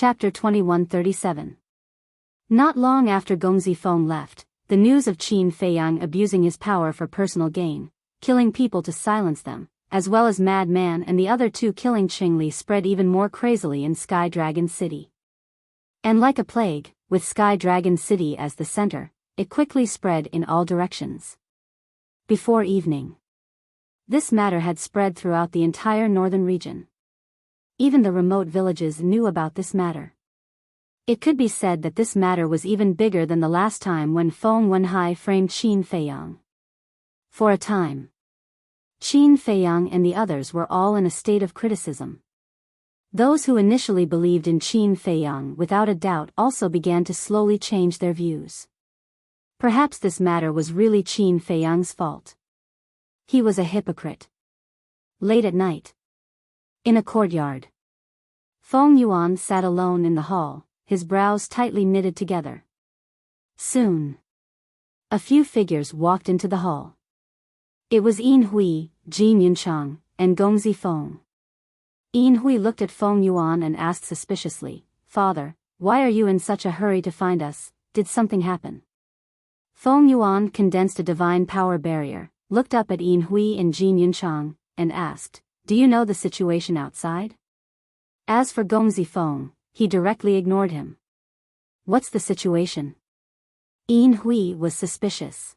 Chapter 2137. Not long after Gongzi Feng left, the news of Qin Feiyang abusing his power for personal gain, killing people to silence them, as well as Mad Man and the other two killing Qingli spread even more crazily in Sky Dragon City. And like a plague, with Sky Dragon City as the center, it quickly spread in all directions. Before evening, this matter had spread throughout the entire northern region. Even the remote villages knew about this matter. It could be said that this matter was even bigger than the last time when Feng Wenhai framed Qin Feiyang. For a time, Qin Feiyang and the others were all in a state of criticism. Those who initially believed in Qin Feiyang without a doubt also began to slowly change their views. Perhaps this matter was really Qin Feiyang's fault. He was a hypocrite. Late at night, in a courtyard, Feng Yuan sat alone in the hall, his brows tightly knitted together. Soon, a few figures walked into the hall. It was Yin Hui, Jin Yunchang, and Gongzi Feng. Yin Hui looked at Feng Yuan and asked suspiciously, "Father, why are you in such a hurry to find us? Did something happen?" Feng Yuan condensed a divine power barrier, looked up at Yin Hui and Jin Yunchang, and asked, "Do you know the situation outside?" As for Gongzi Feng, he directly ignored him. "What's the situation?" Yin Hui was suspicious.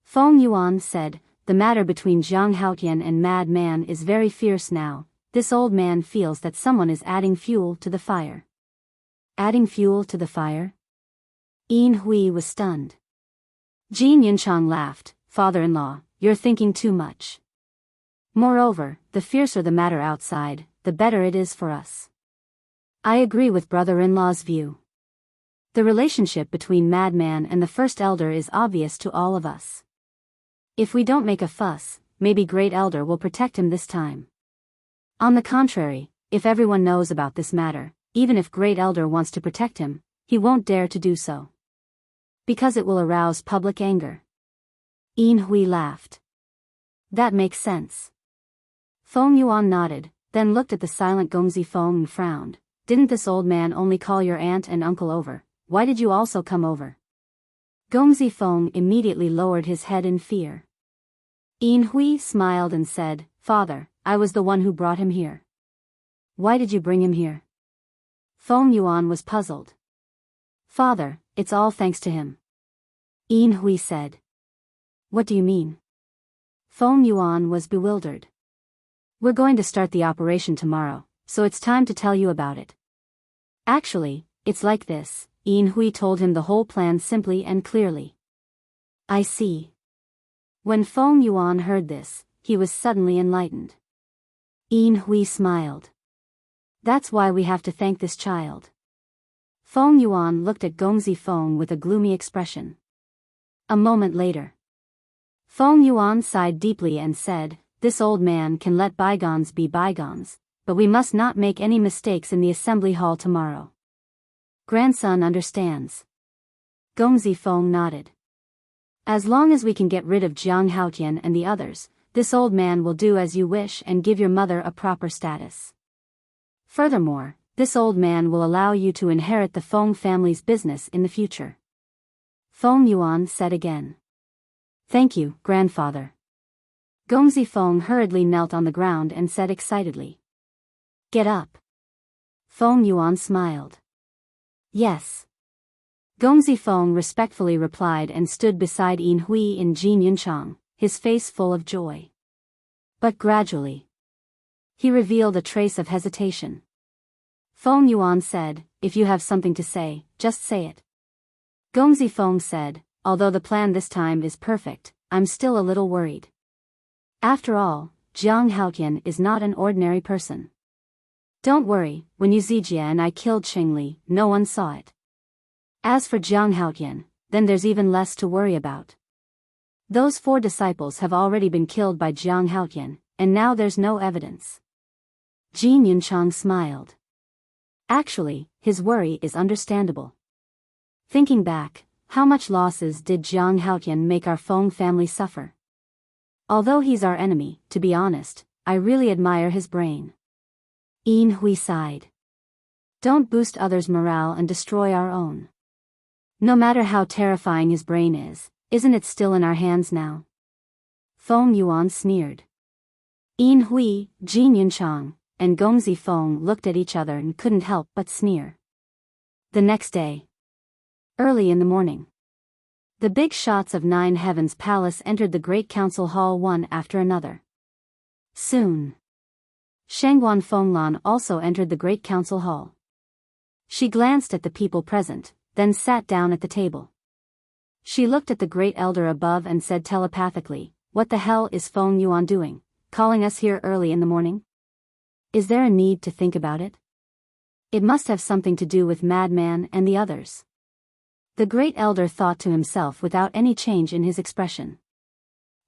Feng Yuan said, "The matter between Zhang Haotian and Mad Man is very fierce now. This old man feels that someone is adding fuel to the fire." Adding fuel to the fire? Yin Hui was stunned. Jin Yunchang laughed, "Father-in-law, you're thinking too much. Moreover, the fiercer the matter outside, the better it is for us." "I agree with brother-in-law's view. The relationship between Madman and the First Elder is obvious to all of us. If we don't make a fuss, maybe Great Elder will protect him this time. On the contrary, if everyone knows about this matter, even if Great Elder wants to protect him, he won't dare to do so. Because it will arouse public anger." Yin Hui laughed. "That makes sense." Feng Yuan nodded, then looked at the silent Gongzi Feng and frowned. "Didn't this old man only call your aunt and uncle over? Why did you also come over?" Gongzi Feng immediately lowered his head in fear. Yin Hui smiled and said, "Father, I was the one who brought him here." "Why did you bring him here?" Feng Yuan was puzzled. "Father, it's all thanks to him." Yin Hui said. "What do you mean?" Feng Yuan was bewildered. "We're going to start the operation tomorrow, so it's time to tell you about it. Actually, it's like this." Yin Hui told him the whole plan simply and clearly. "I see." When Feng Yuan heard this, he was suddenly enlightened. Yin Hui smiled. "That's why we have to thank this child." Feng Yuan looked at Gongzi Feng with a gloomy expression. A moment later, Feng Yuan sighed deeply and said, "This old man can let bygones be bygones, but we must not make any mistakes in the assembly hall tomorrow." "Grandson understands." Gongzi Feng nodded. "As long as we can get rid of Zhang Haotian and the others, this old man will do as you wish and give your mother a proper status. Furthermore, this old man will allow you to inherit the Feng family's business in the future." Feng Yuan said again. "Thank you, grandfather." Gongzi Feng hurriedly knelt on the ground and said excitedly, "Get up." Feng Yuan smiled. "Yes." Gongzi Feng respectfully replied and stood beside Yin Hui and Jin Yunchang, his face full of joy. But gradually, he revealed a trace of hesitation. Feng Yuan said, "If you have something to say, just say it." Gongzi Feng said, "Although the plan this time is perfect, I'm still a little worried. After all, Zhang Haotian is not an ordinary person. Don't worry, when Yuzijia and I killed Qingli, no one saw it. As for Zhang Haotian, then there's even less to worry about. Those 4 disciples have already been killed by Zhang Haotian, and now there's no evidence." Jin Yunchang smiled. Actually, his worry is understandable. Thinking back, how much losses did Zhang Haotian make our Feng family suffer? Although he's our enemy, to be honest, I really admire his brain." Yin Hui sighed. Don't boost others' morale and destroy our own. No matter how terrifying his brain is, isn't it still in our hands now? Feng Yuan sneered. Yin Hui, Jin Yunchang, and Gongzi Feng looked at each other and couldn't help but sneer. The next day, early in the morning, the big shots of Nine Heavens Palace entered the Great Council Hall one after another. Soon, Shangguan Fenglan also entered the Great Council Hall. She glanced at the people present, then sat down at the table. She looked at the Great Elder above and said telepathically, "What the hell is Feng Yuan doing, calling us here early in the morning? Is there a need to think about it? It must have something to do with Madman and the others." The Great Elder thought to himself without any change in his expression.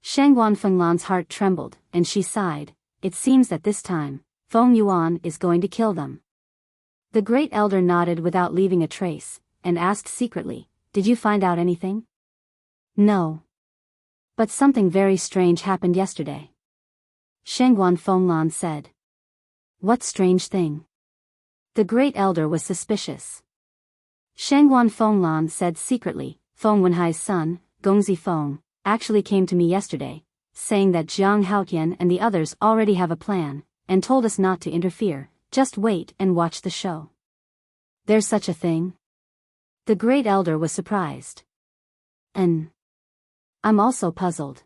Shangguan Fenglan's heart trembled, and she sighed. It seems that this time, Feng Yuan is going to kill them. The Great Elder nodded without leaving a trace, and asked secretly, "Did you find out anything?" "No. But something very strange happened yesterday," Shangguan Fenglan said. "What strange thing?" The Great Elder was suspicious. Shangguan Fenglan said secretly, "Feng Wenhai's son, Gongzi Feng, actually came to me yesterday, saying that Jiang Haotian and the others already have a plan, and told us not to interfere, just wait and watch the show." "There's such a thing?" The Great Elder was surprised. "And I'm also puzzled.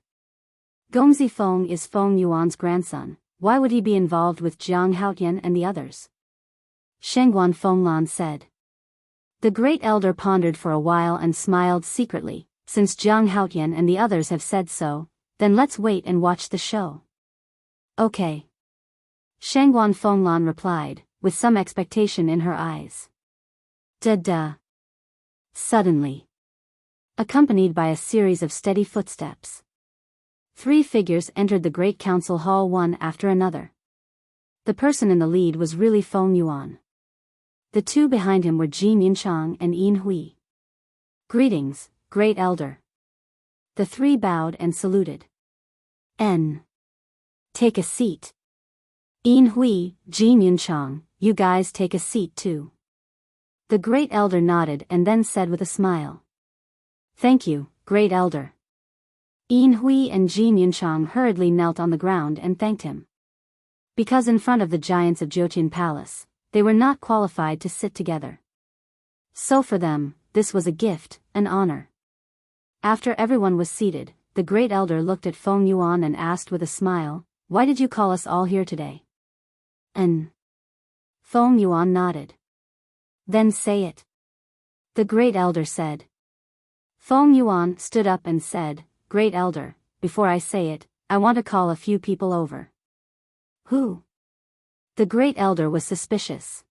Gongzi Feng is Feng Yuan's grandson, why would he be involved with Jiang Haotian and the others?" Shangguan Fenglan said. The Great Elder pondered for a while and smiled secretly. "Since Jiang Haotian and the others have said so, then let's wait and watch the show." "Okay," Shangguan Fenglan replied, with some expectation in her eyes. Da-da. Suddenly, accompanied by a series of steady footsteps, 3 figures entered the Great Council Hall one after another. The person in the lead was really Feng Yuan. The 2 behind him were Jin Yunchang and Yin Hui. "Greetings, Great Elder." The 3 bowed and saluted. Take a seat." "Yin Hui, Jin Yunchang, you guys take a seat too." The Great Elder nodded and then said with a smile, "Thank you, Great Elder." Yin Hui and Jin Yunchang hurriedly knelt on the ground and thanked him. Because in front of the giants of Jotian Palace, they were not qualified to sit together. So for them, this was a gift, an honor. After everyone was seated, the Great Elder looked at Feng Yuan and asked with a smile, "Why did you call us all here today?" Feng Yuan nodded. "Then say it," the Great Elder said. Feng Yuan stood up and said, "Great Elder, before I say it, I want to call a few people over." "Who?" The Great Elder was suspicious.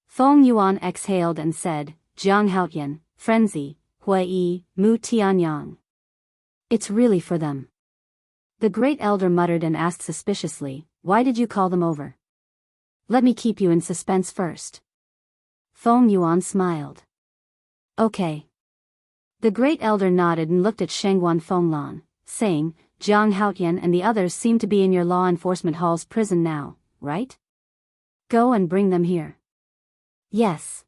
Feng Yuan exhaled and said, "Jiang Haotian, Frenzy, Hui, Mu Tianyang." "It's really for them." The Great Elder muttered and asked suspiciously, "Why did you call them over?" "Let me keep you in suspense first." Feng Yuan smiled. "Okay." The Great Elder nodded and looked at Shangguan Fenglan, saying, "Jiang Haotian and the others seem to be in your law enforcement hall's prison now, right? Go and bring them here." "Yes."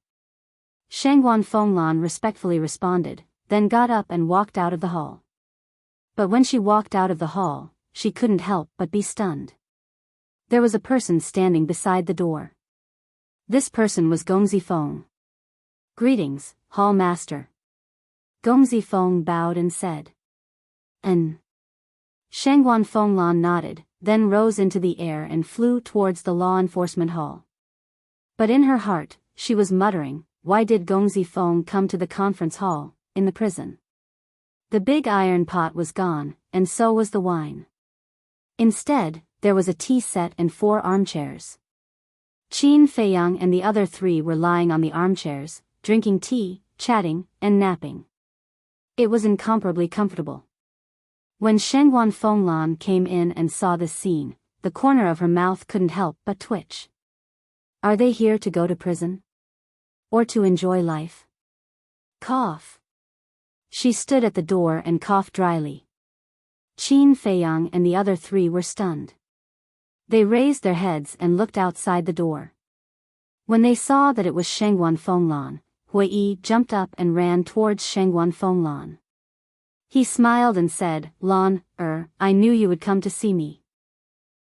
Shangguan Fenglan respectfully responded, then got up and walked out of the hall. But when she walked out of the hall, she couldn't help but be stunned. There was a person standing beside the door. This person was Gongzi Feng. "Greetings, Hall Master." Gongzi Feng bowed and said, Shangguan Fenglan nodded, then rose into the air and flew towards the law enforcement hall. But in her heart, she was muttering, why did Gongzi Feng come to the conference hall, in the prison? The big iron pot was gone, and so was the wine. Instead, there was a tea set and 4 armchairs. Qin Feiyang and the other 3 were lying on the armchairs, drinking tea, chatting, and napping. It was incomparably comfortable. When Shangguan Fenglan came in and saw this scene, the corner of her mouth couldn't help but twitch. Are they here to go to prison? Or to enjoy life? Cough. She stood at the door and coughed dryly. Qin Feiyang and the other 3 were stunned. They raised their heads and looked outside the door. When they saw that it was Shangguan Fenglan, Hui jumped up and ran towards Shangguan Fenglan. He smiled and said, Lan, I knew you would come to see me.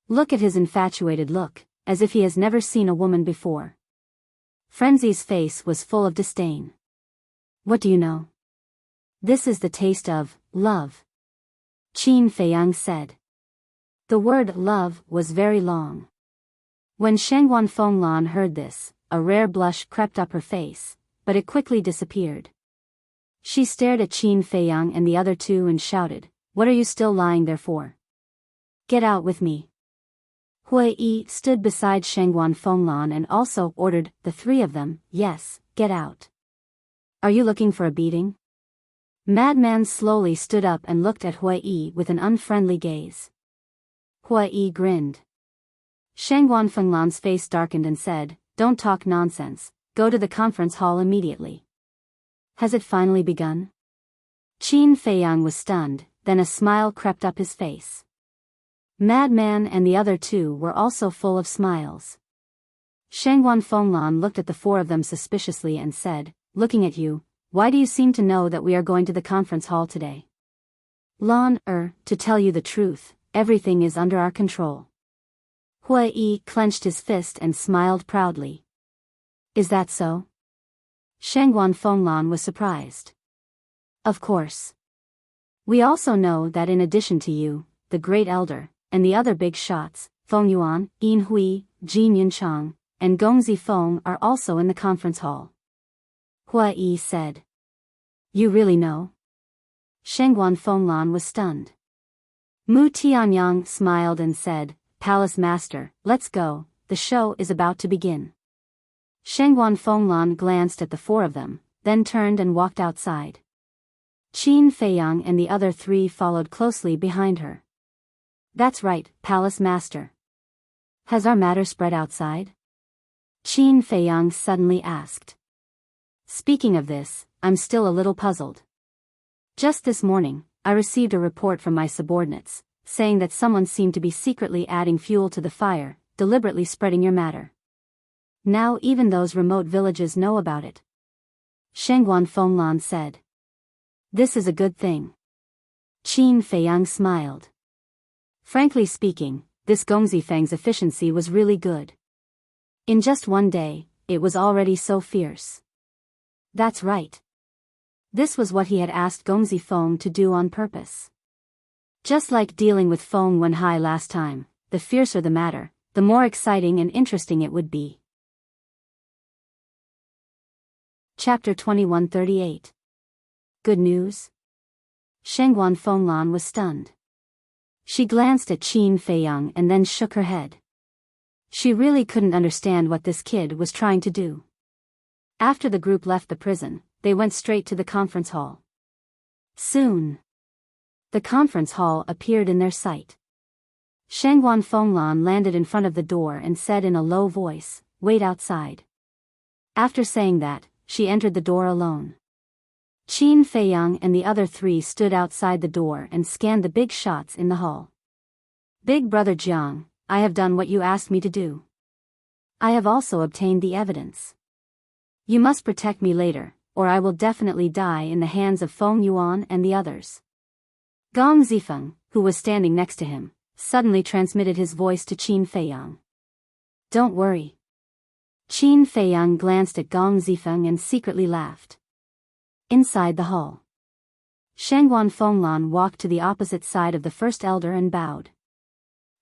Look at his infatuated look, as if he has never seen a woman before. Frenzy's face was full of disdain. What do you know? This is the taste of love. Qin Feiyang said. The word love was very long. When Shangguan Fenglan heard this, a rare blush crept up her face, but it quickly disappeared. She stared at Qin Feiyang and the other two and shouted, What are you still lying there for? Get out with me. Hui stood beside Shangguan Fenglan and also ordered the three of them, Yes, get out. Are you looking for a beating? Madman slowly stood up and looked at Hui with an unfriendly gaze. Hui grinned. Shangguan Fenglan's face darkened and said, Don't talk nonsense, go to the conference hall immediately. Has it finally begun? Qin Feiyang was stunned, then a smile crept up his face. Madman and the other two were also full of smiles. Shangguan Fenglan looked at the four of them suspiciously and said, Looking at you, why do you seem to know that we are going to the conference hall today? Lan, to tell you the truth, everything is under our control. Hui clenched his fist and smiled proudly. Is that so? Shangguan Fenglan was surprised. Of course. We also know that in addition to you, the Great Elder, and the other big shots, Feng Yuan, Yin Hui, Jin Yunchang, and Gong Zifeng are also in the conference hall. Hui said. You really know? Shangguan Fenglan was stunned. Mu Tianyang smiled and said, Palace Master, let's go, the show is about to begin. Shangguan Fenglan glanced at the four of them, then turned and walked outside. Qin Feiyang and the other three followed closely behind her. That's right, Palace Master. Has our matter spread outside? Qin Feiyang suddenly asked. Speaking of this, I'm still a little puzzled. Just this morning, I received a report from my subordinates, saying that someone seemed to be secretly adding fuel to the fire, deliberately spreading your matter. Now even those remote villages know about it. Shangguan Fenglan said. This is a good thing. Qin Feiyang smiled. Frankly speaking, this Gongzifeng's efficiency was really good. In just one day, it was already so fierce. That's right. This was what he had asked Gongzifeng to do on purpose. Just like dealing with Feng Wenhai last time, the fiercer the matter, the more exciting and interesting it would be. Chapter 2138. Good news? Shangguan Fenglan was stunned. She glanced at Qin Feiyang and then shook her head. She really couldn't understand what this kid was trying to do. After the group left the prison, they went straight to the conference hall. Soon, the conference hall appeared in their sight. Shangguan Fenglan landed in front of the door and said in a low voice, Wait outside. After saying that, she entered the door alone. Qin Feiyang and the other three stood outside the door and scanned the big shots in the hall. Big brother Jiang, I have done what you asked me to do. I have also obtained the evidence. You must protect me later, or I will definitely die in the hands of Feng Yuan and the others. Gong Zifeng, who was standing next to him, suddenly transmitted his voice to Qin Feiyang. Don't worry. Qin Feiyang glanced at Gong Zifeng and secretly laughed. Inside the hall, Shangguan Fenglan walked to the opposite side of the First Elder and bowed.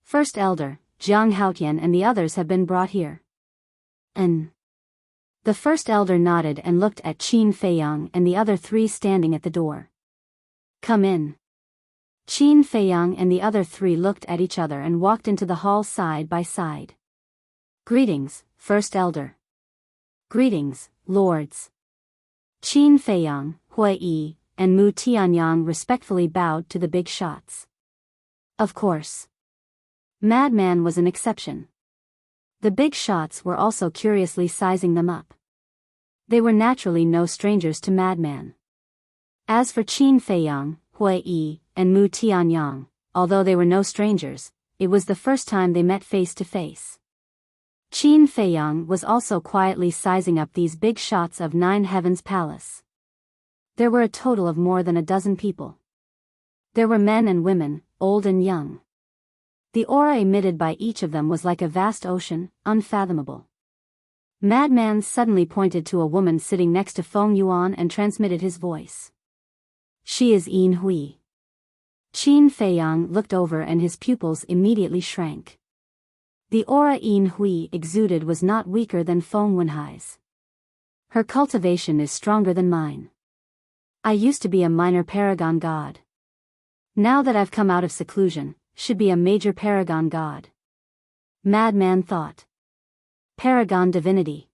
First Elder, Jiang Haotian and the others have been brought here. The First Elder nodded and looked at Qin Feiyang and the other three standing at the door. Come in. Qin Feiyang and the other three looked at each other and walked into the hall side by side. Greetings, First Elder. Greetings, Lords. Qin Feiyang, Hui, and Mu Tianyang respectfully bowed to the big shots. Of course. Madman was an exception. The big shots were also curiously sizing them up. They were naturally no strangers to Madman. As for Qin Feiyang, Hui, and Mu Tianyang, although they were no strangers, it was the first time they met face to face. Qin Feiyang was also quietly sizing up these big shots of Nine Heavens Palace. There were a total of more than a dozen people. There were men and women, old and young. The aura emitted by each of them was like a vast ocean, unfathomable. Madman suddenly pointed to a woman sitting next to Feng Yuan and transmitted his voice. She is Yin Hui. Qin Feiyang looked over and his pupils immediately shrank. The aura Yin Hui exuded was not weaker than Feng Wenhai's. Her cultivation is stronger than mine. I used to be a minor paragon god. Now that I've come out of seclusion, should be a major paragon god. Madman thought. Paragon divinity.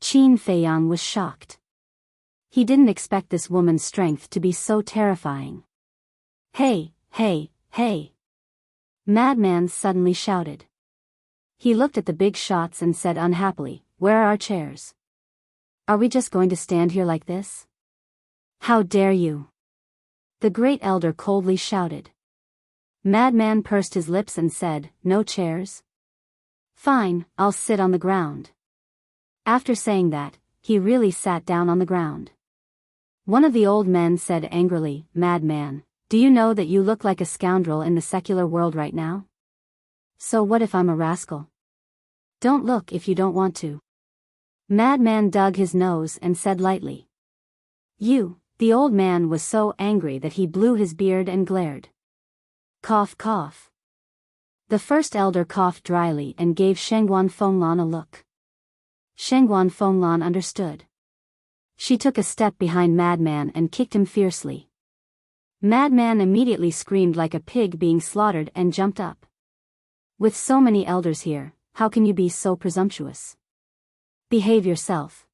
Qin Feiyang was shocked. He didn't expect this woman's strength to be so terrifying. Hey, hey, hey! Madman suddenly shouted. He looked at the big shots and said unhappily, "Where are our chairs? Are we just going to stand here like this? How dare you!" The great elder coldly shouted. Madman pursed his lips and said, "No chairs? Fine, I'll sit on the ground." After saying that, he really sat down on the ground. One of the old men said angrily, "Madman, do you know that you look like a scoundrel in the secular world right now? So what if I'm a rascal? Don't look if you don't want to." Madman dug his nose and said lightly. "You." The old man was so angry that he blew his beard and glared. Cough cough. The first elder coughed dryly and gave Shengguan Fenglan a look. Shengguan Fenglan understood. She took a step behind Madman and kicked him fiercely. Madman immediately screamed like a pig being slaughtered and jumped up. "With so many elders here, how can you be so presumptuous? Behave yourself."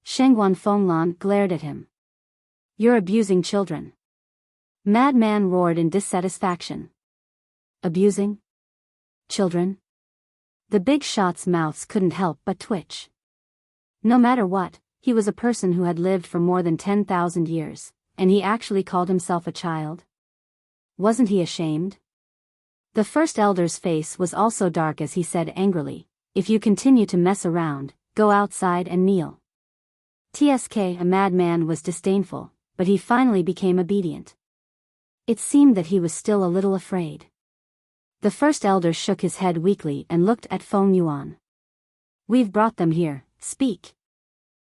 Shengguan Fenglan glared at him. "You're abusing children." Madman roared in dissatisfaction. Abusing children? The big shot's mouths couldn't help but twitch. No matter what, he was a person who had lived for more than 10,000 years, and he actually called himself a child. Wasn't he ashamed? The first elder's face was also dark as he said angrily, "If you continue to mess around, go outside and kneel." Tsk, a madman was disdainful, but he finally became obedient. It seemed that he was still a little afraid. The first elder shook his head weakly and looked at Feng Yuan. "We've brought them here, speak."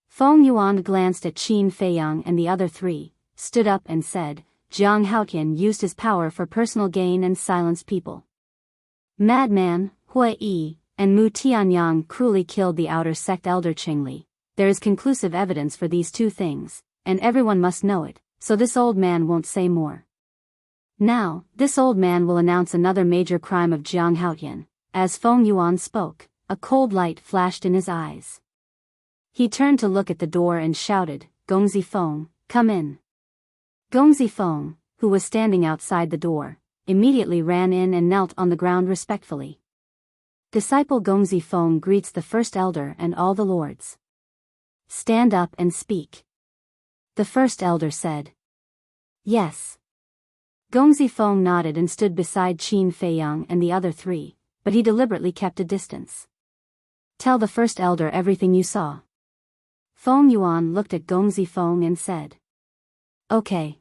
Feng Yuan glanced at Qin Feiyang and the other three, stood up and said, "Jiang Haotian used his power for personal gain and silenced people. Madman, Hui Yi, and Mu Tianyang cruelly killed the outer sect elder Qingli. There is conclusive evidence for these two things, and everyone must know it, so this old man won't say more. Now, this old man will announce another major crime of Jiang Haotian." As Feng Yuan spoke, a cold light flashed in his eyes. He turned to look at the door and shouted, "Gongzi Feng, come in." Gongzi Feng, who was standing outside the door, immediately ran in and knelt on the ground respectfully. Disciple Gongzi Feng greets the first elder and all the lords. "Stand up and speak." The first elder said. "Yes." Gongzi Feng nodded and stood beside Qin Feiyang and the other three, but he deliberately kept a distance. "Tell the first elder everything you saw." Feng Yuan looked at Gongzi Feng and said. "Okay."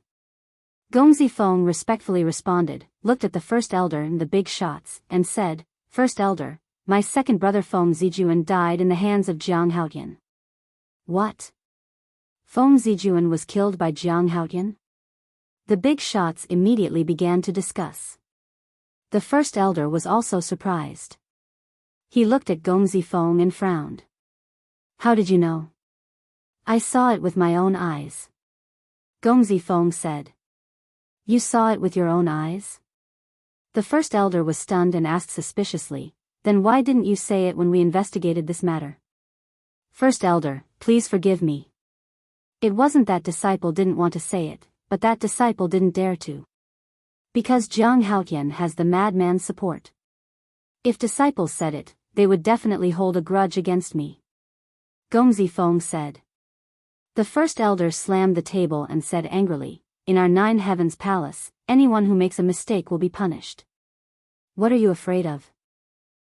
Gongzi Feng respectfully responded, looked at the first elder and the big shots, and said, "First elder, my second brother Feng Zijuan died in the hands of Jiang Haotian." "What? Feng Zijuan was killed by Jiang Haotian?" The big shots immediately began to discuss. The first elder was also surprised. He looked at Gongzi Feng and frowned. "How did you know?" "I saw it with my own eyes." Gongzi Feng said. "You saw it with your own eyes?" The first elder was stunned and asked suspiciously, "Then why didn't you say it when we investigated this matter?" "First elder, please forgive me. It wasn't that disciple didn't want to say it, but that disciple didn't dare to. Because Jiang Haotian has the madman's support. If disciples said it, they would definitely hold a grudge against me." Gongzi Feng said. The first elder slammed the table and said angrily, "In our Nine Heavens Palace, anyone who makes a mistake will be punished. What are you afraid of?"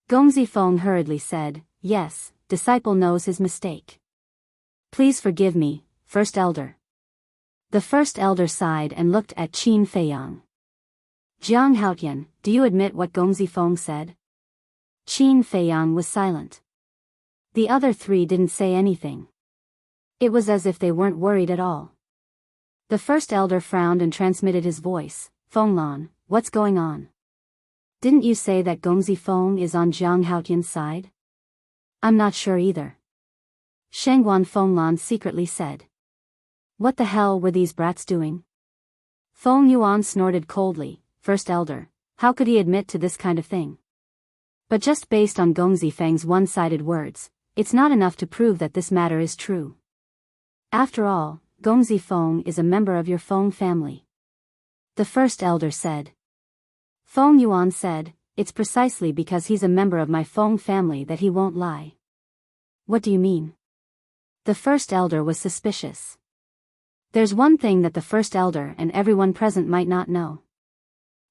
Gongzi Feng hurriedly said, "Yes, disciple knows his mistake. Please forgive me, first elder." The first elder sighed and looked at Qin Feiyang. "Jiang Haotian, do you admit what Gongzi Feng said?" Qin Feiyang was silent. The other three didn't say anything. It was as if they weren't worried at all. The first elder frowned and transmitted his voice, "Fenglan, what's going on? Didn't you say that Gongzi Feng is on Jiang Haotian's side?" "I'm not sure either." Shangguan Fenglan secretly said. "What the hell were these brats doing?" Feng Yuan snorted coldly, "First elder, how could he admit to this kind of thing? But just based on Gongzi Feng's one-sided words, it's not enough to prove that this matter is true. After all, Gongzi Feng is a member of your Feng family." The first elder said. Feng Yuan said, "It's precisely because he's a member of my Feng family that he won't lie." "What do you mean?" The first elder was suspicious. There's one thing that the first elder and everyone present might not know.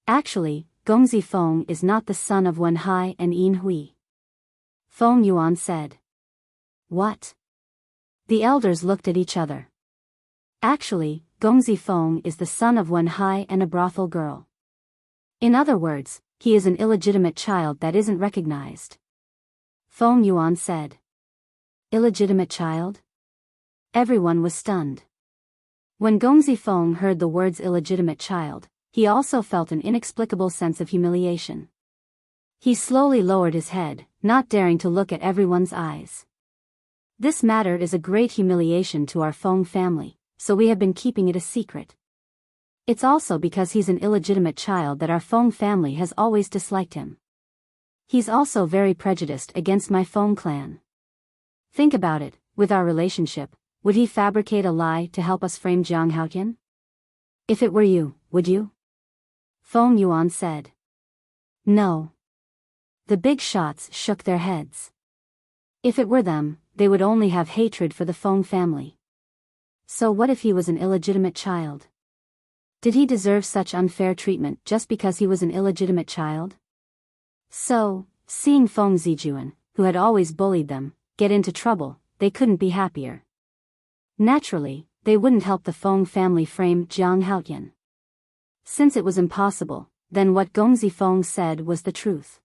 Actually, Gongzi Feng is not the son of Wen Hai and Yin Hui. Feng Yuan said. "What?" The elders looked at each other. Actually, Gongzi Feng is the son of Wen Hai and a brothel girl. In other words, he is an illegitimate child that isn't recognized. Feng Yuan said. Illegitimate child? Everyone was stunned. When Gongzi Feng heard the words illegitimate child, he also felt an inexplicable sense of humiliation. He slowly lowered his head, not daring to look at everyone's eyes. "This matter is a great humiliation to our Feng family, so we have been keeping it a secret. It's also because he's an illegitimate child that our Feng family has always disliked him. He's also very prejudiced against my Feng clan. Think about it, with our relationship, would he fabricate a lie to help us frame Jiang Haotian? If it were you, would you?" Feng Yuan said. "No." The big shots shook their heads. If it were them, they would only have hatred for the Feng family. So what if he was an illegitimate child? Did he deserve such unfair treatment just because he was an illegitimate child? So, seeing Feng Zijuan, who had always bullied them, get into trouble, they couldn't be happier. Naturally, they wouldn't help the Feng family frame Jiang Haotian. Since it was impossible, then what Gongzi Feng said was the truth.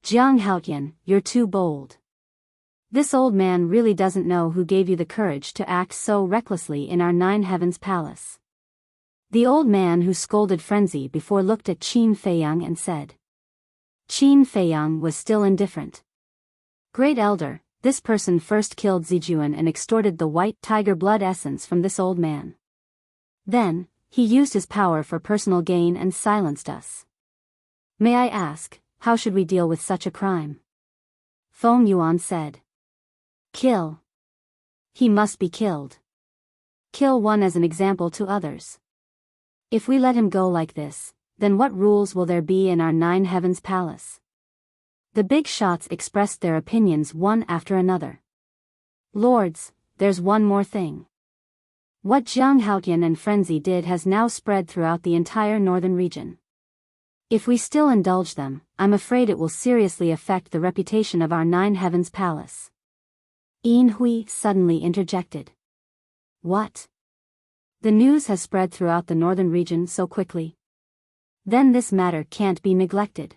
"Jiang Haotian, you're too bold. This old man really doesn't know who gave you the courage to act so recklessly in our Nine Heavens Palace." The old man who scolded Frenzy before looked at Qin Feiyang and said. Qin Feiyang was still indifferent. "Great elder, this person first killed Zijuan and extorted the white tiger blood essence from this old man. Then, he used his power for personal gain and silenced us. May I ask, how should we deal with such a crime?" Feng Yuan said. "Kill. He must be killed. Kill one as an example to others. If we let him go like this, then what rules will there be in our Nine Heavens Palace?" The big shots expressed their opinions one after another. "Lords, there's one more thing. What Jiang Haotian and Frenzy did has now spread throughout the entire northern region. If we still indulge them, I'm afraid it will seriously affect the reputation of our Nine Heavens Palace." Yin Hui suddenly interjected. "What? The news has spread throughout the northern region so quickly? Then this matter can't be neglected.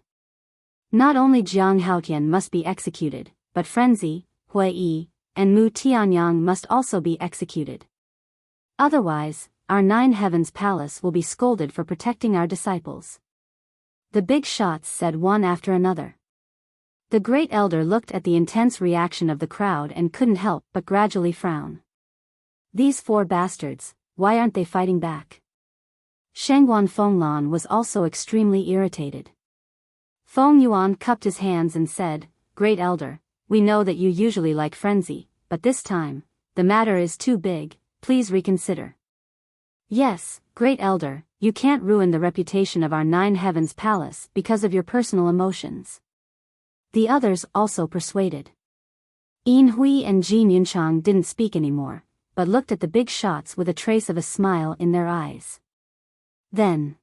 Not only Jiang Haotian must be executed, but Frenzy, Hui Yi, and Mu Tianyang must also be executed. Otherwise, our Nine Heavens Palace will be scolded for protecting our disciples." The big shots said one after another. The great elder looked at the intense reaction of the crowd and couldn't help but gradually frown. These four bastards, why aren't they fighting back? Shangguan Fenglan was also extremely irritated. Feng Yuan cupped his hands and said, "Great elder, we know that you usually like Frenzy, but this time, the matter is too big, please reconsider." "Yes, great elder, you can't ruin the reputation of our Nine Heavens Palace because of your personal emotions." The others also persuaded. Yin Hui and Jin Yunchang didn't speak anymore, but looked at the big shots with a trace of a smile in their eyes. Then,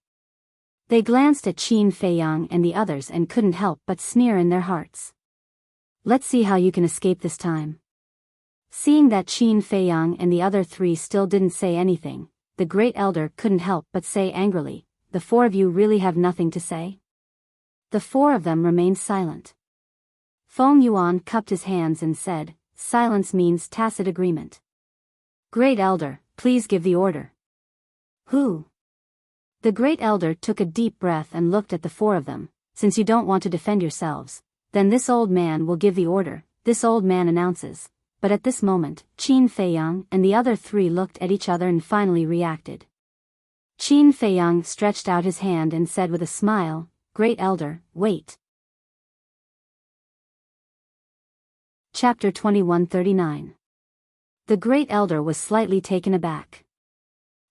They glanced at Qin Feiyang and the others and couldn't help but sneer in their hearts. Let's see how you can escape this time. Seeing that Qin Feiyang and the other three still didn't say anything, the great elder couldn't help but say angrily, the four of you really have nothing to say? The four of them remained silent. Feng Yuan cupped his hands and said, silence means tacit agreement. Great elder, please give the order. Who? The great elder took a deep breath and looked at the four of them. Since you don't want to defend yourselves, then this old man will give the order, this old man announces. But at this moment, Qin Feiyang and the other three looked at each other and finally reacted. Qin Feiyang stretched out his hand and said with a smile, Great elder, wait. Chapter 2139. The great elder was slightly taken aback.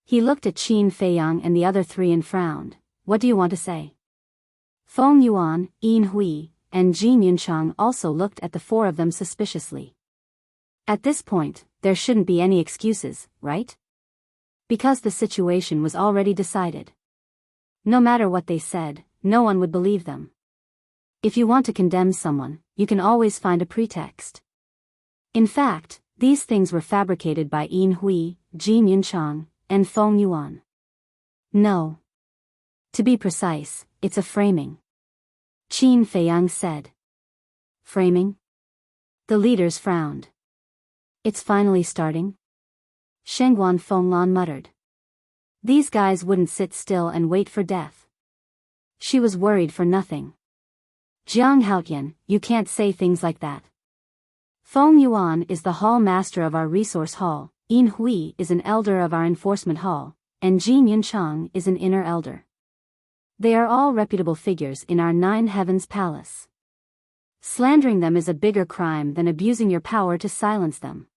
He looked at Qin Feiyang and the other three and frowned. What do you want to say? Feng Yuan, Yin Hui, and Jin Yunchang also looked at the four of them suspiciously. At this point, there shouldn't be any excuses, right? Because the situation was already decided. No matter what they said, no one would believe them. If you want to condemn someone, you can always find a pretext. In fact, these things were fabricated by Yin Hui, Jin Yunchang, and Feng Yuan. No. To be precise, it's a framing. Qin Feiyang said. Framing? The leaders frowned. It's finally starting? Shengguan Fenglan muttered. These guys wouldn't sit still and wait for death. She was worried for nothing. Jiang Haotian, you can't say things like that. Feng Yuan is the hall master of our resource hall, Yin Hui is an elder of our enforcement hall, and Jin Yunchang is an inner elder. They are all reputable figures in our Nine Heavens Palace. Slandering them is a bigger crime than abusing your power to silence them.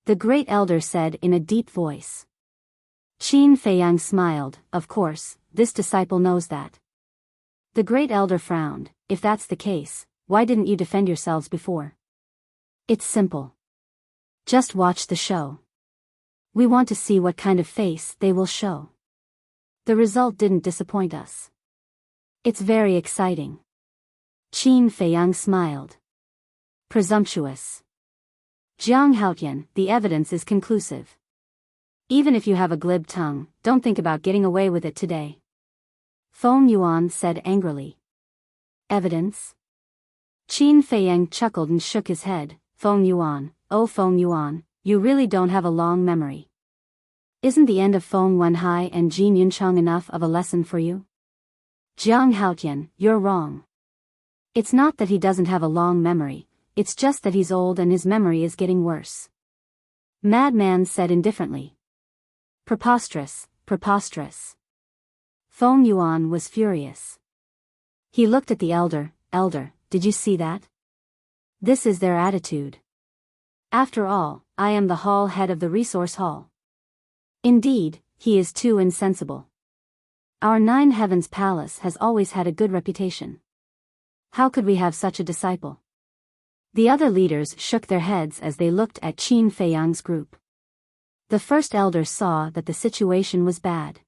The great elder said in a deep voice. Qin Feiyang smiled, of course, this disciple knows that. The great elder frowned, if that's the case, why didn't you defend yourselves before? It's simple. Just watch the show. We want to see what kind of face they will show. The result didn't disappoint us. It's very exciting. Qin Feiyang smiled. Presumptuous. Jiang Haotian, the evidence is conclusive. Even if you have a glib tongue, don't think about getting away with it today. Feng Yuan said angrily. Evidence? Qin Feiyang chuckled and shook his head. Feng Yuan, oh Feng Yuan, you really don't have a long memory. Isn't the end of Feng Wenhai and Jin Yunchang enough of a lesson for you? Jiang Haotian, you're wrong. It's not that he doesn't have a long memory, it's just that he's old and his memory is getting worse. Madman said indifferently. Preposterous, preposterous. Feng Yuan was furious. He looked at the elder, Elder, did you see that? This is their attitude. After all, I am the hall head of the resource hall. Indeed, he is too insensible. Our Nine Heavens Palace has always had a good reputation. How could we have such a disciple? The other leaders shook their heads as they looked at Qin Feiyang's group. The first elder saw that the situation was bad.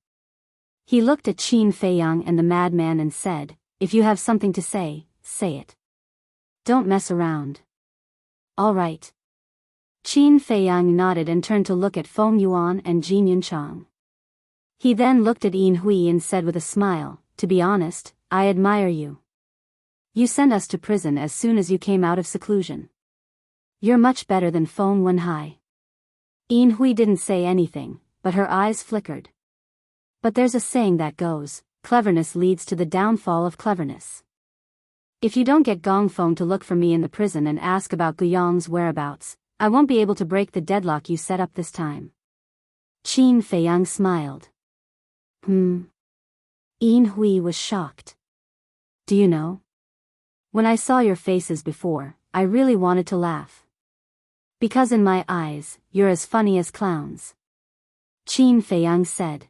He looked at Qin Feiyang and the madman and said, if you have something to say, say it. Don't mess around. All right. Qin Feiyang nodded and turned to look at Feng Yuan and Jin Yunchang. He then looked at Yin Hui and said with a smile, to be honest, I admire you. You sent us to prison as soon as you came out of seclusion. You're much better than Feng Wenhai. Yin Hui didn't say anything, but her eyes flickered. But there's a saying that goes, cleverness leads to the downfall of cleverness. If you don't get Gong Feng to look for me in the prison and ask about Guyong's whereabouts, I won't be able to break the deadlock you set up this time. Qin Feiyang smiled. Yin Hui was shocked. Do you know? When I saw your faces before, I really wanted to laugh. Because in my eyes, you're as funny as clowns. Qin Feiyang said.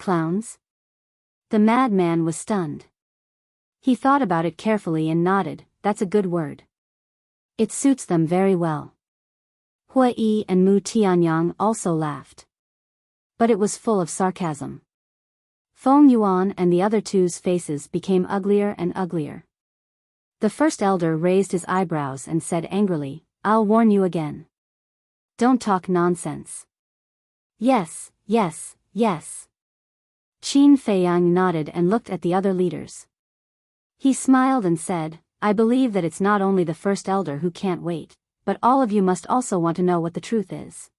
Clowns? The madman was stunned. He thought about it carefully and nodded, that's a good word. It suits them very well. Hua Yi and Mu Tianyang also laughed. But it was full of sarcasm. Feng Yuan and the other two's faces became uglier and uglier. The first elder raised his eyebrows and said angrily, "I'll warn you again. Don't talk nonsense." "Yes, yes, yes." Qin Feiyang nodded and looked at the other leaders. He smiled and said, "I believe that it's not only the first elder who can't wait, but all of you must also want to know what the truth is.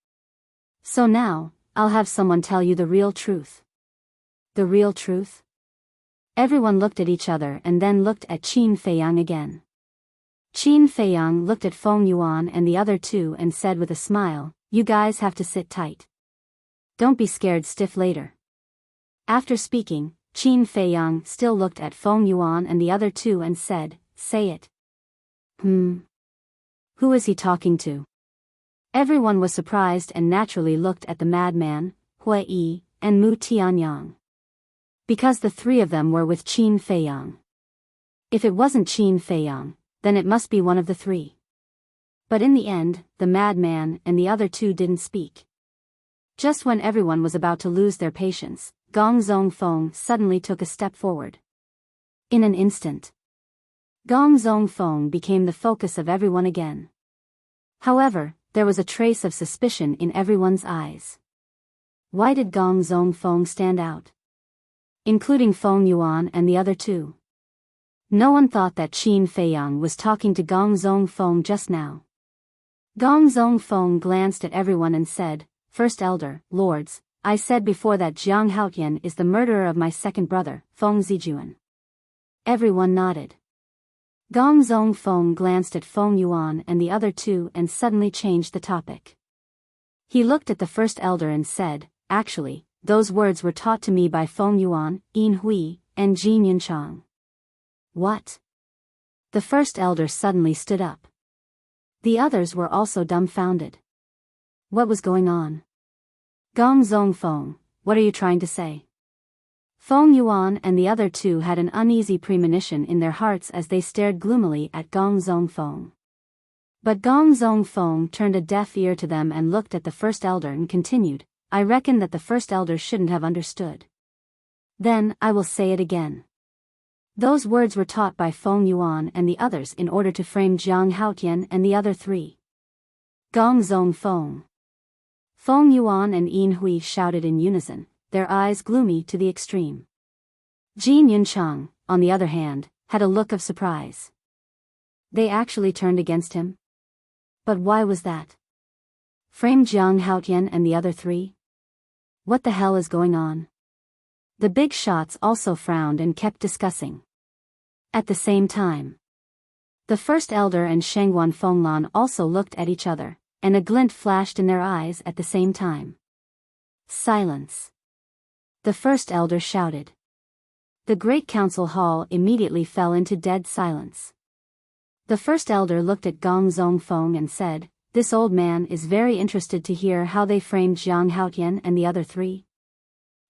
So now, I'll have someone tell you the real truth." The real truth? Everyone looked at each other and then looked at Qin Feiyang again. Qin Feiyang looked at Feng Yuan and the other two and said with a smile, "You guys have to sit tight. Don't be scared stiff later." After speaking, Qin Feiyang still looked at Feng Yuan and the other two and said, "Say it." Who is he talking to?" Everyone was surprised and naturally looked at the madman, Hui Yi, and Mu Tianyang. Because the three of them were with Qin Feiyang. If it wasn't Qin Feiyang, then it must be one of the three. But in the end, the madman and the other two didn't speak. Just when everyone was about to lose their patience, Gong Zongfeng suddenly took a step forward. In an instant, Gong Zongfeng became the focus of everyone again. However, there was a trace of suspicion in everyone's eyes. Why did Gong Zongfeng stand out? Including Feng Yuan and the other two. No one thought that Qin Feiyang was talking to Gong Zongfeng just now. Gong Zongfeng glanced at everyone and said, "First elder, lords, I said before that Jiang Haotian is the murderer of my second brother, Feng Zijuan." Everyone nodded. Gong Zongfeng glanced at Feng Yuan and the other two and suddenly changed the topic. He looked at the first elder and said, "Actually, those words were taught to me by Feng Yuan, Yin Hui, and Jin Yunchang." What? The first elder suddenly stood up. The others were also dumbfounded. What was going on? "Gong Zongfeng, what are you trying to say?" Feng Yuan and the other two had an uneasy premonition in their hearts as they stared gloomily at Gong Zongfeng. But Gong Zongfeng turned a deaf ear to them and looked at the first elder and continued, "I reckon that the first elder shouldn't have understood. Then, I will say it again. Those words were taught by Feng Yuan and the others in order to frame Jiang Haotian and the other three." Gong Zongfeng. Feng Yuan and Yin Hui shouted in unison, their eyes gloomy to the extreme. Jin Yunchang, on the other hand, had a look of surprise. They actually turned against him? But why was that? Frame Jiang Haotian and the other three? What the hell is going on? The big shots also frowned and kept discussing. At the same time, the first elder and Shengguan Fenglan also looked at each other, and a glint flashed in their eyes at the same time. Silence. The first elder shouted. The great council hall immediately fell into dead silence. The first elder looked at Gong Zongfeng and said, "This old man is very interested to hear how they framed Jiang Haotian and the other three."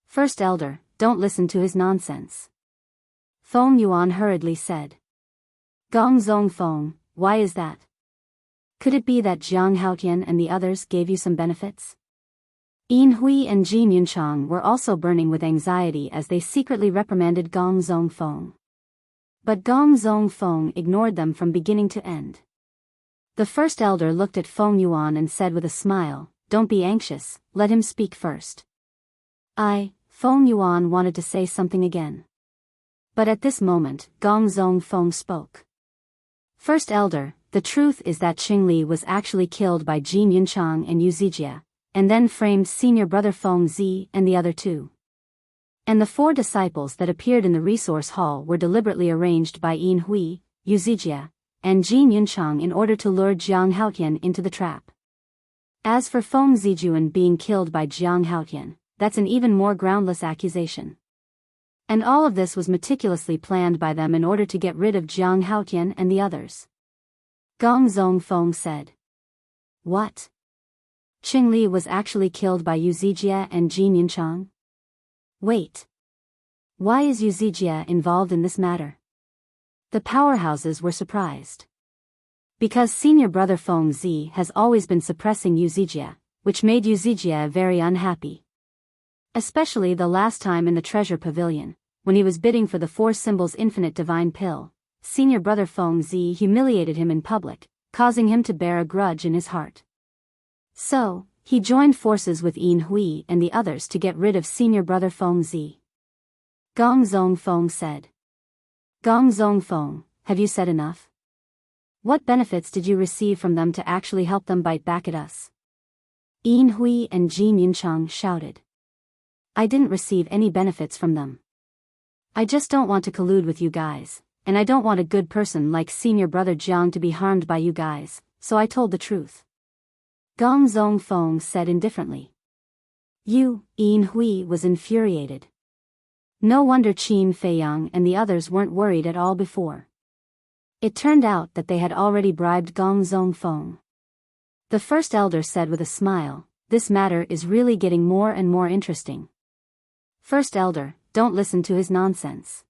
"First elder, don't listen to his nonsense," Feng Yuan hurriedly said. "Gong Zongfeng, why is that? Could it be that Jiang Haotian and the others gave you some benefits?" Yin Hui and Jin Yunchang were also burning with anxiety as they secretly reprimanded Gong Zongfeng. But Gong Zongfeng ignored them from beginning to end. The first elder looked at Feng Yuan and said with a smile, "Don't be anxious, let him speak first." Feng Yuan wanted to say something again. But at this moment, Gong Zongfeng spoke. "First elder, the truth is that Qingli was actually killed by Jin Yunchang and Yu Zijie, and then framed senior brother Feng Zi and the other two. And the 4 disciples that appeared in the resource hall were deliberately arranged by Yin Hui, Yu Zijie, and Jin Yunchang in order to lure Jiang Haotian into the trap. As for Feng Zijuan being killed by Jiang Haotian, that's an even more groundless accusation. And all of this was meticulously planned by them in order to get rid of Jiang Haotian and the others." Gong Zongfeng said. "What? Qingli was actually killed by Yu Zijie and Jin Yunchang? Wait. Why is Yu Zijie involved in this matter?" The powerhouses were surprised. Because senior brother Feng Zi has always been suppressing Yu Zijie, which made Yu Zijie very unhappy. Especially the last time in the treasure pavilion, when he was bidding for the four symbols infinite divine pill. Senior brother Feng Zi humiliated him in public, causing him to bear a grudge in his heart. So, he joined forces with Yin Hui and the others to get rid of senior brother Feng Zi. Gong Zong Feng said. Gong Zong Feng, have you said enough? What benefits did you receive from them to actually help them bite back at us? Yin Hui and Jin Yuncheng shouted. I didn't receive any benefits from them. I just don't want to collude with you guys, and I don't want a good person like senior brother Jiang to be harmed by you guys, so I told the truth. Gong Zong Feng said indifferently. Yin Hui was infuriated. No wonder Qin Feiyang and the others weren't worried at all before. It turned out that they had already bribed Gong Zong Feng. The first elder said with a smile, this matter is really getting more and more interesting. First elder, don't listen to his nonsense.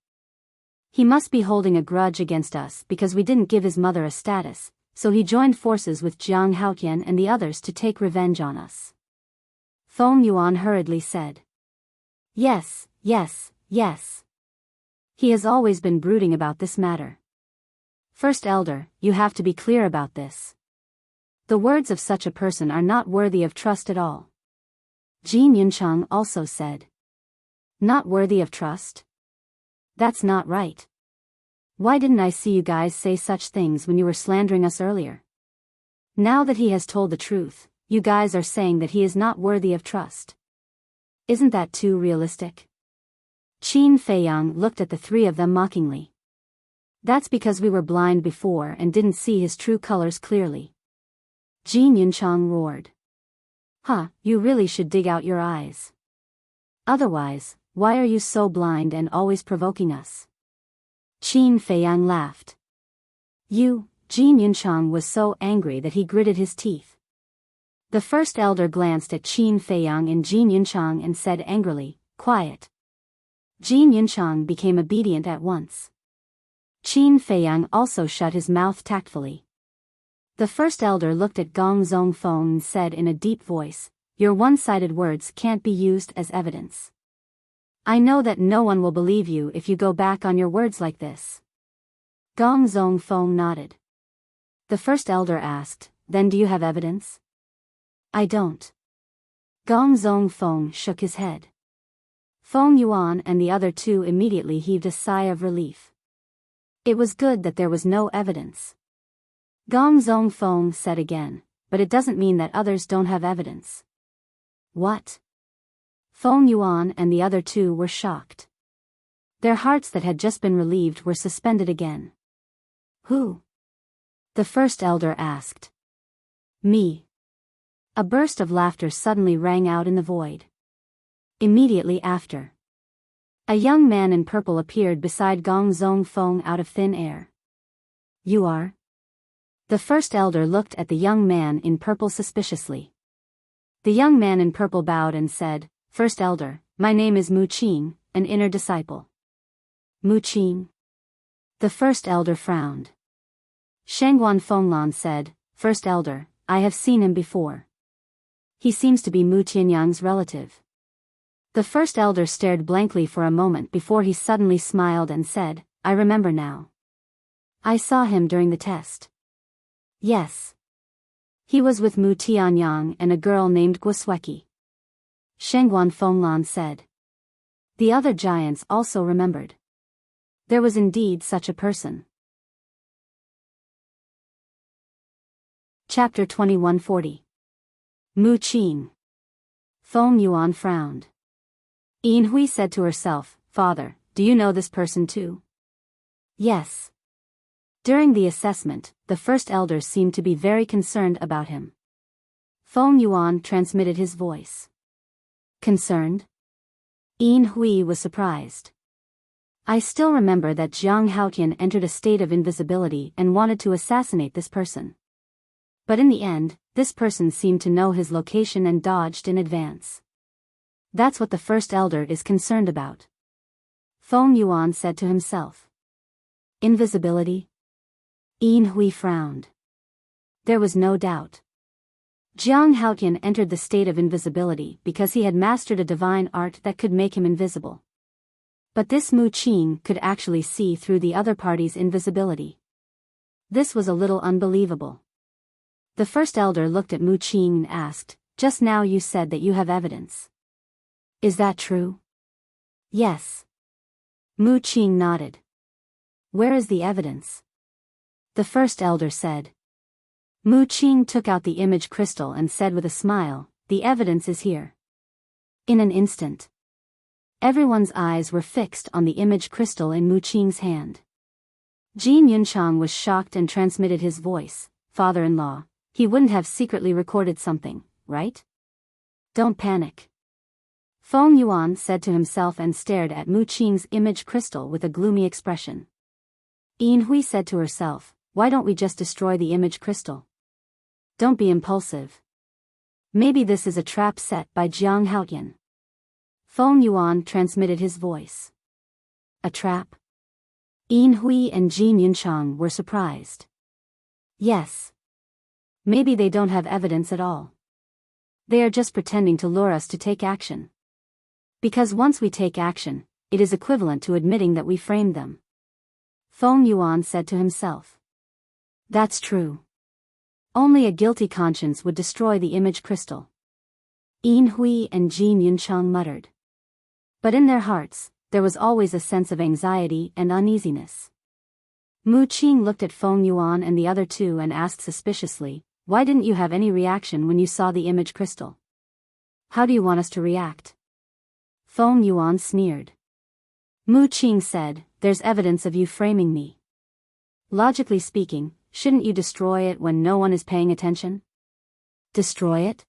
He must be holding a grudge against us because we didn't give his mother a status, so he joined forces with Jiang Haotian and the others to take revenge on us. Feng Yuan hurriedly said. Yes. He has always been brooding about this matter. First elder, you have to be clear about this. The words of such a person are not worthy of trust at all. Jin Yuncheng also said. Not worthy of trust? That's not right. Why didn't I see you guys say such things when you were slandering us earlier? Now that he has told the truth, you guys are saying that he is not worthy of trust. Isn't that too realistic? Qin Feiyang looked at the three of them mockingly. That's because we were blind before and didn't see his true colors clearly. Jin Yuncheng roared. You really should dig out your eyes. Otherwise, why are you so blind and always provoking us? Qin Feiyang laughed. Jin Yuncheng was so angry that he gritted his teeth. The first elder glanced at Qin Feiyang and Jin Yuncheng and said angrily, quiet. Jin Yuncheng became obedient at once. Qin Feiyang also shut his mouth tactfully. The first elder looked at Gong Zong Feng and said in a deep voice, your one-sided words can't be used as evidence. I know that no one will believe you if you go back on your words like this. Gong Zong Feng nodded. The first elder asked, then do you have evidence? I don't. Gong Zong Feng shook his head. Feng Yuan and the other two immediately heaved a sigh of relief. It was good that there was no evidence. Gong Zong Feng said again, but it doesn't mean that others don't have evidence. What? Feng Yuan and the other two were shocked. Their hearts that had just been relieved were suspended again. Who? The first elder asked. Me. A burst of laughter suddenly rang out in the void. Immediately after, a young man in purple appeared beside Gong Zong Feng out of thin air. You are? The first elder looked at the young man in purple suspiciously. The young man in purple bowed and said, First elder, my name is Mu Qing, an inner disciple. Mu Qing? The first elder frowned. Shangguan Fenglan said, First elder, I have seen him before. He seems to be Mu Tianyang's relative. The first elder stared blankly for a moment before he suddenly smiled and said, I remember now. I saw him during the test. Yes. He was with Mu Tianyang and a girl named Guosweki. Shangguan Fenglan said. The other giants also remembered. There was indeed such a person. Chapter 2140. Mu Qing. Feng Yuan frowned. Yin Hui said to herself, Father, do you know this person too? Yes. During the assessment, the first elder seemed to be very concerned about him. Feng Yuan transmitted his voice. Concerned? Yin Hui was surprised. I still remember that Jiang Haotian entered a state of invisibility and wanted to assassinate this person. But in the end, this person seemed to know his location and dodged in advance. That's what the first elder is concerned about. Feng Yuan said to himself. Invisibility? Yin Hui frowned. There was no doubt. Jiang Haotian entered the state of invisibility because he had mastered a divine art that could make him invisible. But this Mu Qing could actually see through the other party's invisibility. This was a little unbelievable. The first elder looked at Mu Qing and asked, "Just now you said that you have evidence. Is that true?" "Yes." Mu Qing nodded. "Where is the evidence?" The first elder said. Mu Qing took out the image crystal and said with a smile, "The evidence is here." In an instant, everyone's eyes were fixed on the image crystal in Mu Qing's hand. Jin Yunchang was shocked and transmitted his voice, "Father-in-law, he wouldn't have secretly recorded something, right? Don't panic." Feng Yuan said to himself and stared at Mu Qing's image crystal with a gloomy expression. Yin Hui said to herself, "Why don't we just destroy the image crystal? Don't be impulsive. Maybe this is a trap set by Jiang Haotian." Feng Yuan transmitted his voice. "A trap?" Yin Hui and Jin Yunchang were surprised. "Yes. Maybe they don't have evidence at all. They are just pretending to lure us to take action. Because once we take action, it is equivalent to admitting that we framed them." Feng Yuan said to himself. "That's true. Only a guilty conscience would destroy the image crystal." Yin Hui and Jin Yunchang muttered. But in their hearts, there was always a sense of anxiety and uneasiness. Mu Qing looked at Feng Yuan and the other two and asked suspiciously, "Why didn't you have any reaction when you saw the image crystal? How do you want us to react?" Feng Yuan sneered. Mu Qing said, "There's evidence of you framing me. Logically speaking, shouldn't you destroy it when no one is paying attention?" "Destroy it?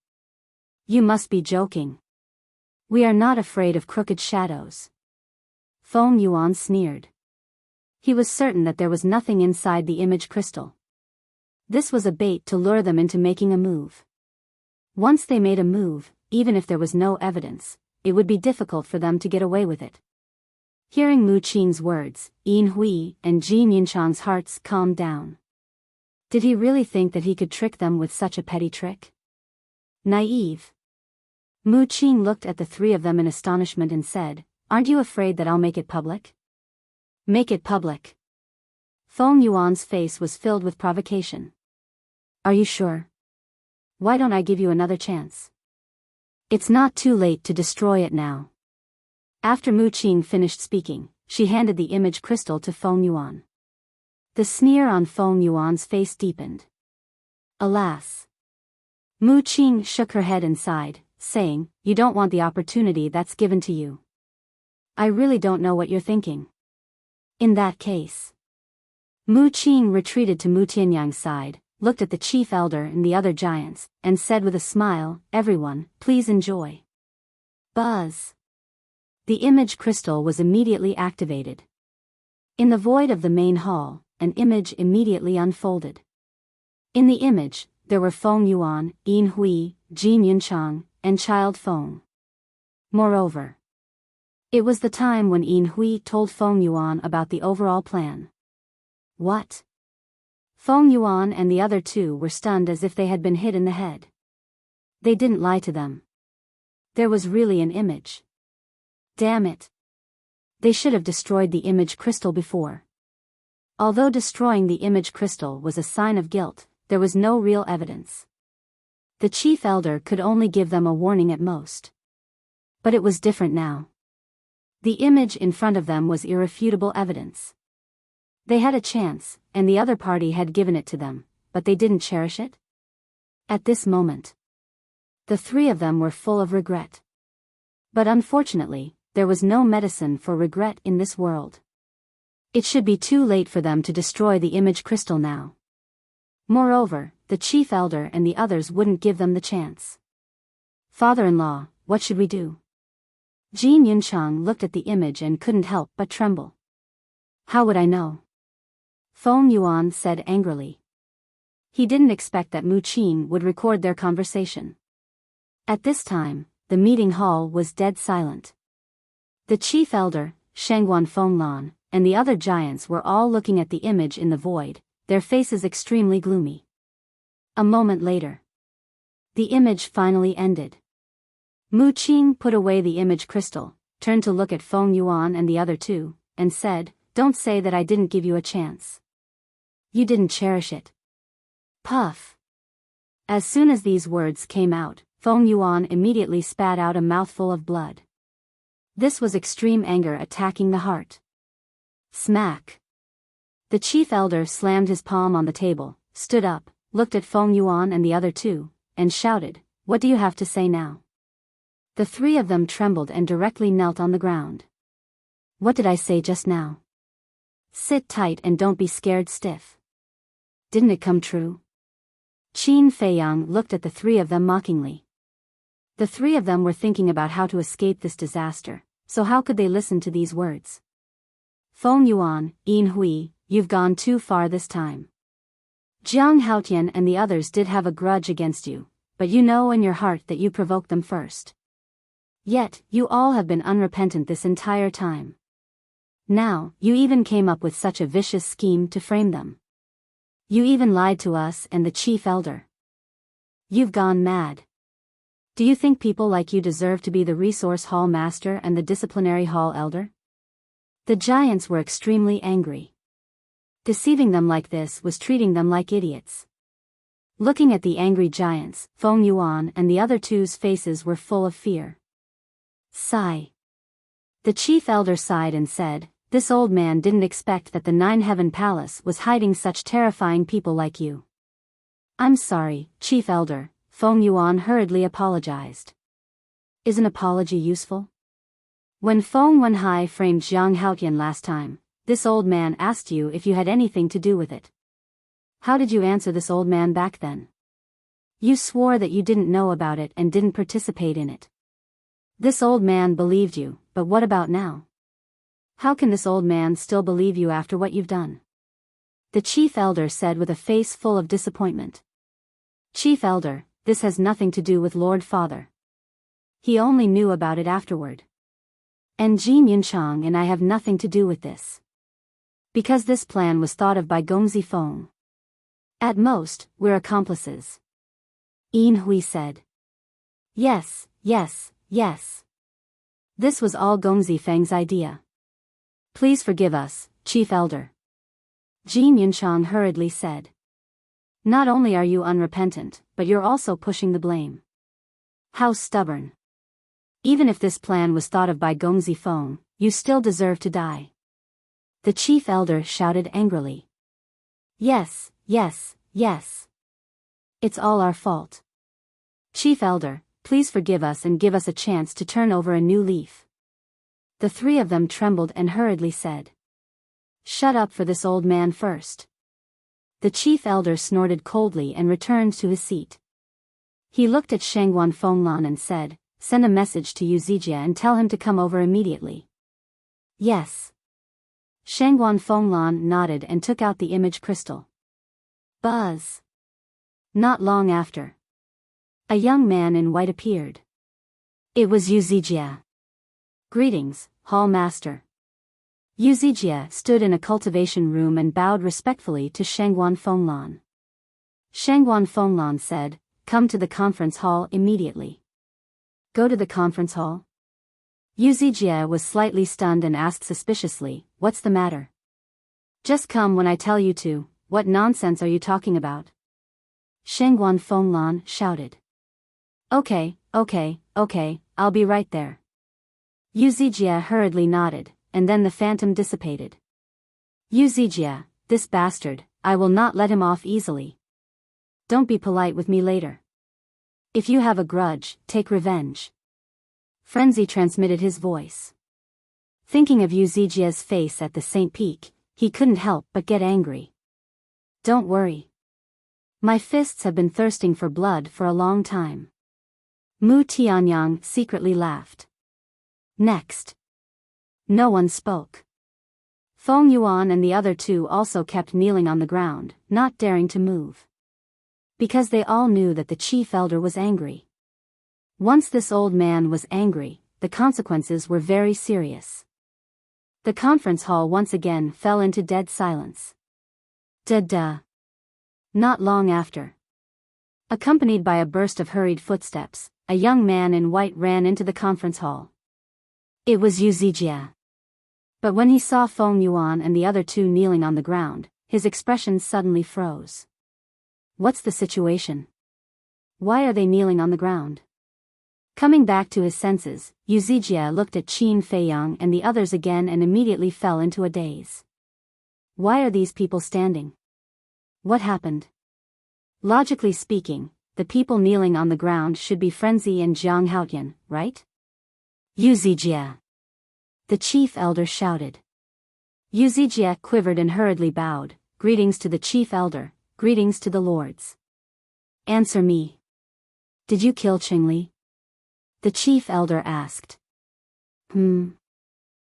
You must be joking. We are not afraid of crooked shadows." Feng Yuan sneered. He was certain that there was nothing inside the image crystal. This was a bait to lure them into making a move. Once they made a move, even if there was no evidence, it would be difficult for them to get away with it. Hearing Mu Qing's words, Yin Hui and Jin Yunchang's hearts calmed down. Did he really think that he could trick them with such a petty trick? Naive. Mu Qing looked at the three of them in astonishment and said, "Aren't you afraid that I'll make it public?" "Make it public." Feng Yuan's face was filled with provocation. "Are you sure? Why don't I give you another chance? It's not too late to destroy it now." After Mu Qing finished speaking, she handed the image crystal to Feng Yuan. The sneer on Feng Yuan's face deepened. Alas. Mu Qing shook her head and sighed, saying, "You don't want the opportunity that's given to you. I really don't know what you're thinking." In that case. Mu Qing retreated to Mu Tianyang's side, looked at the chief elder and the other giants, and said with a smile, "Everyone, please enjoy." Buzz. The image crystal was immediately activated. In the void of the main hall, an image immediately unfolded. In the image, there were Feng Yuan, Yin Hui, Jin Yunchang, and Child Feng. Moreover, it was the time when Yin Hui told Feng Yuan about the overall plan. What? Feng Yuan and the other two were stunned as if they had been hit in the head. They didn't lie to them. There was really an image. Damn it. They should have destroyed the image crystal before. Although destroying the image crystal was a sign of guilt, there was no real evidence. The chief elder could only give them a warning at most. But it was different now. The image in front of them was irrefutable evidence. They had a chance, and the other party had given it to them, but they didn't cherish it? At this moment, the three of them were full of regret. But unfortunately, there was no medicine for regret in this world. It should be too late for them to destroy the image crystal now. Moreover, the chief elder and the others wouldn't give them the chance. "Father-in-law, what should we do?" Jin Yunchang looked at the image and couldn't help but tremble. "How would I know?" Feng Yuan said angrily. He didn't expect that Mu Qing would record their conversation. At this time, the meeting hall was dead silent. The chief elder, Shangguan Fenglan, and the other giants were all looking at the image in the void, their faces extremely gloomy. A moment later, The image finally ended. Mu Qing put away the image crystal, turned to look at Feng Yuan and the other two, and said, "Don't say that I didn't give you a chance. You didn't cherish it." Puff. As soon as these words came out, Feng Yuan immediately spat out a mouthful of blood. This was extreme anger attacking the heart. Smack. The chief elder slammed his palm on the table, stood up, looked at Feng Yuan and the other two, and shouted, "What do you have to say now?" The three of them trembled and directly knelt on the ground. "What did I say just now? Sit tight and don't be scared stiff. Didn't it come true?" Qin Feiyang looked at the three of them mockingly. The three of them were thinking about how to escape this disaster, so how could they listen to these words? "Feng Yuan, Yin Hui, you've gone too far this time. Jiang Haotian and the others did have a grudge against you, but you know in your heart that you provoked them first. Yet, you all have been unrepentant this entire time. Now, you even came up with such a vicious scheme to frame them. You even lied to us and the chief elder. You've gone mad. Do you think people like you deserve to be the resource hall master and the disciplinary hall elder?" The giants were extremely angry. Deceiving them like this was treating them like idiots. Looking at the angry giants, Feng Yuan and the other two's faces were full of fear. Sigh. The chief elder sighed and said, "This old man didn't expect that the Nine-Heaven Palace was hiding such terrifying people like you." "I'm sorry, chief elder," Feng Yuan hurriedly apologized. Is an apology useful? When Feng Wenhai framed Jiang Haotian last time, this old man asked you if you had anything to do with it. How did you answer this old man back then? You swore that you didn't know about it and didn't participate in it. This old man believed you, but what about now? How can this old man still believe you after what you've done?" The chief elder said with a face full of disappointment. "Chief elder, this has nothing to do with Lord Father. He only knew about it afterward. And Jin Yunchang and I have nothing to do with this. Because this plan was thought of by Gongzi Feng. At most, we're accomplices." Yin Hui said. Yes. This was all Gongzi Feng's idea. "Please forgive us, chief elder." Jin Yunchang hurriedly said. "Not only are you unrepentant, but you're also pushing the blame. How stubborn. Even if this plan was thought of by Gongzi Feng, you still deserve to die." The chief elder shouted angrily. Yes. It's all our fault. Chief elder, please forgive us and give us a chance to turn over a new leaf." The three of them trembled and hurriedly said. "Shut up for this old man first." The chief elder snorted coldly and returned to his seat. He looked at Shangguan Fenglan and said, "Send a message to Yu Zijia and tell him to come over immediately." "Yes." Shangguan Fenglan nodded and took out the image crystal. Buzz. Not long after, a young man in white appeared. It was Yu Zijia. "Greetings, Hall Master." Yu Zijia stood in a cultivation room and bowed respectfully to Shangguan Fenglan. Shangguan Fenglan said, "Come to the conference hall immediately." "Go to the conference hall?" Yu Zijia was slightly stunned and asked suspiciously, "What's the matter?" "Just come when I tell you to. What nonsense are you talking about?" Shangguan Fenglan shouted. Okay, I'll be right there." Yu Zijia hurriedly nodded, and then the phantom dissipated. "Yu Zijia, this bastard, I will not let him off easily. Don't be polite with me later. If you have a grudge, take revenge." Frenzy transmitted his voice. Thinking of Yu Zijia's face at the St. Peak, he couldn't help but get angry. "Don't worry. My fists have been thirsting for blood for a long time." Mu Tianyang secretly laughed. Next. No one spoke. Feng Yuan and the other two also kept kneeling on the ground, not daring to move. Because they all knew that the chief elder was angry. Once this old man was angry, the consequences were very serious. The conference hall once again fell into dead silence. Not long after, Accompanied by a burst of hurried footsteps, a young man in white ran into the conference hall. It was Yu Zijie. But when he saw Feng Yuan and the other two kneeling on the ground, his expression suddenly froze. What's the situation? Why are they kneeling on the ground? Coming back to his senses, Yu Zijie looked at Qin Feiyang and the others again and immediately fell into a daze. Why are these people standing? What happened? Logically speaking, the people kneeling on the ground should be Frenzy and Jiang Haotian, right? Yu Zijie! The chief elder shouted. Yu Zijie quivered and hurriedly bowed. Greetings to the chief elder, greetings to the lords. Answer me. Did you kill Qingli? The chief elder asked. Yu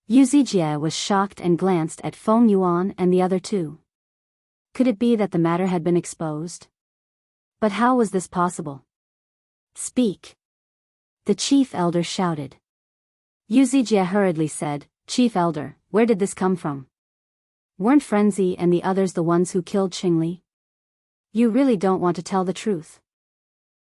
Zijie was shocked and glanced at Feng Yuan and the other two. Could it be that the matter had been exposed? But how was this possible? Speak! The chief elder shouted. Yu Zijie hurriedly said, Chief elder, where did this come from? Weren't Frenzy and the others the ones who killed Qingli? You really don't want to tell the truth.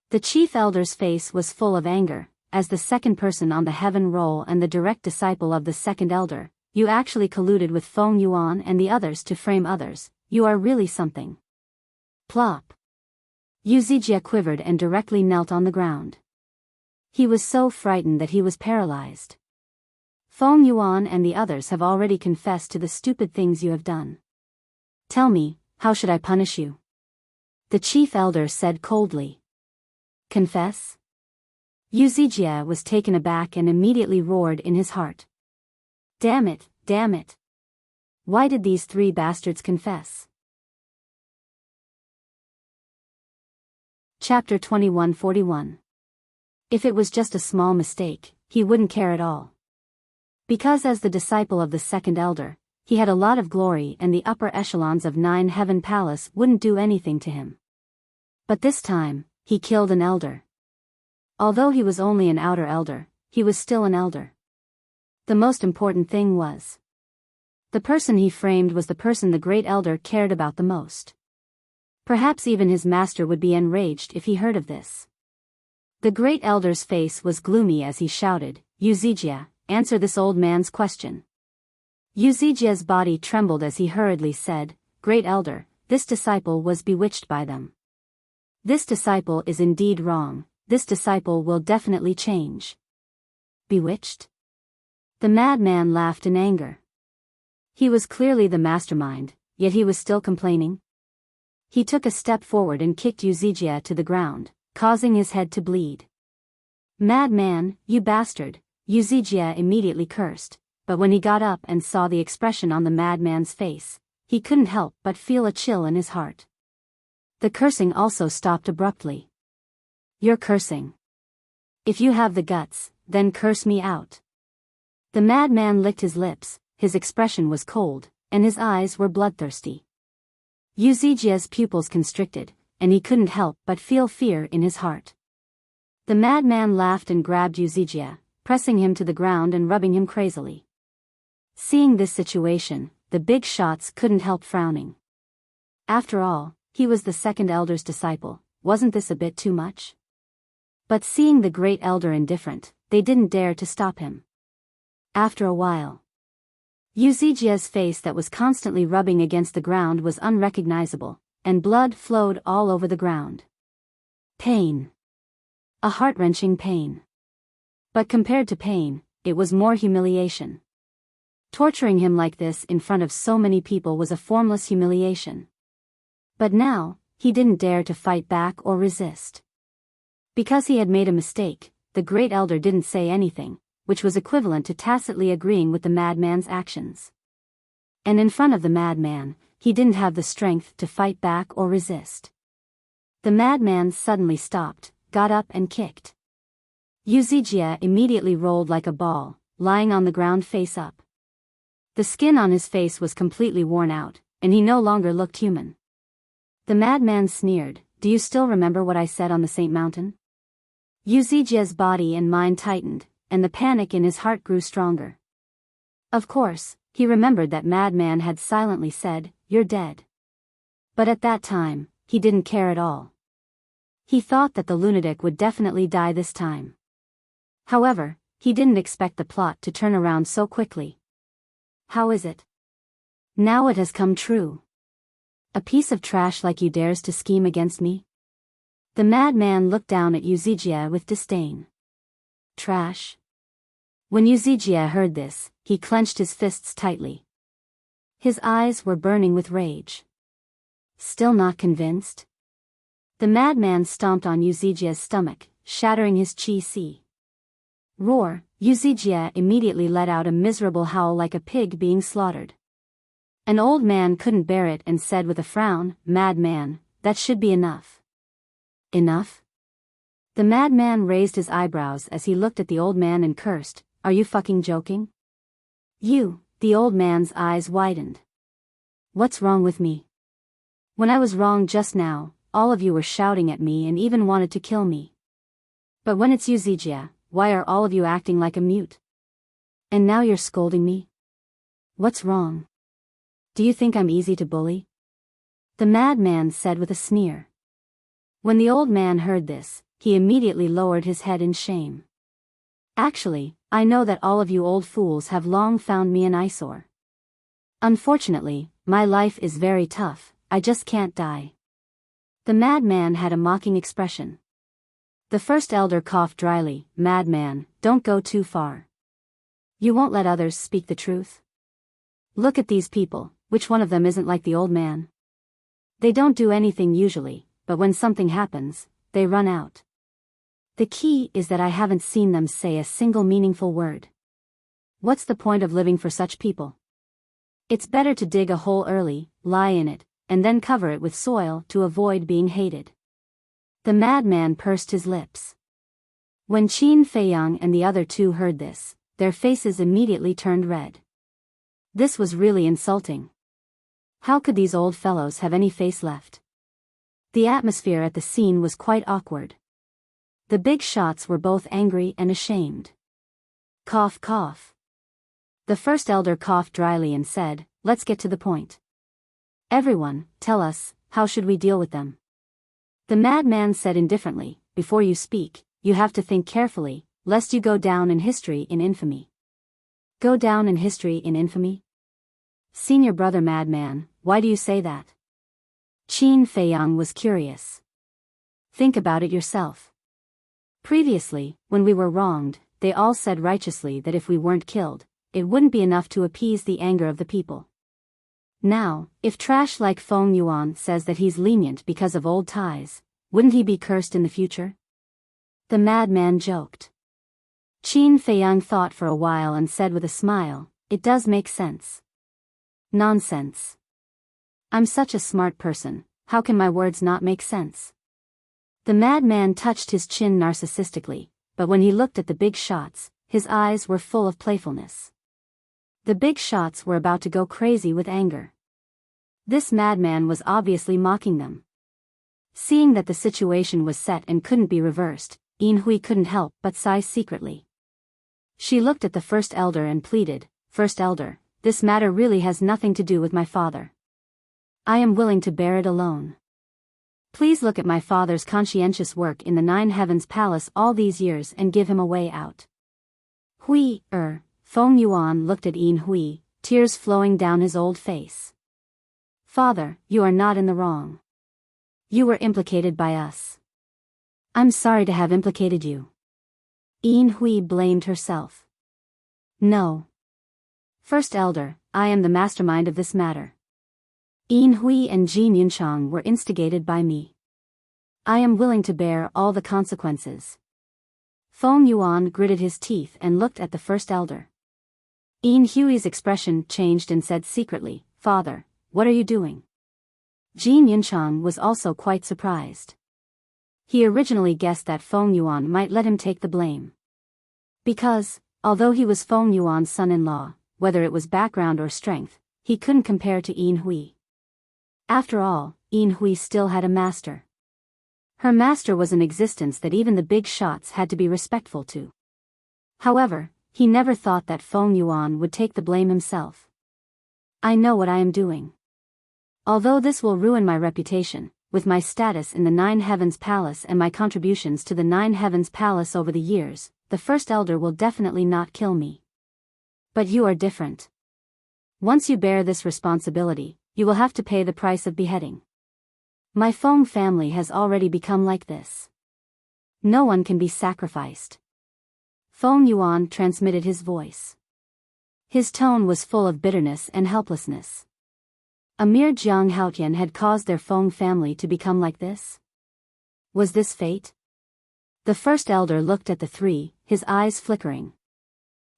The chief elder's face was full of anger. As the second person on the heaven roll and the direct disciple of the second elder, you actually colluded with Feng Yuan and the others to frame others. You are really something. Plop. Yu Zijie quivered and directly knelt on the ground. He was so frightened that he was paralyzed. Feng Yuan and the others have already confessed to the stupid things you have done. Tell me, how should I punish you? The chief elder said coldly. Confess? Yu Zijie was taken aback and immediately roared in his heart. Damn it, damn it. Why did these three bastards confess? Chapter 2141. If it was just a small mistake, he wouldn't care at all. Because as the disciple of the second elder, he had a lot of glory and the upper echelons of 9 Heaven Palace wouldn't do anything to him. But this time, he killed an elder. Although he was only an outer elder, he was still an elder. The most important thing was, the person he framed was the person the great elder cared about the most. Perhaps even his master would be enraged if he heard of this. The great elder's face was gloomy as he shouted, Yu Zijie, answer this old man's question. Yu Zijie's body trembled as he hurriedly said, Great elder, this disciple was bewitched by them. This disciple is indeed wrong. This disciple will definitely change. Bewitched? The madman laughed in anger. He was clearly the mastermind, yet he was still complaining. He took a step forward and kicked Yu Zijie to the ground, causing his head to bleed. Madman, you bastard, Yu Zijie immediately cursed, but when he got up and saw the expression on the madman's face, he couldn't help but feel a chill in his heart. The cursing also stopped abruptly. You're cursing. If you have the guts, then curse me out. The madman licked his lips, his expression was cold, and his eyes were bloodthirsty. Yu Zijie's pupils constricted, and he couldn't help but feel fear in his heart. The madman laughed and grabbed Yu Zijie, pressing him to the ground and rubbing him crazily. Seeing this situation, the big shots couldn't help frowning. After all, he was the second elder's disciple, wasn't this a bit too much? But seeing the great elder indifferent, they didn't dare to stop him. After a while, Yu Zijie's face that was constantly rubbing against the ground was unrecognizable, and blood flowed all over the ground. Pain. A heart-wrenching pain. But compared to pain, it was more humiliation. Torturing him like this in front of so many people was a formless humiliation. But now, he didn't dare to fight back or resist. Because he had made a mistake, the great elder didn't say anything, which was equivalent to tacitly agreeing with the madman's actions. And in front of the madman, he didn't have the strength to fight back or resist. The madman suddenly stopped, got up and kicked. Yu Zijie immediately rolled like a ball, lying on the ground face up. The skin on his face was completely worn out, and he no longer looked human. The madman sneered, Do you still remember what I said on the Saint Mountain? Yu Zijie's body and mind tightened, and the panic in his heart grew stronger. Of course, he remembered that madman had silently said, You're dead. But at that time, he didn't care at all. He thought that the lunatic would definitely die this time. However, he didn't expect the plot to turn around so quickly. How is it? Now it has come true. A piece of trash like you dares to scheme against me? The madman looked down at Wuxia with disdain. Trash? When Wuxia heard this, he clenched his fists tightly. His eyes were burning with rage. Still not convinced? The madman stomped on Wuxia's stomach, shattering his chi-si. Roar! Wuxia immediately let out a miserable howl like a pig being slaughtered. An old man couldn't bear it and said with a frown, "Madman, that should be enough." Enough? The madman raised his eyebrows as he looked at the old man and cursed, "Are you fucking joking?" "You," the old man's eyes widened. "What's wrong with me? When I was wrong just now, all of you were shouting at me and even wanted to kill me. But when it's Wuxia, why are all of you acting like a mute? And now you're scolding me? What's wrong? Do you think I'm easy to bully?" The madman said with a sneer. When the old man heard this, he immediately lowered his head in shame. "Actually, I know that all of you old fools have long found me an eyesore. Unfortunately, my life is very tough, I just can't die." The madman had a mocking expression. The first elder coughed dryly, "Madman, don't go too far. You won't let others speak the truth? Look at these people, which one of them isn't like the old man? They don't do anything usually, but when something happens, they run out. The key is that I haven't seen them say a single meaningful word. What's the point of living for such people? It's better to dig a hole early, lie in it, and then cover it with soil to avoid being hated." The madman pursed his lips. When Qin Feiyang and the other two heard this, their faces immediately turned red. This was really insulting. How could these old fellows have any face left? The atmosphere at the scene was quite awkward. The big shots were both angry and ashamed. Cough cough. The first elder coughed dryly and said, "Let's get to the point. Everyone, tell us, how should we deal with them?" The madman said indifferently, "Before you speak, you have to think carefully, lest you go down in history in infamy." Go down in history in infamy? Senior brother madman, why do you say that? Qin Feiyang was curious. Think about it yourself. Previously, when we were wronged, they all said righteously that if we weren't killed, it wouldn't be enough to appease the anger of the people. Now, if trash like Feng Yuan says that he's lenient because of old ties, wouldn't he be cursed in the future? The madman joked. Qin Feiyang thought for a while and said with a smile, "It does make sense." Nonsense. I'm such a smart person, how can my words not make sense? The madman touched his chin narcissistically, but when he looked at the big shots, his eyes were full of playfulness. The big shots were about to go crazy with anger. This madman was obviously mocking them. Seeing that the situation was set and couldn't be reversed, Yin Hui couldn't help but sigh secretly. She looked at the first elder and pleaded, "First elder, this matter really has nothing to do with my father. I am willing to bear it alone. Please look at my father's conscientious work in the Nine Heavens Palace all these years and give him a way out." Feng Yuan looked at Yin Hui, tears flowing down his old face. "Father, you are not in the wrong. You were implicated by us. I'm sorry to have implicated you." Yin Hui blamed herself. "No. First elder, I am the mastermind of this matter. Yin Hui and Jin Yunchang were instigated by me. I am willing to bear all the consequences." Feng Yuan gritted his teeth and looked at the first elder. Yin Hui's expression changed and said secretly, "Father, what are you doing?" Jin Yunchang was also quite surprised. He originally guessed that Feng Yuan might let him take the blame. Because, although he was Feng Yuan's son-in-law, whether it was background or strength, he couldn't compare to Yin Hui. After all, Yin Hui still had a master. Her master was an existence that even the big shots had to be respectful to. However, he never thought that Feng Yuan would take the blame himself. "I know what I am doing. Although this will ruin my reputation, with my status in the Nine Heavens Palace and my contributions to the Nine Heavens Palace over the years, the first elder will definitely not kill me. But you are different. Once you bear this responsibility, you will have to pay the price of beheading. My Feng family has already become like this. No one can be sacrificed. Feng Yuan transmitted his voice. His tone was full of bitterness and helplessness. A mere Jiang Haotian had caused their Feng family to become like this? Was this fate? The first elder looked at the three, his eyes flickering.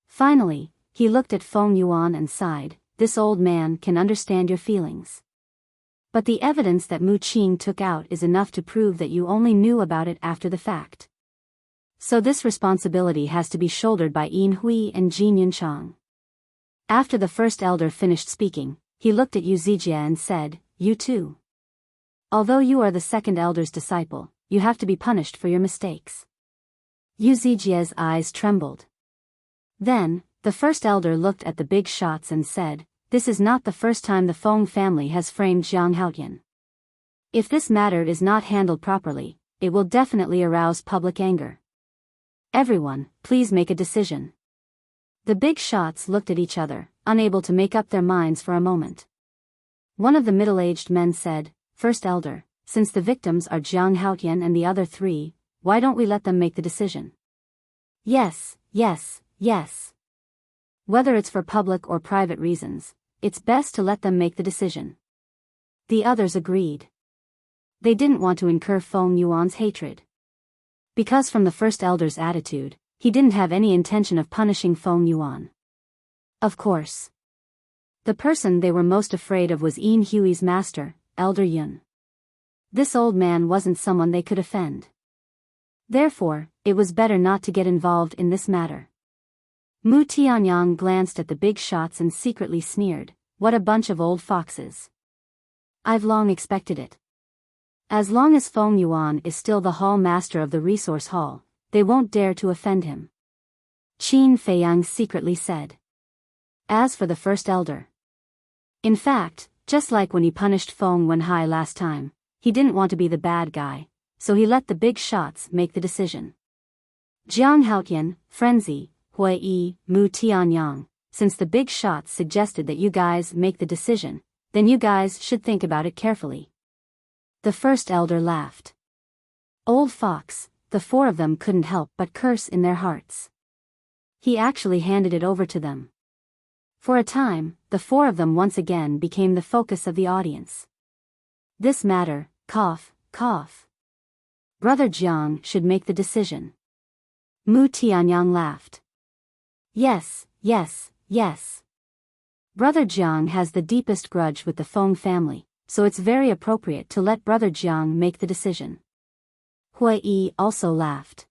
Finally, he looked at Feng Yuan and sighed, "This old man can understand your feelings. But the evidence that Mu Qing took out is enough to prove that you only knew about it after the fact. So this responsibility has to be shouldered by Yin Hui and Jin Yunchang." After the first elder finished speaking, he looked at Yu Zijie and said, "You too. Although you are the second elder's disciple, you have to be punished for your mistakes." Yu Zijie's eyes trembled. Then, the first elder looked at the big shots and said, "This is not the first time the Feng family has framed Jiang Haotian. If this matter is not handled properly, it will definitely arouse public anger. Everyone, please make a decision." The big shots looked at each other, unable to make up their minds for a moment. One of the middle-aged men said, "First elder, since the victims are Jiang Haotian and the other three, why don't we let them make the decision?" "Yes, yes, yes. Whether it's for public or private reasons, it's best to let them make the decision." The others agreed. They didn't want to incur Feng Yuan's hatred. Because from the first elder's attitude, he didn't have any intention of punishing Feng Yuan. Of course. The person they were most afraid of was Yin Hui's master, Elder Yun. This old man wasn't someone they could offend. Therefore, it was better not to get involved in this matter. Mu Tianyang glanced at the big shots and secretly sneered, "What a bunch of old foxes. I've long expected it." As long as Feng Yuan is still the hall master of the resource hall, they won't dare to offend him. Qin Feiyang secretly said. As for the first elder. In fact, just like when he punished Feng Wenhai last time, he didn't want to be the bad guy, so he let the big shots make the decision. Jiang Haotian, Frenzy, Hui Yi, Mu Tianyang, since the big shots suggested that you guys make the decision, then you guys should think about it carefully. The first elder laughed. Old fox, the four of them couldn't help but curse in their hearts. He actually handed it over to them. For a time, the four of them once again became the focus of the audience. This matter, cough, cough. Brother Jiang should make the decision. Mu Tianyang laughed. Yes, yes, yes. Brother Jiang has the deepest grudge with the Feng family, so it's very appropriate to let Brother Jiang make the decision. Hui Yi also laughed.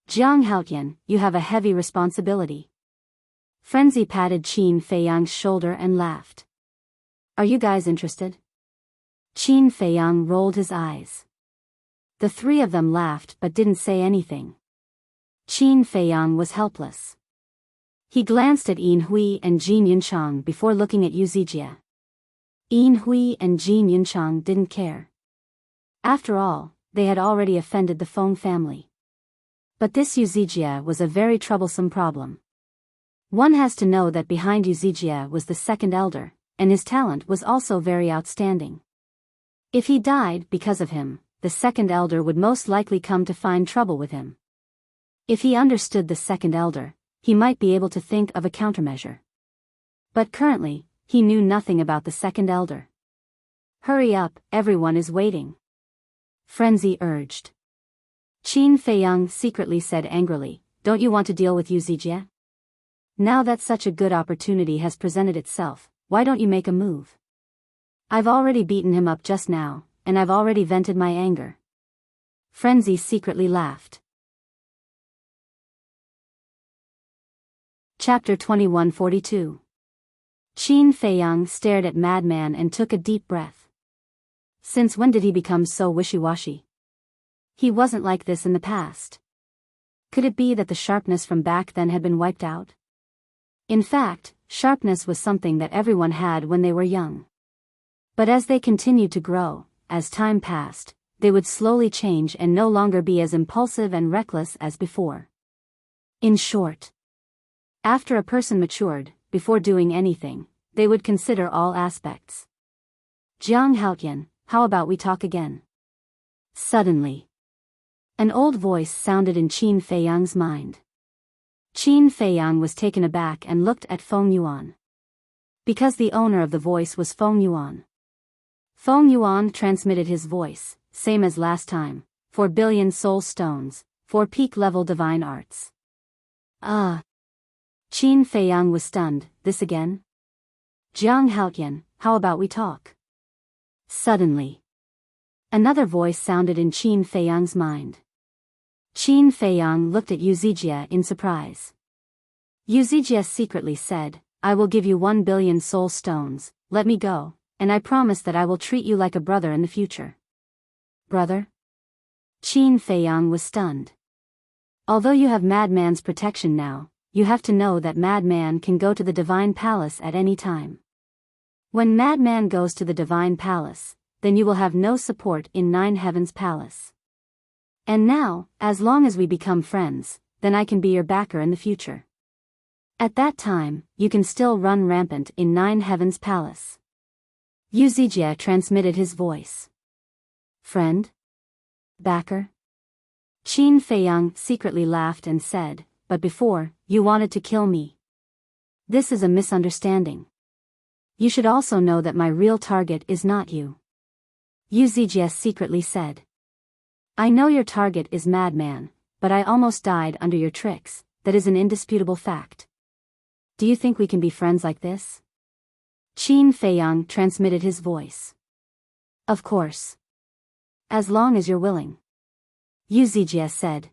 Jiang Haotian, you have a heavy responsibility. Frenzy patted Qin Feiyang's shoulder and laughed. Are you guys interested? Qin Feiyang rolled his eyes. The three of them laughed but didn't say anything. Qin Feiyang was helpless. He glanced at Yin Hui and Jin Yunchang before looking at Yu Zijie. Yin Hui and Jin Yunchang didn't care. After all, they had already offended the Feng family. But this Yu Zijie was a very troublesome problem. One has to know that behind Yu Zijie was the second elder, and his talent was also very outstanding. If he died because of him, the second elder would most likely come to find trouble with him. If he understood the second elder, he might be able to think of a countermeasure. But currently, he knew nothing about the second elder. Hurry up, everyone is waiting. Frenzy urged. Qin Feiyang secretly said angrily, don't you want to deal with Yu Zijie? Now that such a good opportunity has presented itself, why don't you make a move? I've already beaten him up just now, and I've already vented my anger. Frenzy secretly laughed. Chapter 2142. Qin Feiyang stared at Madman and took a deep breath. Since when did he become so wishy-washy? He wasn't like this in the past. Could it be that the sharpness from back then had been wiped out? In fact, sharpness was something that everyone had when they were young. But as they continued to grow, as time passed, they would slowly change and no longer be as impulsive and reckless as before. In short, after a person matured, before doing anything, they would consider all aspects. Jiang Haotian, how about we talk again? Suddenly, an old voice sounded in Qin Feiyang's mind. Qin Feiyang was taken aback and looked at Feng Yuan. Because the owner of the voice was Feng Yuan. Feng Yuan transmitted his voice, same as last time, 4 billion soul stones, 4 peak-level divine arts. Qin Feiyang was stunned, this again? Jiang Haotian, how about we talk? Suddenly, another voice sounded in Qin Feiyang's mind. Qin Feiyang looked at Yu Zijie in surprise. Yu Zijie secretly said, I will give you 1 billion soul stones, let me go, and I promise that I will treat you like a brother in the future. Brother? Qin Feiyang was stunned. Although you have Madman's protection now, you have to know that Madman can go to the Divine Palace at any time. When Madman goes to the Divine Palace, then you will have no support in Nine Heavens Palace. And now, as long as we become friends, then I can be your backer in the future. At that time, you can still run rampant in Nine Heavens Palace. Yu Zijie transmitted his voice. Friend? Backer? Qin Feiyang secretly laughed and said, but before, you wanted to kill me. This is a misunderstanding. You should also know that my real target is not you. Yu Zijie secretly said. I know your target is Madman, but I almost died under your tricks, that is an indisputable fact. Do you think we can be friends like this? Qin Feiyang transmitted his voice. Of course. As long as you're willing. Yu Zijie said.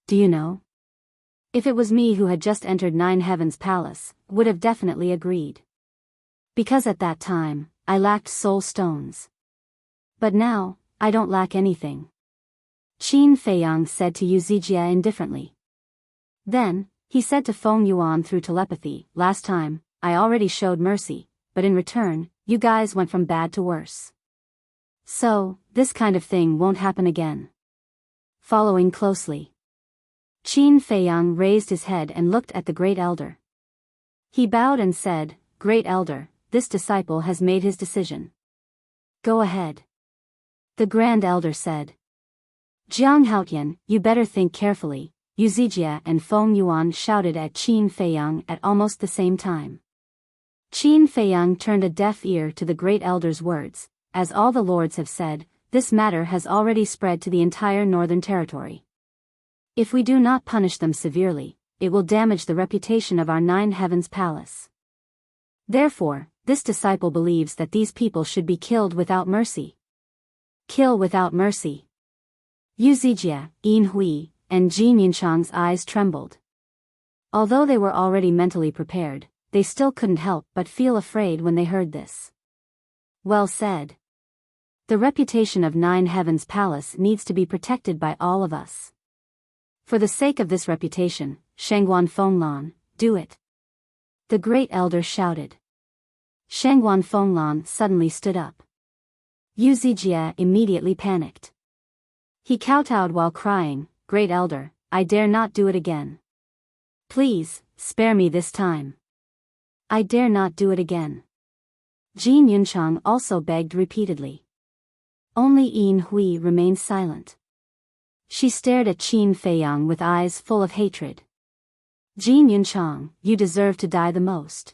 Do you know? If it was me who had just entered Nine Heavens Palace, would have definitely agreed. Because at that time, I lacked soul stones. But now, I don't lack anything. Qin Feiyang said to Yu Zijie indifferently. Then, he said to Feng Yuan through telepathy, last time, I already showed mercy, but in return, you guys went from bad to worse. So, this kind of thing won't happen again. Following closely. Qin Feiyang raised his head and looked at the Great Elder. He bowed and said, Great Elder, this disciple has made his decision. Go ahead. The Grand Elder said. Jiang Haotian, you better think carefully, Yu Zijie and Feng Yuan shouted at Qin Feiyang at almost the same time. Qin Feiyang turned a deaf ear to the Great Elder's words. As all the lords have said, this matter has already spread to the entire Northern Territory. If we do not punish them severely, it will damage the reputation of our Nine Heavens Palace. Therefore, this disciple believes that these people should be killed without mercy. Kill without mercy. Yu Zijie, Yin Hui, and Jin Yinchang's eyes trembled. Although they were already mentally prepared, they still couldn't help but feel afraid when they heard this. Well said. The reputation of Nine Heavens Palace needs to be protected by all of us. For the sake of this reputation, Shangguan Fenglan, do it. The Great Elder shouted. Shangguan Fenglan suddenly stood up. Yu Zijie immediately panicked. He kowtowed while crying, Great Elder, I dare not do it again. Please, spare me this time. I dare not do it again. Jin Yunchang also begged repeatedly. Only Yin Hui remained silent. She stared at Qin Feiyang with eyes full of hatred. Jin Yunchang, you deserve to die the most.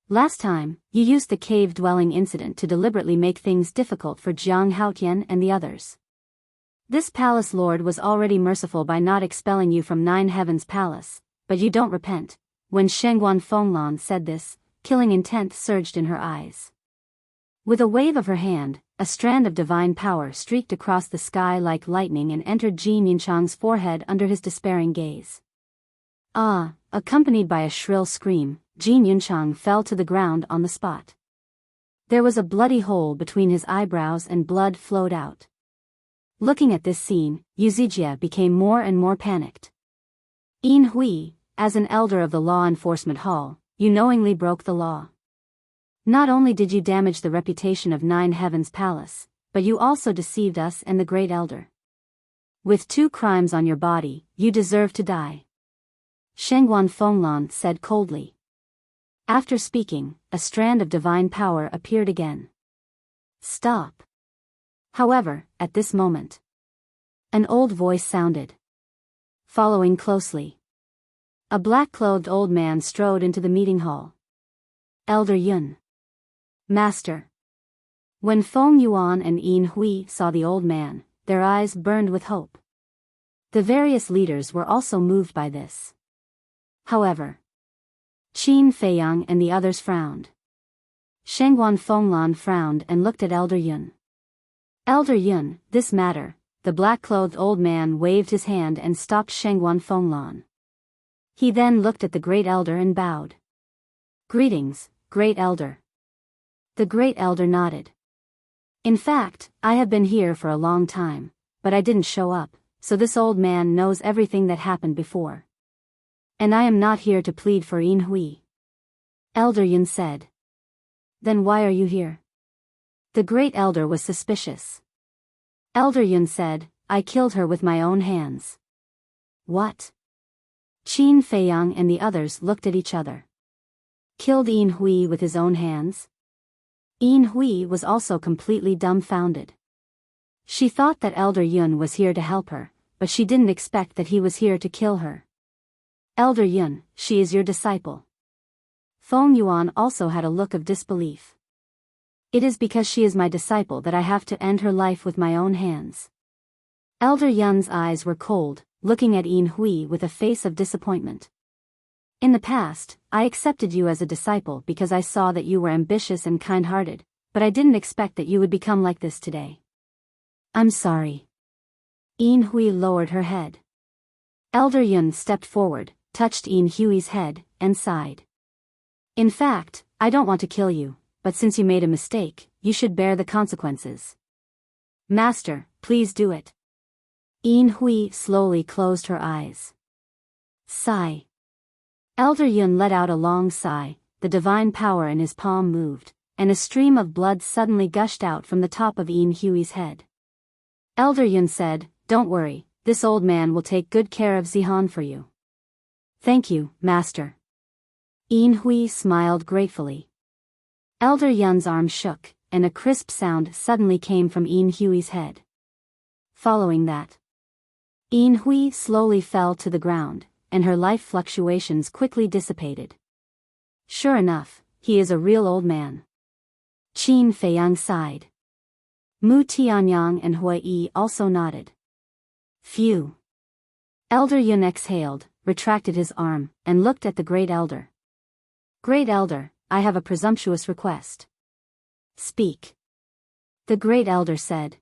Last time, you used the cave-dwelling incident to deliberately make things difficult for Jiang Haotian and the others. This palace lord was already merciful by not expelling you from Nine Heavens Palace, but you don't repent. When Shangguan Fenglan said this, killing intent surged in her eyes. With a wave of her hand, a strand of divine power streaked across the sky like lightning and entered Jin Yinchang's forehead under his despairing gaze. Accompanied by a shrill scream, Jin Yunchang fell to the ground on the spot. There was a bloody hole between his eyebrows and blood flowed out. Looking at this scene, Yu Zijie became more and more panicked. Yin Hui, as an elder of the Law Enforcement Hall, you knowingly broke the law. Not only did you damage the reputation of Nine Heavens Palace, but you also deceived us and the Great Elder. With 2 crimes on your body, you deserve to die. Shengguan Fenglan said coldly. After speaking, a strand of divine power appeared again. Stop. However, at this moment, an old voice sounded. Following closely, a black-clothed old man strode into the meeting hall. Elder Yun. Master. When Feng Yuan and Yin Hui saw the old man, their eyes burned with hope. The various leaders were also moved by this. However, Qin Feiyang and the others frowned. Shengguan Fenglan frowned and looked at Elder Yun. Elder Yun, this matter. The black-clothed old man waved his hand and stopped Shengguan Fenglan. He then looked at the Great Elder and bowed. Greetings, Great Elder. The Great Elder nodded. In fact, I have been here for a long time, but I didn't show up, so this old man knows everything that happened before. And I am not here to plead for Yin Hui. Elder Yun said. Then why are you here? The Great Elder was suspicious. Elder Yun said, I killed her with my own hands. What? Qin Feiyang and the others looked at each other. Killed Yin Hui with his own hands? Yin Hui was also completely dumbfounded. She thought that Elder Yun was here to help her, but she didn't expect that he was here to kill her. Elder Yun, she is your disciple. Feng Yuan also had a look of disbelief. It is because she is my disciple that I have to end her life with my own hands. Elder Yun's eyes were cold, looking at Yin Hui with a face of disappointment. In the past, I accepted you as a disciple because I saw that you were ambitious and kind-hearted, but I didn't expect that you would become like this today. I'm sorry. Yin Hui lowered her head. Elder Yun stepped forward, touched Yin Hui's head, and sighed. In fact, I don't want to kill you, but since you made a mistake, you should bear the consequences. Master, please do it. Yin Hui slowly closed her eyes. Sigh. Elder Yun let out a long sigh, the divine power in his palm moved, and a stream of blood suddenly gushed out from the top of Yin Hui's head. Elder Yun said, Don't worry, this old man will take good care of Zihan for you. Thank you, Master. Yin Hui smiled gratefully. Elder Yun's arm shook, and a crisp sound suddenly came from Yin Hui's head. Following that, Yin Hui slowly fell to the ground, and her life fluctuations quickly dissipated. Sure enough, he is a real old man. Qin Feiyang sighed. Mu Tianyang and Hui Yi also nodded. Phew. Elder Yun exhaled, retracted his arm, and looked at the Great Elder. Great Elder, I have a presumptuous request. Speak. The Great Elder said.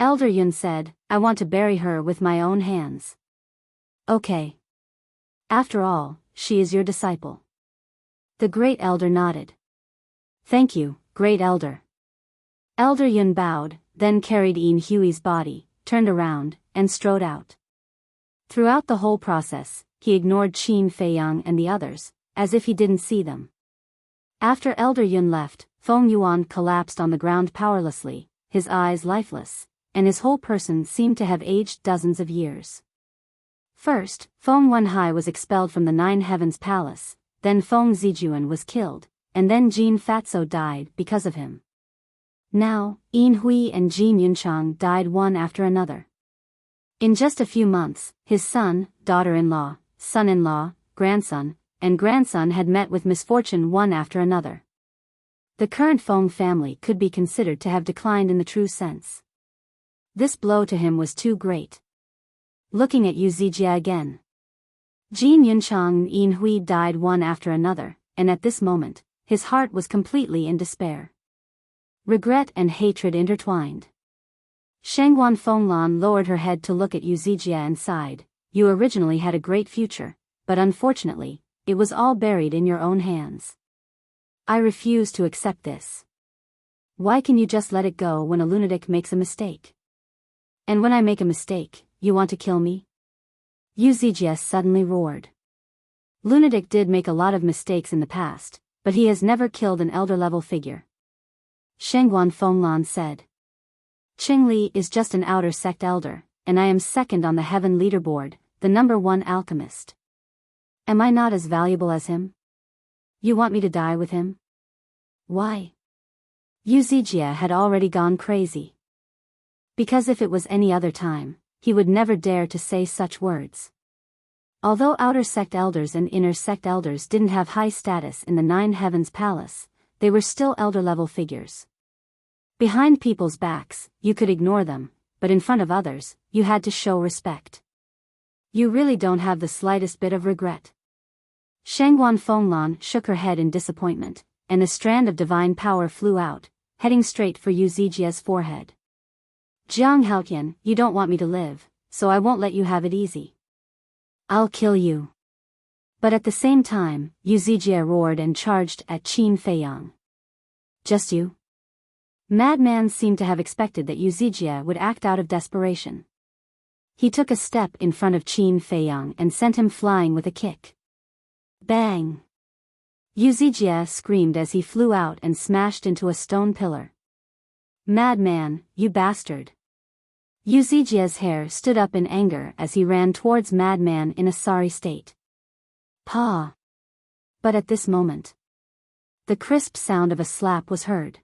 Elder Yun said, I want to bury her with my own hands. Okay. After all, she is your disciple. The Great Elder nodded. Thank you, Great Elder. Elder Yun bowed, then carried Yin Hui's body, turned around, and strode out. Throughout the whole process, he ignored Qin Feiyang and the others, as if he didn't see them. After Elder Yun left, Feng Yuan collapsed on the ground powerlessly, his eyes lifeless, and his whole person seemed to have aged dozens of years. First, Feng Wenhai was expelled from the Nine Heavens Palace, then Feng Zijuan was killed, and then Jin Fatso died because of him. Now, Yin Hui and Jin Yunchang died one after another. In just a few months, his son, daughter-in-law, son-in-law, grandson, and grandson had met with misfortune one after another. The current Feng family could be considered to have declined in the true sense. This blow to him was too great. Looking at Yu Zijia again. Jin Yunchang and Yin Hui died one after another, and at this moment, his heart was completely in despair. Regret and hatred intertwined. Shengguan Fenglan lowered her head to look at Yu Zijia and sighed. You originally had a great future, but unfortunately, it was all buried in your own hands. I refuse to accept this. Why can you just let it go when a lunatic makes a mistake? And when I make a mistake, you want to kill me? Yu Zijia suddenly roared. Lunatic did make a lot of mistakes in the past, but he has never killed an elder-level figure. Shengguan Fenglan said. Qingli is just an outer sect elder, and I am second on the heaven leaderboard, the #1 alchemist. Am I not as valuable as him? You want me to die with him? Why? Uzijia had already gone crazy. Because if it was any other time, he would never dare to say such words. Although outer sect elders and inner sect elders didn't have high status in the Nine Heavens Palace, they were still elder-level figures. Behind people's backs, you could ignore them, but in front of others, you had to show respect. You really don't have the slightest bit of regret. Shangguan Fenglan shook her head in disappointment, and a strand of divine power flew out, heading straight for Uzijia's forehead. Jiang Haotian, you don't want me to live, so I won't let you have it easy. I'll kill you. But at the same time, Uzijia roared and charged at Qin Feiyang. Just you? Madman seemed to have expected that Uzijia would act out of desperation. He took a step in front of Qin Feiyang and sent him flying with a kick. Bang! Uzijia screamed as he flew out and smashed into a stone pillar. Madman, you bastard! Uzijia's hair stood up in anger as he ran towards Madman in a sorry state. Pa! But at this moment, the crisp sound of a slap was heard.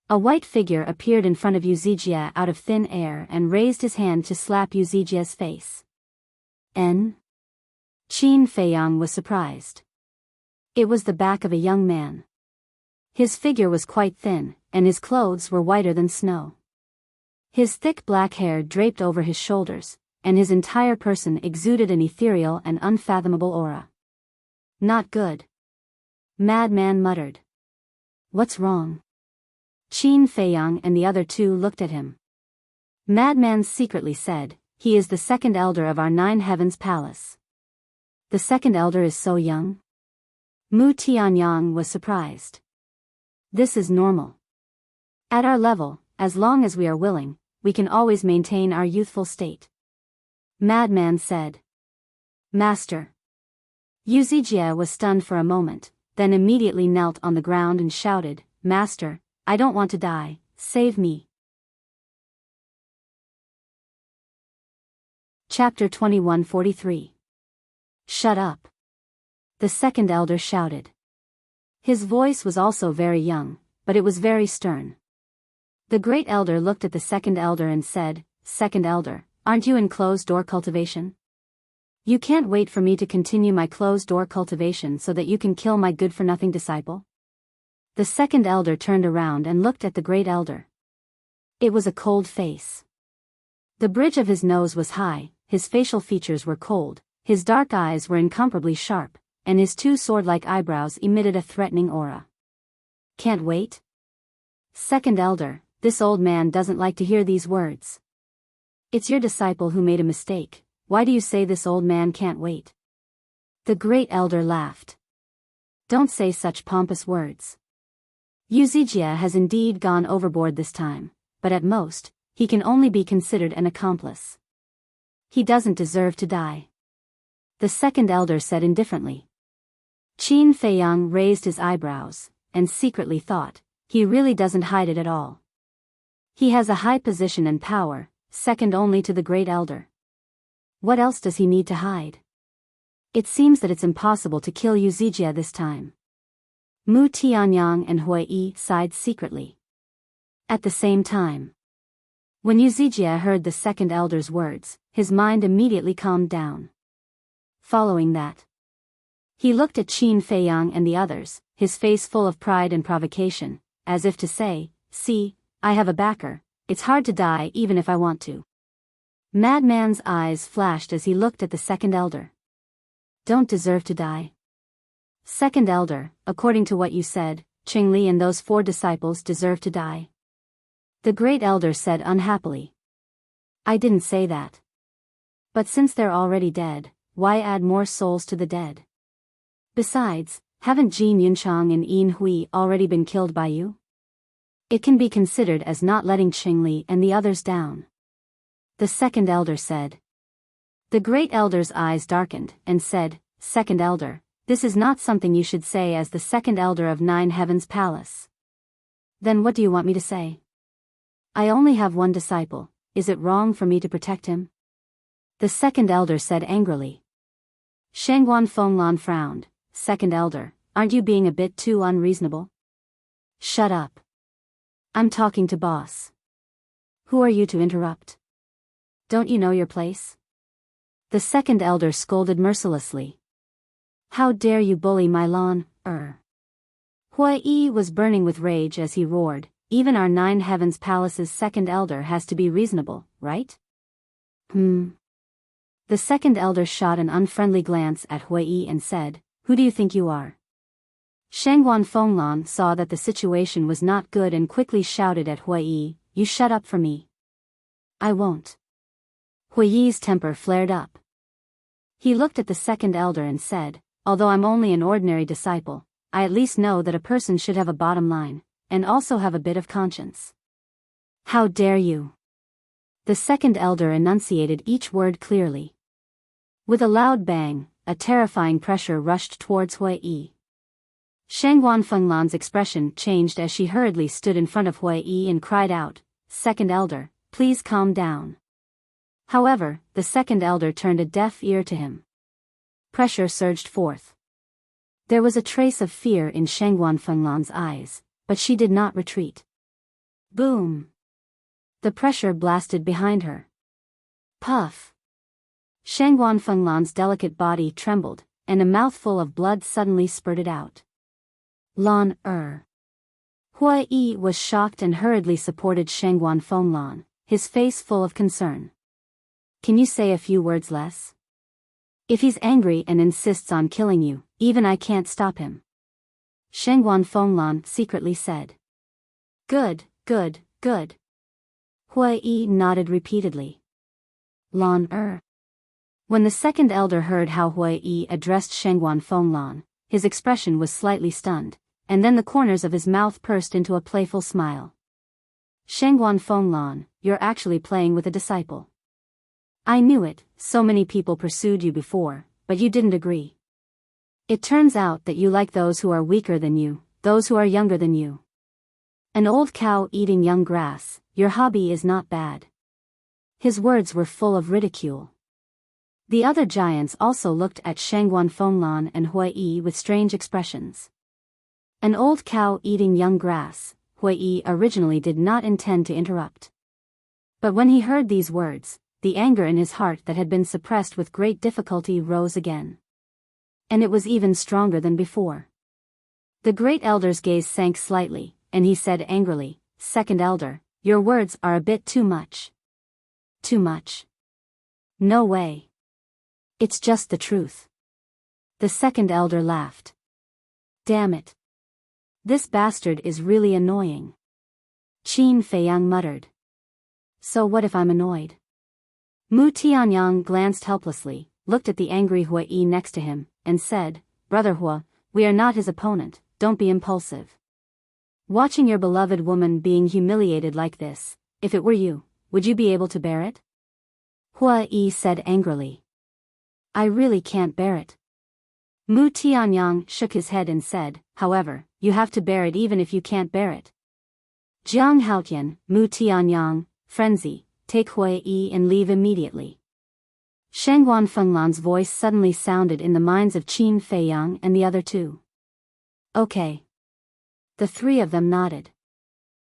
A white figure appeared in front of Uzijia out of thin air and raised his hand to slap Uzijia's face. Qin Feiyang was surprised. It was the back of a young man. His figure was quite thin, and his clothes were whiter than snow. His thick black hair draped over his shoulders, and his entire person exuded an ethereal and unfathomable aura. Not good. Madman muttered. What's wrong? Qin Feiyang and the other two looked at him. Madman secretly said, he is the second elder of our Nine Heavens Palace. The second elder is so young? Mu Tianyang was surprised. This is normal. At our level, as long as we are willing, we can always maintain our youthful state. Madman said. Master. Uzijia was stunned for a moment, then immediately knelt on the ground and shouted, Master, I don't want to die, save me. Chapter 2143. Shut up. The second elder shouted. His voice was also very young, but it was very stern. The great elder looked at the second elder and said, Second elder, aren't you in closed-door cultivation? You can't wait for me to continue my closed-door cultivation so that you can kill my good-for-nothing disciple? The second elder turned around and looked at the great elder. It was a cold face. The bridge of his nose was high, his facial features were cold, his dark eyes were incomparably sharp, and his two sword-like eyebrows emitted a threatening aura. Can't wait? Second elder, this old man doesn't like to hear these words. It's your disciple who made a mistake, why do you say this old man can't wait? The great elder laughed. Don't say such pompous words. Uzijia has indeed gone overboard this time, but at most, he can only be considered an accomplice. He doesn't deserve to die. The second elder said indifferently. Qin Feiyang raised his eyebrows, and secretly thought, he really doesn't hide it at all. He has a high position and power, second only to the great elder. What else does he need to hide? It seems that it's impossible to kill Uzijia this time. Mu Tianyang and Hui Yi sighed secretly. At the same time, when Uzijia heard the second elder's words, his mind immediately calmed down. Following that, he looked at Qin Feiyang and the others, his face full of pride and provocation, as if to say, see, I have a backer, it's hard to die even if I want to. Madman's eyes flashed as he looked at the second elder. Don't deserve to die. Second elder, according to what you said, Qingli and those 4 disciples deserve to die. The great elder said unhappily. I didn't say that. But since they're already dead, why add more souls to the dead? Besides, haven't Jin Yunchang and Yin Hui already been killed by you? It can be considered as not letting Qingli and the others down. The second elder said. The great elder's eyes darkened and said, Second elder, this is not something you should say as the second elder of Nine Heavens Palace. Then what do you want me to say? I only have one disciple, is it wrong for me to protect him? The second elder said angrily. Shangguan Fenglan frowned. Second elder, aren't you being a bit too unreasonable? Shut up. I'm talking to boss. Who are you to interrupt? Don't you know your place? The second elder scolded mercilessly. How dare you bully my lawn, Huai was burning with rage as he roared. Even our Nine Heavens Palace's second elder has to be reasonable, right? The second elder shot an unfriendly glance at Huai and said, Who do you think you are? Shangguan Fenglan saw that the situation was not good and quickly shouted at Huai, You shut up for me. I won't. Huai's temper flared up. He looked at the second elder and said, Although I'm only an ordinary disciple, I at least know that a person should have a bottom line, and also have a bit of conscience. How dare you? The second elder enunciated each word clearly. With a loud bang, a terrifying pressure rushed towards Huai. Shangguan Fenglan's expression changed as she hurriedly stood in front of Huai and cried out, Second elder, please calm down. However, the second elder turned a deaf ear to him. Pressure surged forth. There was a trace of fear in Shangguan Fenglan's eyes, but she did not retreat. Boom! The pressure blasted behind her. Puff! Shangguan Fenglan's delicate body trembled, and a mouthful of blood suddenly spurted out. Huai was shocked and hurriedly supported Shangguan Fenglan, his face full of concern. Can you say a few words less? If he's angry and insists on killing you, even I can't stop him. Shangguan Fenglan secretly said. Good. Huai nodded repeatedly. When the second elder heard how Huai addressed Shangguan Fenglan, his expression was slightly stunned, and then the corners of his mouth pursed into a playful smile. Shangguan Fenglan, you're actually playing with a disciple. I knew it, so many people pursued you before, but you didn't agree. It turns out that you like those who are weaker than you, those who are younger than you. An old cow eating young grass, your hobby is not bad. His words were full of ridicule. The other giants also looked at Shangguan Fenglan and Huai with strange expressions. An old cow eating young grass, Huai originally did not intend to interrupt. But when he heard these words, the anger in his heart that had been suppressed with great difficulty rose again. And it was even stronger than before. The great elder's gaze sank slightly, and he said angrily, Second elder, your words are a bit too much. Too much? No way. It's just the truth. The second elder laughed. Damn it. This bastard is really annoying. Qin Feiyang muttered. So what if I'm annoyed? Mu Tianyang glanced helplessly, looked at the angry Huai next to him, and said, Brother Hua, we are not his opponent, don't be impulsive. Watching your beloved woman being humiliated like this, if it were you, would you be able to bear it? Huai said angrily. I really can't bear it. Mu Tianyang shook his head and said, However, you have to bear it even if you can't bear it. Jiang Haotian, Mu Tianyang, frenzy, take Huai and leave immediately. Shangguan Fenglan's voice suddenly sounded in the minds of Qin Feiyang and the other two. Okay. The three of them nodded.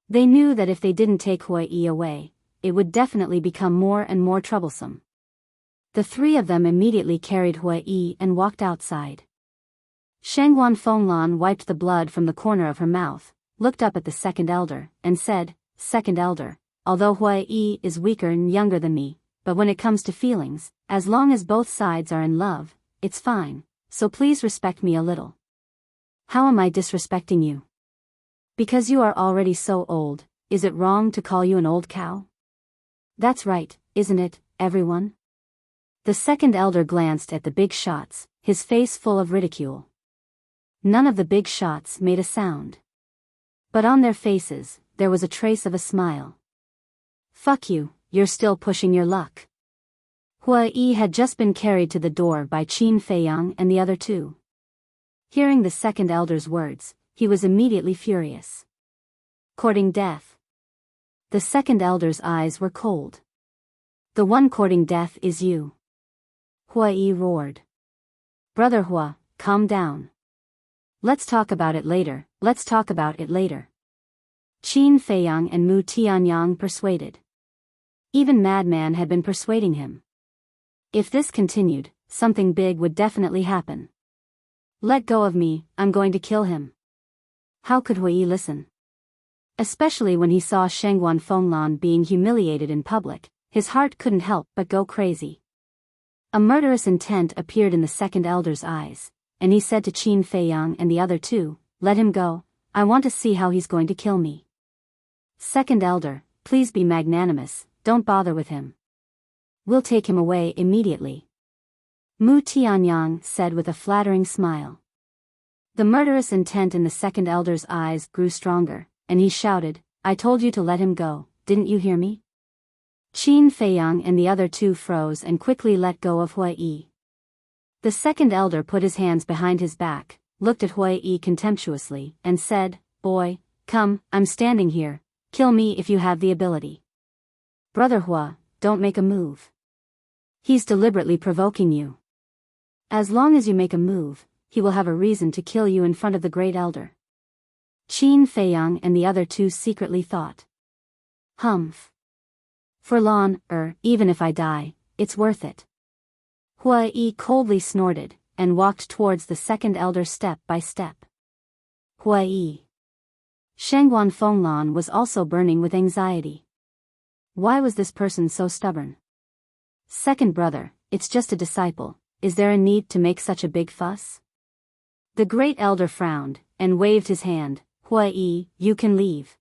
They knew that if they didn't take Huai away, it would definitely become more and more troublesome. The three of them immediately carried Huai and walked outside. Shangguan Fenglan wiped the blood from the corner of her mouth, looked up at the second elder, and said, Second elder, although Huai is weaker and younger than me, but when it comes to feelings, as long as both sides are in love, it's fine, so please respect me a little. How am I disrespecting you? Because you are already so old, is it wrong to call you an old cow? That's right, isn't it, everyone? The second elder glanced at the big shots, his face full of ridicule. None of the big shots made a sound. But on their faces, there was a trace of a smile. Fuck you, you're still pushing your luck. Huai had just been carried to the door by Qin Feiyang and the other two. Hearing the second elder's words, he was immediately furious. Courting death. The second elder's eyes were cold. The one courting death is you. Hua Yi roared. Brother Hua, calm down. Let's talk about it later, let's talk about it later. Qin Feiyang and Mu Tianyang persuaded. Even Madman had been persuading him. If this continued, something big would definitely happen. Let go of me, I'm going to kill him. How could Hua Yi listen? Especially when he saw Shengguan Fenglan being humiliated in public, his heart couldn't help but go crazy. A murderous intent appeared in the second elder's eyes, and he said to Qin Feiyang and the other two, let him go, I want to see how he's going to kill me. Second elder, please be magnanimous, don't bother with him. We'll take him away immediately. Mu Tianyang said with a flattering smile. The murderous intent in the second elder's eyes grew stronger, and he shouted, I told you to let him go, didn't you hear me? Qin Feiyang and the other two froze and quickly let go of Hua Yi. The second elder put his hands behind his back, looked at Hua Yi contemptuously, and said, Boy, come, I'm standing here, kill me if you have the ability. Brother Hua, don't make a move. He's deliberately provoking you. As long as you make a move, he will have a reason to kill you in front of the great elder. Qin Feiyang and the other two secretly thought. Humph. Forlorn, even if I die, it's worth it. Hua Yi coldly snorted, and walked towards the second elder step by step. Hua Yi. Shengguan Fenglan was also burning with anxiety. Why was this person so stubborn? Second brother, it's just a disciple, is there a need to make such a big fuss? The great elder frowned, and waved his hand, Hua Yi, you can leave.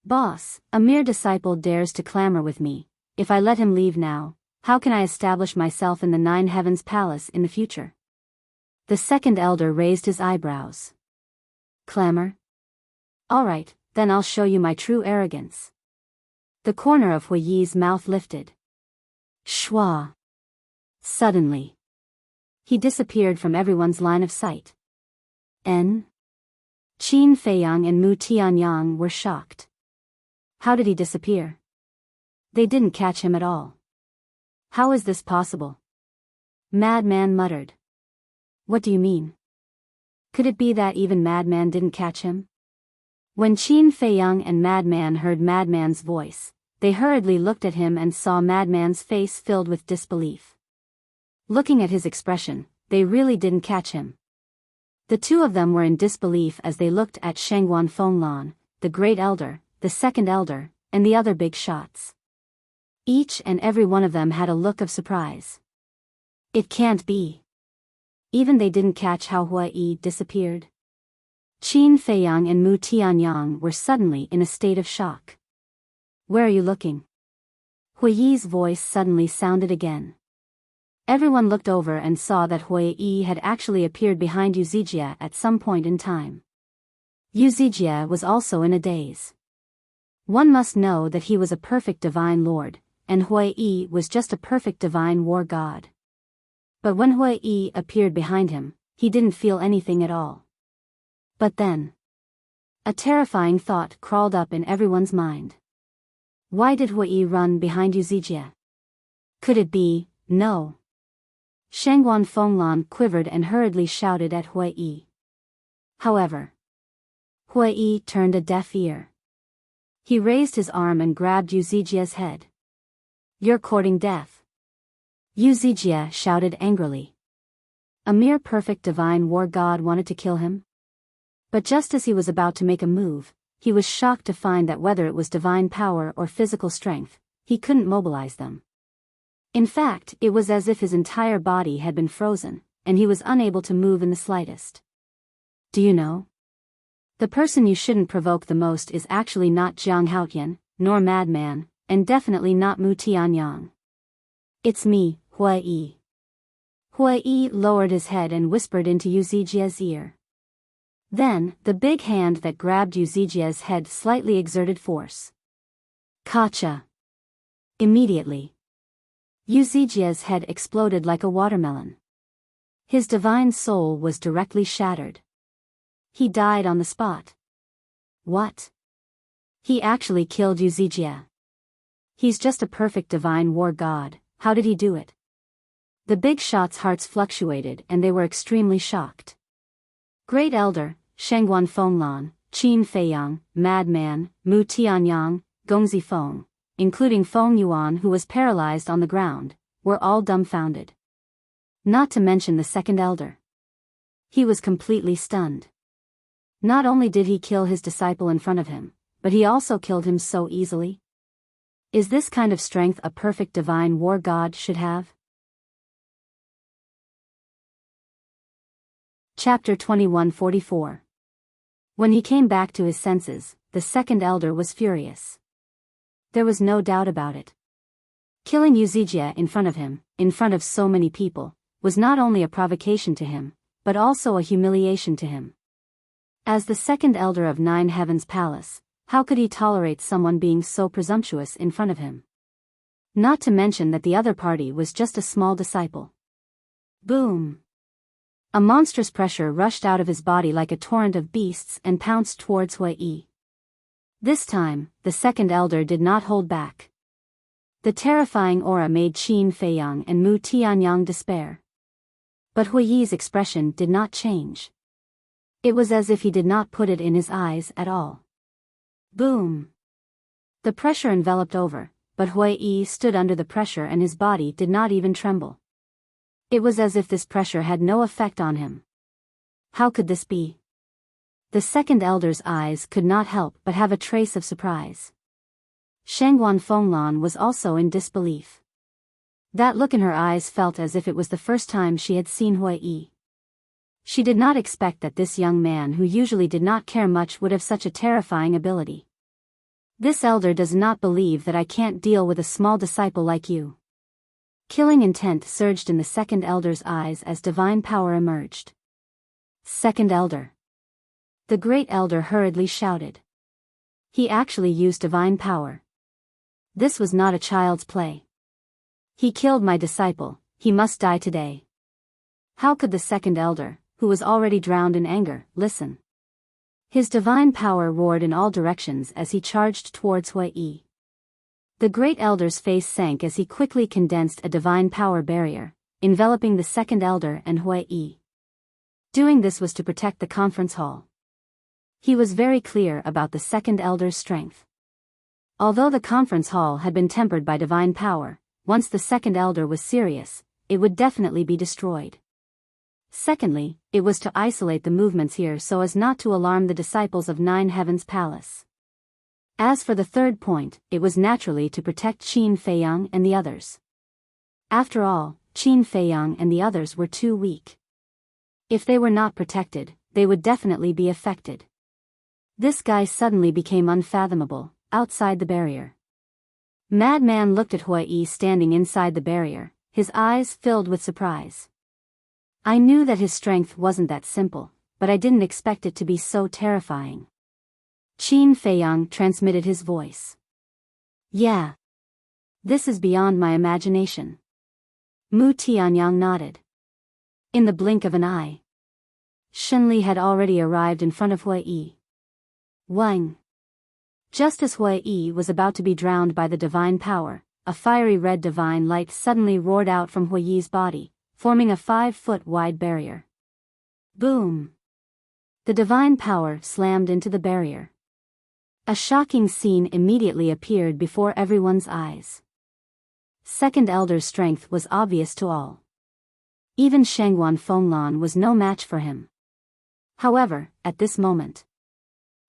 Boss, a mere disciple dares to clamor with me, if I let him leave now, how can I establish myself in the Nine Heavens Palace in the future? The second elder raised his eyebrows. Clamor? All right, then I'll show you my true arrogance. The corner of Hua Yi's mouth lifted. Shwa. Suddenly, he disappeared from everyone's line of sight. Qin Feiyang and Mu Tianyang were shocked. How did he disappear? They didn't catch him at all. How is this possible? Madman muttered. What do you mean? Could it be that even Madman didn't catch him? When Qin Feiyang and Madman heard Madman's voice, they hurriedly looked at him and saw Madman's face filled with disbelief. Looking at his expression, they really didn't catch him. The two of them were in disbelief as they looked at Shengguan Fenglan, the great elder, the second elder, and the other big shots. Each and every one of them had a look of surprise. It can't be. Even they didn't catch how Hua Yi disappeared. Qin Feiyang and Mu Tianyang were suddenly in a state of shock. Where are you looking? Hua Yi's voice suddenly sounded again. Everyone looked over and saw that Hua Yi had actually appeared behind Yuzijia at some point in time. Yuzijia was also in a daze. One must know that he was a perfect divine lord, and Hua Yi was just a perfect divine war god. But when Hua Yi appeared behind him, he didn't feel anything at all. But then, a terrifying thought crawled up in everyone's mind. Why did Hua Yi run behind Yuzijia? Could it be, no? Shengguan Fenglan quivered and hurriedly shouted at Hua Yi. However, Hua Yi turned a deaf ear. He raised his arm and grabbed Yuzijia's head. You're courting death. Yuzijia shouted angrily. A mere perfect divine war god wanted to kill him? But just as he was about to make a move, he was shocked to find that whether it was divine power or physical strength, he couldn't mobilize them. In fact, it was as if his entire body had been frozen, and he was unable to move in the slightest. Do you know? The person you shouldn't provoke the most is actually not Jiang Haotian, nor Madman, and definitely not Mu Tianyang. It's me, Hua Yi. Hua Yi lowered his head and whispered into Yuzijia's ear. Then, the big hand that grabbed Yuzijia's head slightly exerted force. Kacha. Immediately, Yuzijia's head exploded like a watermelon. His divine soul was directly shattered. He died on the spot. What? He actually killed Wuxia. He's just a perfect divine war god. How did he do it? The big shots' hearts fluctuated and they were extremely shocked. Great Elder, Shengguan Fenglan, Qin Feiyang, Madman, Mu Tianyang, Gongzi Feng, including Feng Yuan who was paralyzed on the ground, were all dumbfounded. Not to mention the second elder. He was completely stunned. Not only did he kill his disciple in front of him, but he also killed him so easily. Is this kind of strength a perfect divine war god should have? Chapter 2144. When he came back to his senses, the second elder was furious. There was no doubt about it. Killing Wuxia in front of him, in front of so many people, was not only a provocation to him, but also a humiliation to him. As the second elder of Nine Heavens Palace, how could he tolerate someone being so presumptuous in front of him? Not to mention that the other party was just a small disciple. Boom! A monstrous pressure rushed out of his body like a torrent of beasts and pounced towards Hui. This time, the second elder did not hold back. The terrifying aura made Qin Feiyang and Mu Tianyang despair. But Hui's expression did not change. It was as if he did not put it in his eyes at all. Boom! The pressure enveloped over, but Hui stood under the pressure and his body did not even tremble. It was as if this pressure had no effect on him. How could this be? The second elder's eyes could not help but have a trace of surprise. Shengguan Fenglan was also in disbelief. That look in her eyes felt as if it was the first time she had seen Hui. She did not expect that this young man who usually did not care much would have such a terrifying ability. This elder does not believe that I can't deal with a small disciple like you. Killing intent surged in the second elder's eyes as divine power emerged. Second elder. The great elder hurriedly shouted. He actually used divine power. This was not a child's play. He killed my disciple, he must die today. How could the second elder, who was already drowned in anger, listen? His divine power roared in all directions as he charged towards Hui. The great elder's face sank as he quickly condensed a divine power barrier, enveloping the second elder and Hui. Doing this was to protect the conference hall. He was very clear about the second elder's strength. Although the conference hall had been tempered by divine power, once the second elder was serious, it would definitely be destroyed. Secondly, it was to isolate the movements here so as not to alarm the disciples of Nine Heavens Palace. As for the third point, it was naturally to protect Qin Feiyang and the others. After all, Qin Feiyang and the others were too weak. If they were not protected, they would definitely be affected. This guy suddenly became unfathomable, outside the barrier. Madman looked at Hui standing inside the barrier, his eyes filled with surprise. I knew that his strength wasn't that simple, but I didn't expect it to be so terrifying. Qin Feiyang transmitted his voice. Yeah. This is beyond my imagination. Mu Tianyang nodded. In the blink of an eye, Shenli had already arrived in front of Hui. Wang. Just as Hui was about to be drowned by the divine power, a fiery red divine light suddenly roared out from Hui's body, forming a 5-foot wide barrier. Boom! The divine power slammed into the barrier. A shocking scene immediately appeared before everyone's eyes. Second elder's strength was obvious to all. Even Shengguan Fenglan was no match for him. However, at this moment,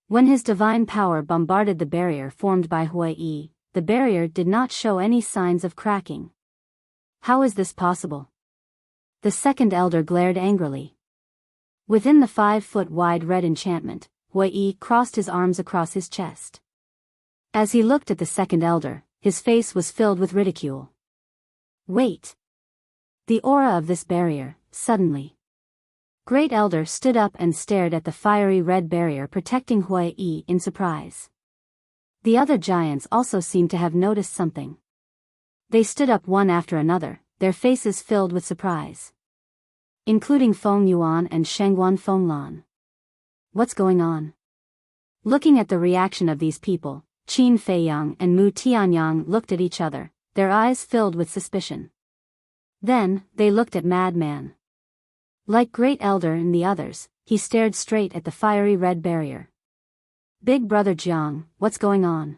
when his divine power bombarded the barrier formed by Hui, the barrier did not show any signs of cracking. How is this possible? The second elder glared angrily. Within the 5-foot wide red enchantment, Hui crossed his arms across his chest. As he looked at the second elder, his face was filled with ridicule. Wait! The aura of this barrier, suddenly. Great Elder stood up and stared at the fiery red barrier protecting Hui in surprise. The other giants also seemed to have noticed something. They stood up one after another, their faces filled with surprise. Including Feng Yuan and Shengguan Fenglan. What's going on? Looking at the reaction of these people, Qin Feiyang and Mu Tianyang looked at each other, their eyes filled with suspicion. Then, they looked at Madman. Like Great Elder and the others, he stared straight at the fiery red barrier. Big Brother Jiang, what's going on?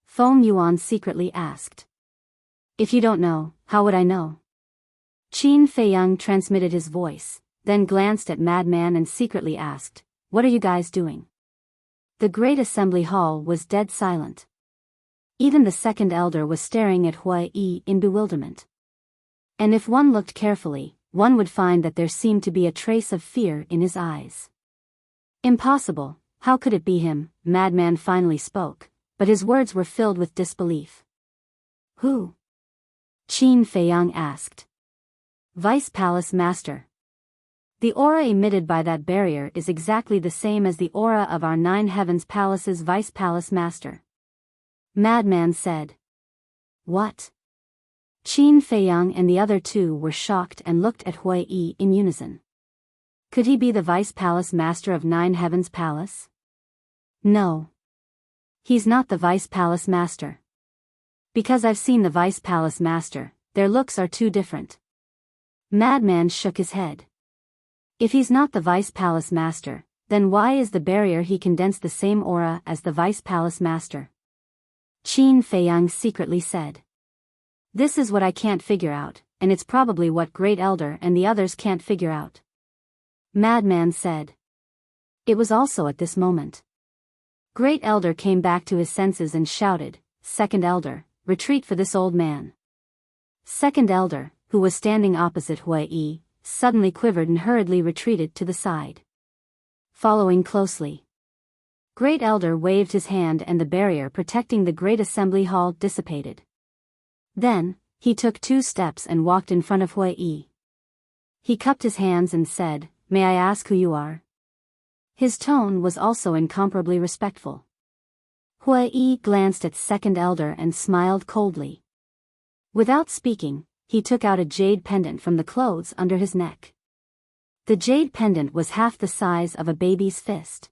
Feng Yuan secretly asked. If you don't know, how would I know? Qin Feiyang transmitted his voice, then glanced at Madman and secretly asked, what are you guys doing? The great assembly hall was dead silent. Even the second elder was staring at Hua Yi in bewilderment. And if one looked carefully, one would find that there seemed to be a trace of fear in his eyes. Impossible, how could it be him? Madman finally spoke, but his words were filled with disbelief. Who? Qin Feiyang asked. Vice Palace Master. The aura emitted by that barrier is exactly the same as the aura of our Nine Heavens Palace's Vice Palace Master. Madman said. What? Qin Feiyang and the other two were shocked and looked at Hua Yi in unison. Could he be the Vice Palace Master of Nine Heavens Palace? No. He's not the Vice Palace Master. Because I've seen the Vice Palace Master, their looks are too different. Madman shook his head. If he's not the Vice Palace Master, then why is the barrier he condensed the same aura as the Vice Palace Master? Qin Feiyang secretly said. This is what I can't figure out, and it's probably what Great Elder and the others can't figure out. Madman said. It was also at this moment. Great Elder came back to his senses and shouted, Second Elder, retreat for this old man. Second Elder, who was standing opposite Hua Yi, suddenly quivered and hurriedly retreated to the side. Following closely. Great Elder waved his hand and the barrier protecting the great assembly hall dissipated. Then, he took 2 steps and walked in front of Hua Yi. He cupped his hands and said, May I ask who you are? His tone was also incomparably respectful. Hua Yi glanced at Second Elder and smiled coldly. Without speaking, he took out a jade pendant from the clothes under his neck. The jade pendant was half the size of a baby's fist.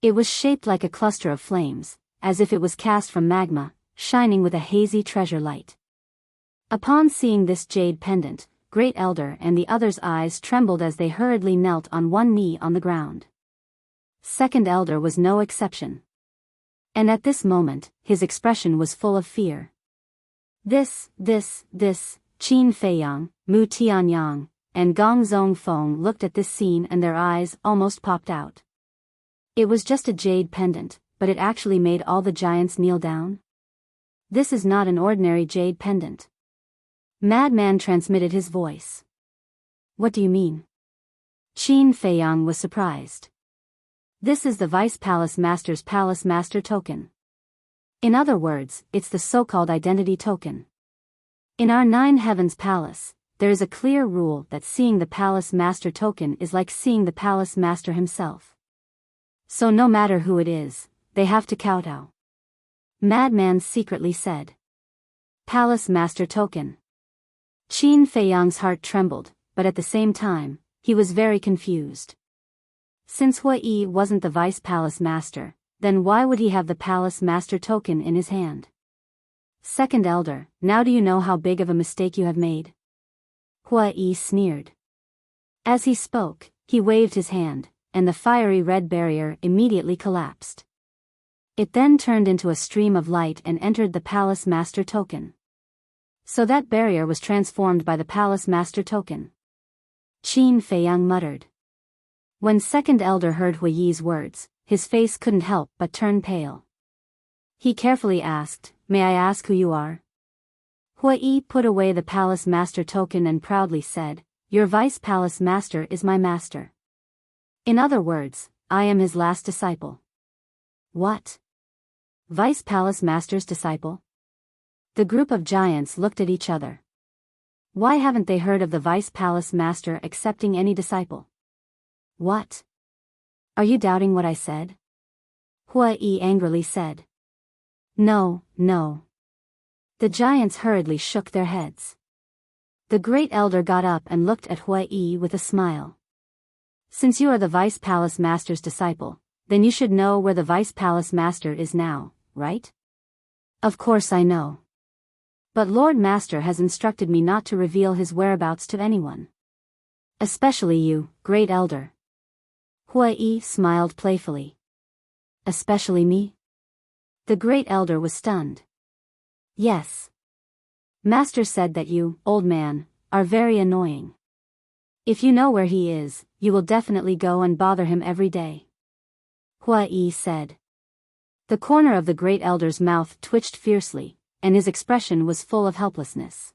It was shaped like a cluster of flames, as if it was cast from magma, shining with a hazy treasure light. Upon seeing this jade pendant, Great Elder and the others' eyes trembled as they hurriedly knelt on one knee on the ground. Second Elder was no exception. And at this moment, his expression was full of fear. This, Qin Feiyang, Mu Tianyang, and Gong Zhongfeng looked at this scene and their eyes almost popped out. It was just a jade pendant, but it actually made all the giants kneel down. This is not an ordinary jade pendant. Madman transmitted his voice. What do you mean? Qin Feiyang was surprised. This is the Vice Palace Master's Palace Master token. In other words, it's the so-called identity token. In our Nine Heavens Palace, there is a clear rule that seeing the Palace Master token is like seeing the Palace Master himself. So no matter who it is, they have to kowtow. Madman secretly said. Palace Master token. Qin Feiyang's heart trembled, but at the same time, he was very confused. Since Hua Yi wasn't the Vice Palace Master, then why would he have the Palace Master token in his hand? Second Elder, now do you know how big of a mistake you have made? Hua Yi sneered. As he spoke, he waved his hand, and the fiery red barrier immediately collapsed. It then turned into a stream of light and entered the Palace Master token. So that barrier was transformed by the Palace Master token. Qin Feiyang muttered. When Second Elder heard Hua Yi's words, his face couldn't help but turn pale. He carefully asked, May I ask who you are? Hua Yi put away the Palace Master token and proudly said, Your Vice Palace Master is my master. In other words, I am his last disciple. What? Vice Palace Master's disciple? The group of giants looked at each other. Why haven't they heard of the Vice Palace Master accepting any disciple? What? Are you doubting what I said? Hua Yi angrily said. No. The giants hurriedly shook their heads. The Great Elder got up and looked at Hua Yi with a smile. Since you are the Vice Palace Master's disciple, then you should know where the Vice Palace Master is now, right? Of course I know. But Lord Master has instructed me not to reveal his whereabouts to anyone. Especially you, Great Elder. Hui smiled playfully. Especially me? The Great Elder was stunned. Yes. Master said that you, old man, are very annoying. If you know where he is, you will definitely go and bother him every day. Hui said. The corner of the Great Elder's mouth twitched fiercely, and his expression was full of helplessness.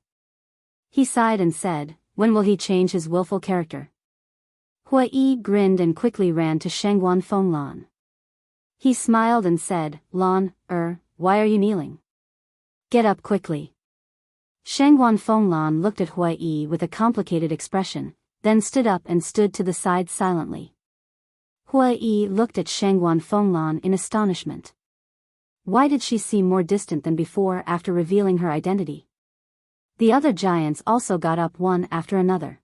He sighed and said, when will he change his willful character? Hui grinned and quickly ran to Shangguan Fenglan. He smiled and said, Lan, why are you kneeling? Get up quickly. Shangguan Fenglan looked at Hui with a complicated expression, then stood up and stood to the side silently. Hui looked at Shangguan Fenglan in astonishment. Why did she seem more distant than before after revealing her identity? The other giants also got up one after another.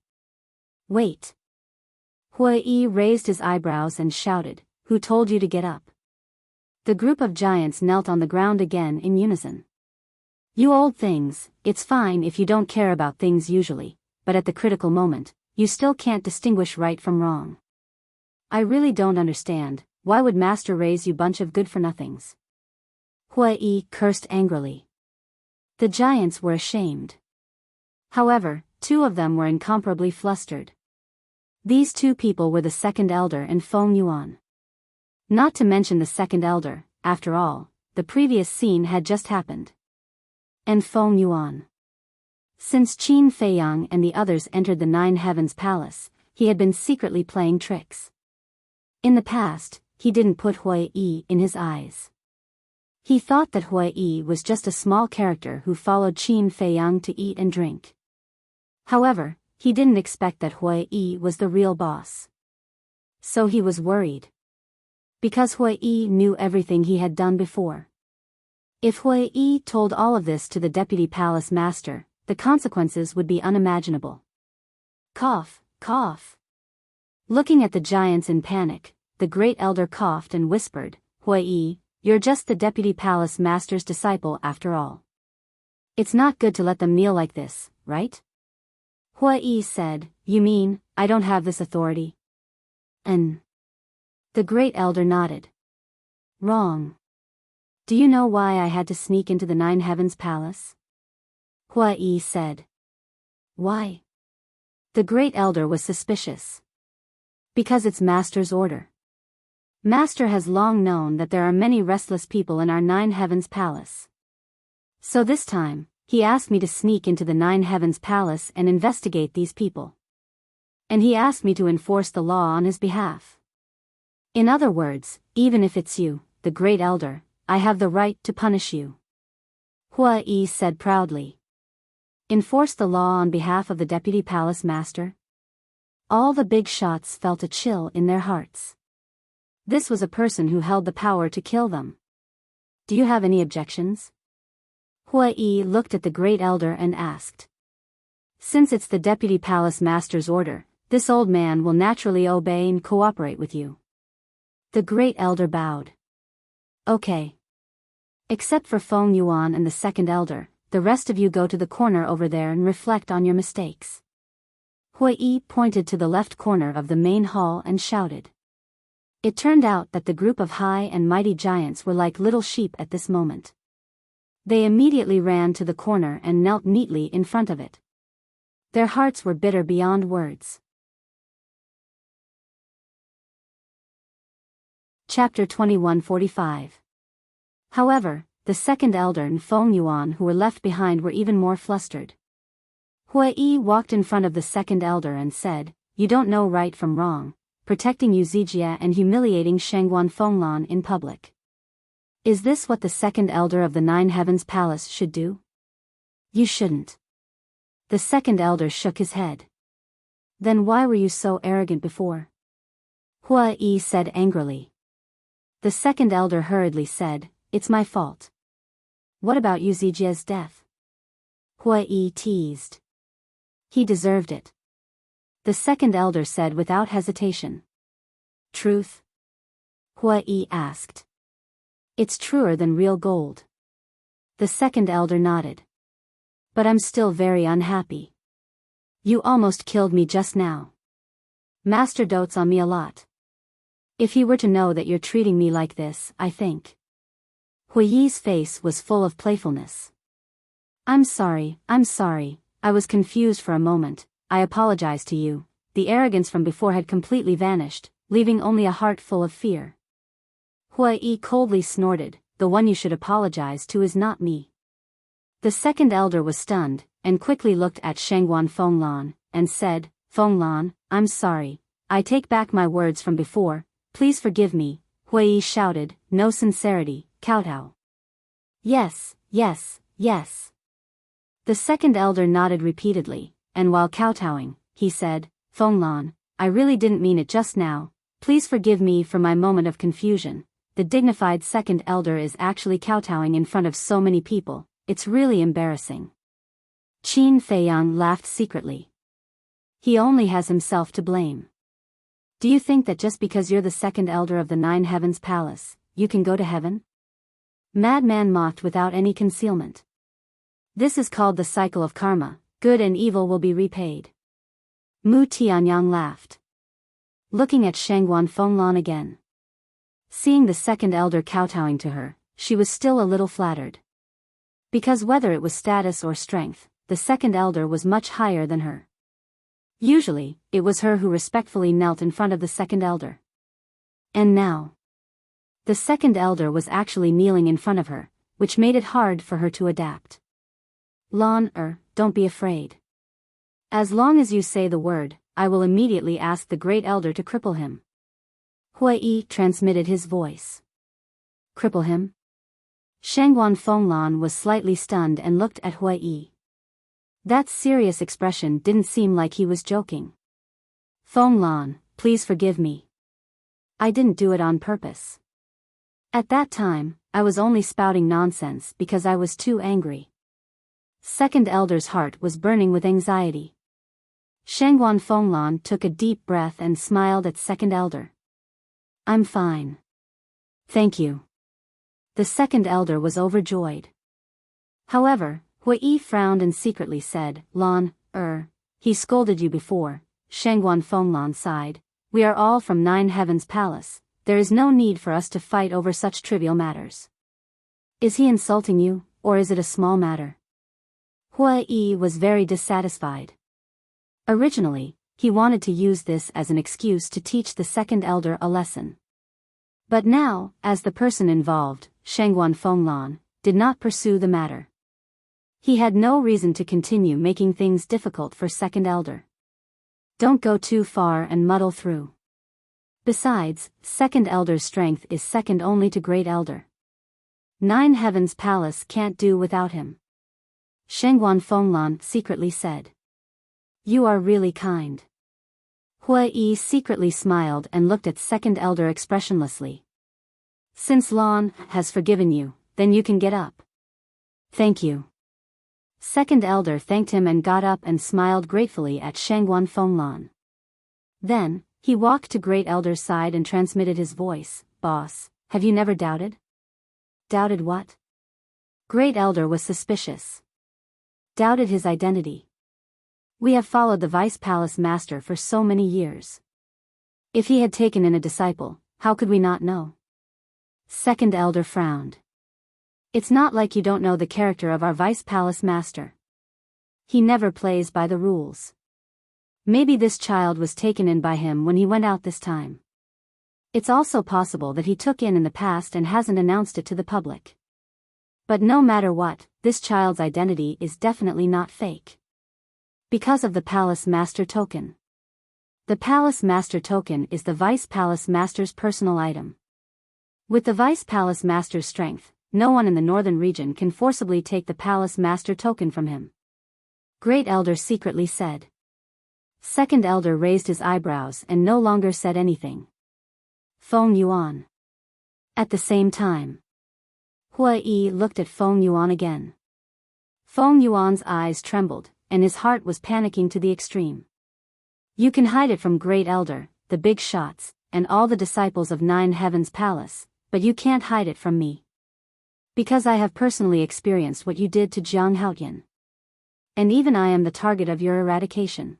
Wait. Hui raised his eyebrows and shouted, who told you to get up? The group of giants knelt on the ground again in unison. You old things, it's fine if you don't care about things usually, but at the critical moment, you still can't distinguish right from wrong. I really don't understand, why would Master raise you bunch of good-for-nothings? Hui cursed angrily. The giants were ashamed. However, two of them were incomparably flustered. These two people were the second elder and Feng Yuan. Not to mention the second elder, after all, the previous scene had just happened. And Feng Yuan. Since Qin Feiyang and the others entered the Nine Heavens Palace, he had been secretly playing tricks. In the past, he didn't put Hui in his eyes. He thought that Hui was just a small character who followed Qin Feiyang to eat and drink. However, he didn't expect that Hui was the real boss. So he was worried. Because Hui knew everything he had done before. If Hui told all of this to the Deputy Palace Master, the consequences would be unimaginable. Cough, cough. Looking at the giants in panic, the Great Elder coughed and whispered, Hui, you're just the Deputy Palace Master's disciple after all. It's not good to let them kneel like this, right? Hui said, you mean, I don't have this authority? The Great Elder nodded. Wrong. Do you know why I had to sneak into the Nine Heavens Palace? Hui said. Why? The Great Elder was suspicious. Because it's Master's order. Master has long known that there are many restless people in our Nine Heavens Palace. So this time, he asked me to sneak into the Nine Heavens Palace and investigate these people. And he asked me to enforce the law on his behalf. In other words, even if it's you, the Great Elder, I have the right to punish you. Hui said proudly. Enforce the law on behalf of the Deputy Palace Master? All the big shots felt a chill in their hearts. This was a person who held the power to kill them. Do you have any objections? Hui looked at the Great Elder and asked. Since it's the Deputy Palace Master's order, this old man will naturally obey and cooperate with you. The Great Elder bowed. Okay. Except for Feng Yuan and the second elder, the rest of you go to the corner over there and reflect on your mistakes. Hui pointed to the left corner of the main hall and shouted. It turned out that the group of high and mighty giants were like little sheep at this moment. They immediately ran to the corner and knelt neatly in front of it. Their hearts were bitter beyond words. Chapter 2145. However, the second elder and Feng Yuan who were left behind were even more flustered. Hui walked in front of the second elder and said, you don't know right from wrong, protecting Yuzijia and humiliating Shangguan Fenglan in public. Is this what the second elder of the Nine Heavens Palace should do? You shouldn't. The second elder shook his head. Then why were you so arrogant before? Hui said angrily. The second elder hurriedly said, it's my fault. What about Yuzijia's death? Hui teased. He deserved it. The second elder said without hesitation. Truth? Hui asked. It's truer than real gold. The second elder nodded. But I'm still very unhappy. You almost killed me just now. Master dotes on me a lot. If he were to know that you're treating me like this, I think. Huiyi's face was full of playfulness. I'm sorry, I was confused for a moment, I apologize to you. The arrogance from before had completely vanished, leaving only a heart full of fear. Huiyi coldly snorted, the one you should apologize to is not me. The second elder was stunned, and quickly looked at Shangguan Fenglan, and said, Fenglan, I'm sorry, I take back my words from before, please forgive me. Huiyi shouted, no sincerity, kowtow. Yes. The second elder nodded repeatedly, and while kowtowing, he said, Fenglan, I really didn't mean it just now, please forgive me for my moment of confusion. The dignified second elder is actually kowtowing in front of so many people, it's really embarrassing. Qin Feiyang laughed secretly. He only has himself to blame. Do you think that just because you're the second elder of the Nine Heavens Palace, you can go to heaven? Madman mocked without any concealment. This is called the cycle of karma, good and evil will be repaid. Mu Tianyang laughed. Looking at Shangguan Fenglan again. Seeing the second elder kowtowing to her, she was still a little flattered. Because whether it was status or strength, the second elder was much higher than her. Usually, it was her who respectfully knelt in front of the second elder. And now, the second elder was actually kneeling in front of her, which made it hard for her to adapt. Don't be afraid. As long as you say the word, I will immediately ask the great elder to cripple him. Huiyi transmitted his voice. Cripple him? Shangguan Fenglan was slightly stunned and looked at Huiyi. That serious expression didn't seem like he was joking. Fenglan, please forgive me. I didn't do it on purpose. At that time, I was only spouting nonsense because I was too angry. Second elder's heart was burning with anxiety. Shangguan Fenglan took a deep breath and smiled at second elder. I'm fine. Thank you. The second elder was overjoyed. However, Huiyi frowned and secretly said, he scolded you before. Shangguan Fenglan sighed. We are all from Nine Heavens Palace, there is no need for us to fight over such trivial matters. Is he insulting you, or is it a small matter? Huiyi was very dissatisfied. Originally, he wanted to use this as an excuse to teach the second elder a lesson. But now, as the person involved, Shangguan Fenglan, did not pursue the matter. He had no reason to continue making things difficult for second elder. Don't go too far and muddle through. Besides, second elder's strength is second only to great elder. Nine Heavens Palace can't do without him. Shangguan Fenglan secretly said. You are really kind. Huiyi secretly smiled and looked at second elder expressionlessly. Since Lan has forgiven you, then you can get up. Thank you. Second elder thanked him and got up and smiled gratefully at Shangguan Fenglan. Then, he walked to great elder's side and transmitted his voice. Boss, have you never doubted? Doubted what? Great elder was suspicious. Doubted his identity. We have followed the Vice Palace Master for so many years. If he had taken in a disciple, how could we not know? Second elder frowned. It's not like you don't know the character of our Vice Palace Master. He never plays by the rules. Maybe this child was taken in by him when he went out this time. It's also possible that he took in the past and hasn't announced it to the public. But no matter what, this child's identity is definitely not fake. Because of the Palace Master Token. The Palace Master Token is the Vice Palace Master's personal item. With the Vice Palace Master's strength, no one in the northern region can forcibly take the Palace Master Token from him. Great Elder secretly said. Second Elder raised his eyebrows and no longer said anything. Feng Yuan. At the same time, Huiyi looked at Feng Yuan again. Feng Yuan's eyes trembled, and his heart was panicking to the extreme. You can hide it from Great Elder, the big shots, and all the disciples of Nine Heavens Palace, but you can't hide it from me. Because I have personally experienced what you did to Jiang Haotian. And even I am the target of your eradication.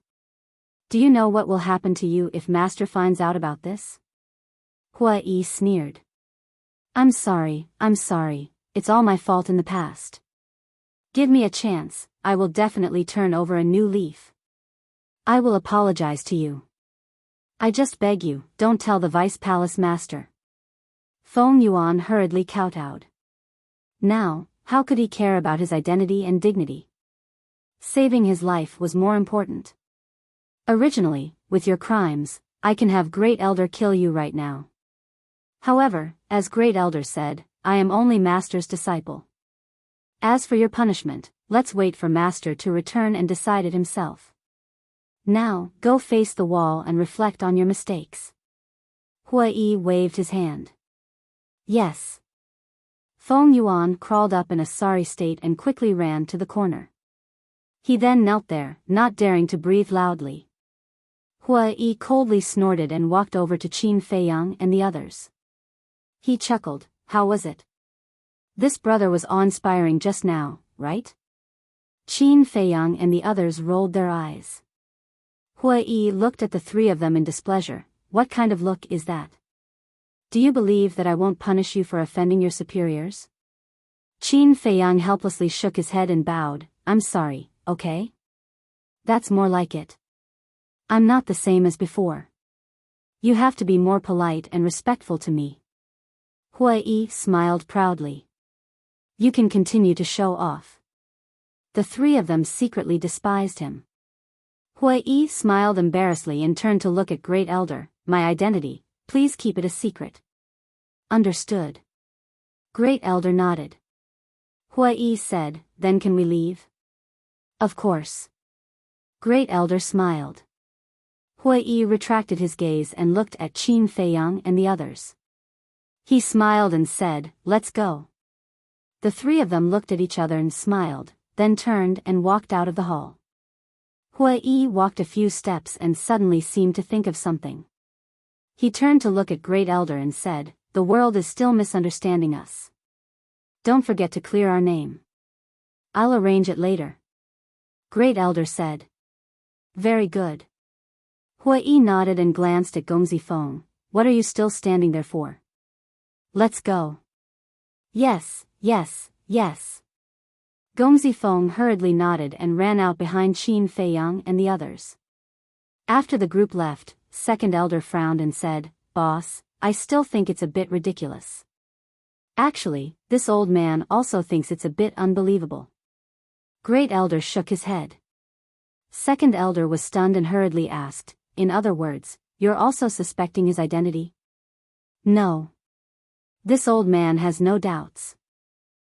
Do you know what will happen to you if Master finds out about this? Hua Yi sneered. I'm sorry, it's all my fault in the past. Give me a chance, I will definitely turn over a new leaf. I will apologize to you. I just beg you, don't tell the Vice Palace Master. Feng Yuan hurriedly kowtowed. Now, how could he care about his identity and dignity? Saving his life was more important. Originally, with your crimes, I can have Great Elder kill you right now. However, as Great Elder said, I am only Master's disciple. As for your punishment, let's wait for Master to return and decide it himself. Now, go face the wall and reflect on your mistakes. Hua Yi waved his hand. Yes. Feng Yuan crawled up in a sorry state and quickly ran to the corner. He then knelt there, not daring to breathe loudly. Hua Yi coldly snorted and walked over to Qin Feiyang and the others. He chuckled, how was it? This brother was awe-inspiring just now, right? Qin Feiyang and the others rolled their eyes. Hua Yi looked at the three of them in displeasure. What kind of look is that? Do you believe that I won't punish you for offending your superiors? Qin Feiyang helplessly shook his head and bowed. I'm sorry, okay? That's more like it. I'm not the same as before. You have to be more polite and respectful to me. Hua Yi smiled proudly. You can continue to show off. The three of them secretly despised him. Hua Yi smiled embarrassedly and turned to look at Great Elder. My identity, please keep it a secret. Understood. Great Elder nodded. Hua Yi said, then can we leave? Of course. Great Elder smiled. Hua Yi retracted his gaze and looked at Qin Feiyang and the others. He smiled and said, let's go. The three of them looked at each other and smiled, then turned and walked out of the hall. Hua Yi walked a few steps and suddenly seemed to think of something. He turned to look at Great Elder and said, the world is still misunderstanding us. Don't forget to clear our name. I'll arrange it later. Great Elder said. Very good. Hua Yi nodded and glanced at Gongzi Feng. What are you still standing there for? Let's go. Yes. Gongzi Feng hurriedly nodded and ran out behind Qin Feiyang and the others. After the group left, Second Elder frowned and said, Boss, I still think it's a bit ridiculous. Actually, this old man also thinks it's a bit unbelievable. Great Elder shook his head. Second Elder was stunned and hurriedly asked, in other words, you're also suspecting his identity? No. This old man has no doubts.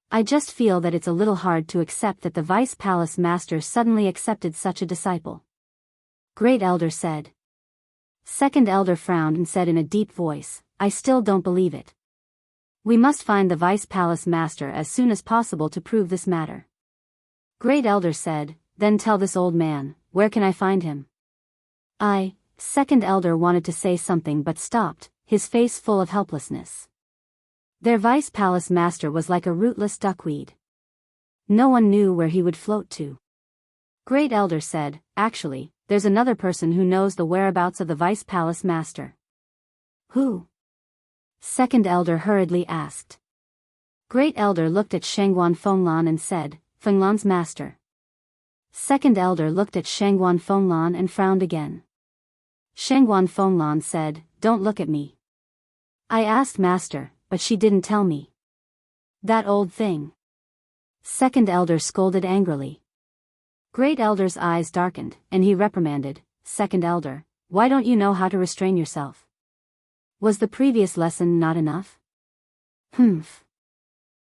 I just feel that it's a little hard to accept that the Vice Palace Master suddenly accepted such a disciple. Great Elder said. Second Elder frowned and said in a deep voice, I still don't believe it. We must find the Vice Palace Master as soon as possible to prove this matter. Great Elder said, then tell this old man, where can I find him? Second Elder wanted to say something but stopped, his face full of helplessness. Their Vice Palace Master was like a rootless duckweed. No one knew where he would float to. Great Elder said, actually, there's another person who knows the whereabouts of the Vice Palace Master. Who? Second Elder hurriedly asked. Great Elder looked at Shangguan Fenglan and said, Fenglan's master. Second Elder looked at Shangguan Fenglan and frowned again. Shangguan Fenglan said, don't look at me. I asked Master, but she didn't tell me. That old thing. Second Elder scolded angrily. Great Elder's eyes darkened, and he reprimanded, Second Elder, why don't you know how to restrain yourself? Was the previous lesson not enough? Humph.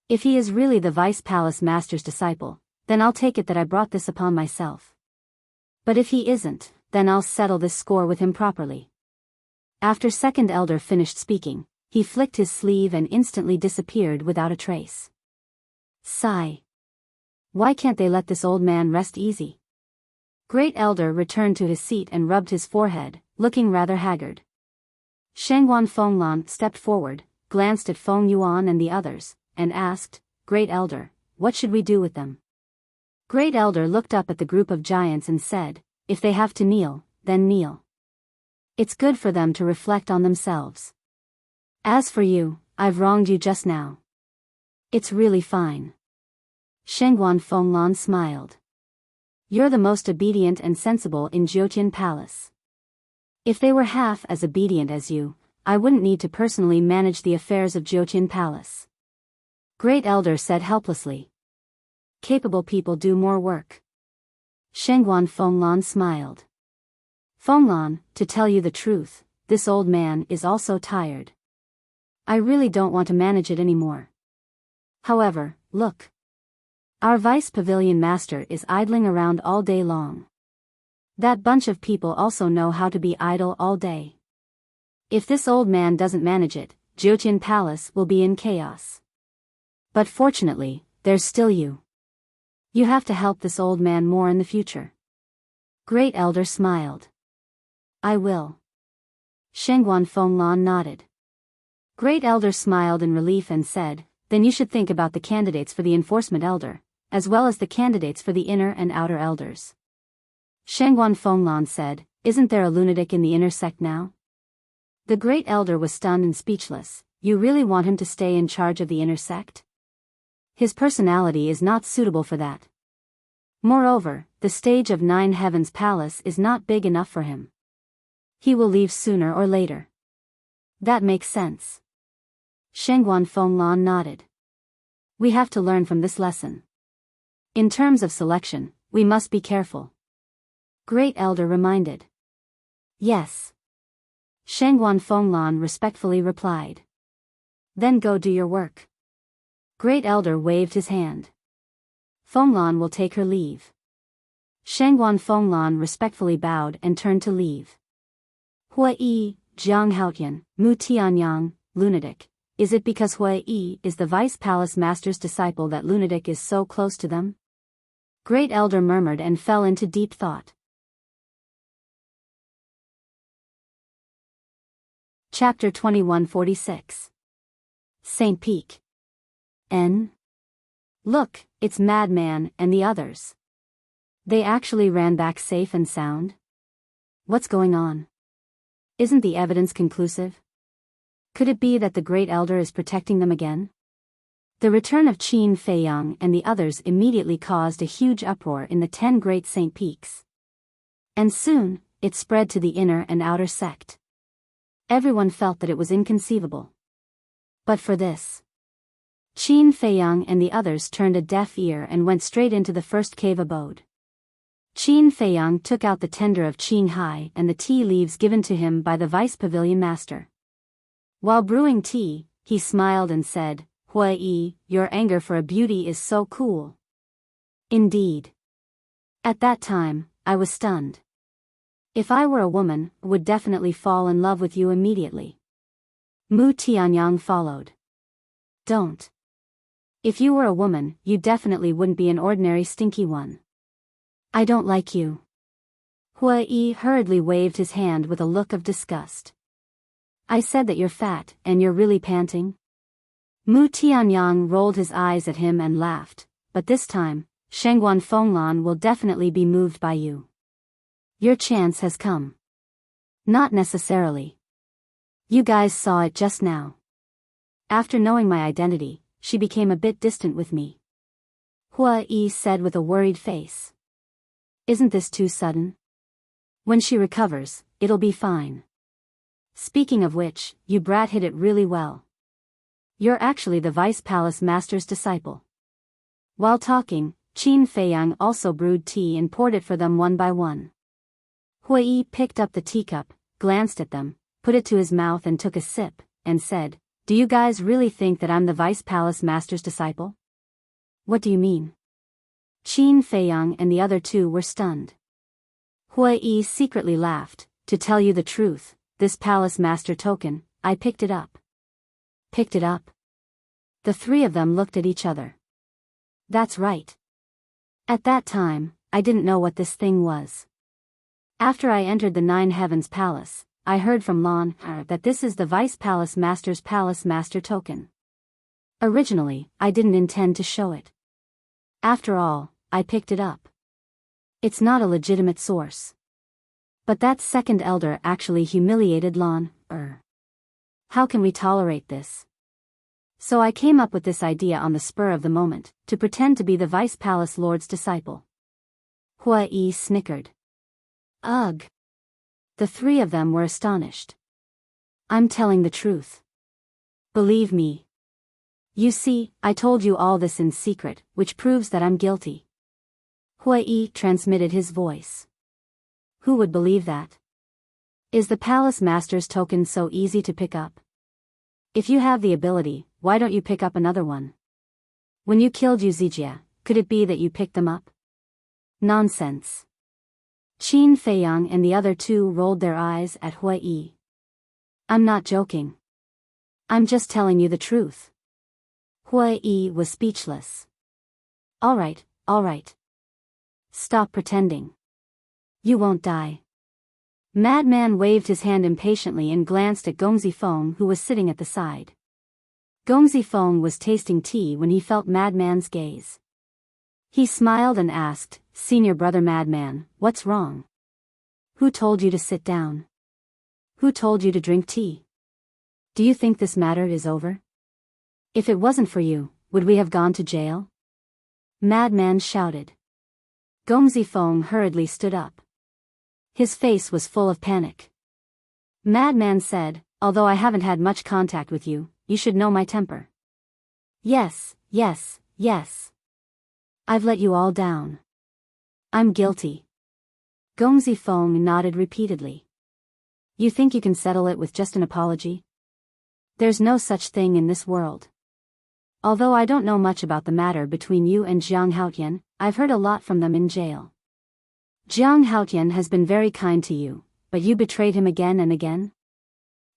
If he is really the Vice Palace Master's disciple, then I'll take it that I brought this upon myself. But if he isn't, then I'll settle this score with him properly. After Second Elder finished speaking, he flicked his sleeve and instantly disappeared without a trace. Sigh. Why can't they let this old man rest easy? Great Elder returned to his seat and rubbed his forehead, looking rather haggard. Shangguan Fenglan stepped forward, glanced at Feng Yuan and the others, and asked, "Great Elder, what should we do with them?" Great Elder looked up at the group of giants and said, "If they have to kneel, then kneel. It's good for them to reflect on themselves. As for you, I've wronged you just now. It's really fine." Shengguan Fenglan smiled. "You're the most obedient and sensible in Jiutian Palace. If they were half as obedient as you, I wouldn't need to personally manage the affairs of Jiutian Palace." Great Elder said helplessly. "Capable people do more work." Shengguan Fenglan smiled. "Fenglan, to tell you the truth, this old man is also tired. I really don't want to manage it anymore. However, look. Our vice pavilion master is idling around all day long. That bunch of people also know how to be idle all day. If this old man doesn't manage it, Jiutian Palace will be in chaos. But fortunately, there's still you. You have to help this old man more in the future." Great Elder smiled. "I will." Shengguan Fenglan nodded. Great Elder smiled in relief and said, "Then you should think about the candidates for the Enforcement Elder, as well as the candidates for the Inner and Outer Elders." Shengguan Fenglan said, "Isn't there a lunatic in the inner sect now?" The Great Elder was stunned and speechless. "You really want him to stay in charge of the inner sect? His personality is not suitable for that. Moreover, the stage of Nine Heavens Palace is not big enough for him. He will leave sooner or later." "That makes sense." Shengguan Fenglan nodded. "We have to learn from this lesson. In terms of selection, we must be careful." Great Elder reminded. "Yes." Shengguan Fenglan respectfully replied. "Then go do your work." Great Elder waved his hand. "Fenglan will take her leave." Shengguan Fenglan respectfully bowed and turned to leave. "Hua Yi, Jiang Haotian, Mu Tianyang, lunatic. Is it because Hua Yi is the Vice Palace Master's disciple that lunatic is so close to them?" Great Elder murmured and fell into deep thought. Chapter 2146. St. Peak. N. "Look, it's Madman and the others. They actually ran back safe and sound? What's going on? Isn't the evidence conclusive? Could it be that the Great Elder is protecting them again?" The return of Qin Feiyang and the others immediately caused a huge uproar in the 10 Great Saint Peaks. And soon, it spread to the inner and outer sect. Everyone felt that it was inconceivable. But for this, Qin Feiyang and the others turned a deaf ear and went straight into the first cave abode. Qin Feiyang took out the tender of Qing Hai and the tea leaves given to him by the Vice Pavilion Master. While brewing tea, he smiled and said, "Hua Yi, your anger for a beauty is so cool." Indeed. At that time, I was stunned. If I were a woman, I would definitely fall in love with you immediately. Mu Tianyang followed. "Don't. If you were a woman, you definitely wouldn't be an ordinary stinky one. I don't like you." Hua Yi hurriedly waved his hand with a look of disgust. "I said that you're fat, and you're really panting?" Mu Tianyang rolled his eyes at him and laughed, "But this time, Shengguan Fenglan will definitely be moved by you. Your chance has come." "Not necessarily. You guys saw it just now. After knowing my identity, she became a bit distant with me." Hua Yi said with a worried face. "Isn't this too sudden? When she recovers, it'll be fine. Speaking of which, you brat hit it really well. You're actually the Vice Palace Master's disciple." While talking, Qin Feiyang also brewed tea and poured it for them one by one. Hua Yi picked up the teacup, glanced at them, put it to his mouth and took a sip, and said, "Do you guys really think that I'm the Vice Palace Master's disciple?" "What do you mean?" Qin Feiyang and the other two were stunned. Hua Yi secretly laughed. "To tell you the truth, this Palace Master token, I picked it up." "Picked it up?" The three of them looked at each other. "That's right. At that time, I didn't know what this thing was. After I entered the Nine Heavens Palace, I heard from Lan that this is the Vice Palace Master's Palace Master token. Originally, I didn't intend to show it. After all, I picked it up. It's not a legitimate source. But that second elder actually humiliated Lan. How can we tolerate this? So I came up with this idea on the spur of the moment, to pretend to be the Vice Palace Lord's disciple. Hua Yi snickered. Ugh. The three of them were astonished. I'm telling the truth. Believe me. You see, I told you all this in secret, which proves that I'm guilty. Hua Yi transmitted his voice. Who would believe that? Is the Palace Master's token so easy to pick up? If you have the ability, why don't you pick up another one? When you killed Yuzijia, could it be that you picked them up? Nonsense. Qin Feiyang and the other two rolled their eyes at Hua Yi. I'm not joking. I'm just telling you the truth. Hua Yi was speechless. All right. Stop pretending. You won't die. Madman waved his hand impatiently and glanced at Gongzi Feng, who was sitting at the side. Gongzi Feng was tasting tea when he felt Madman's gaze. He smiled and asked, Senior brother Madman, what's wrong? Who told you to sit down? Who told you to drink tea? Do you think this matter is over? If it wasn't for you, would we have gone to jail? Madman shouted. Gongzi Feng hurriedly stood up. His face was full of panic. Madman said, although I haven't had much contact with you, you should know my temper. Yes. I've let you all down. I'm guilty. Gongzi Feng nodded repeatedly. You think you can settle it with just an apology? There's no such thing in this world. Although I don't know much about the matter between you and Jiang Haotian, I've heard a lot from them in jail. Jiang Haotian has been very kind to you, but you betrayed him again and again?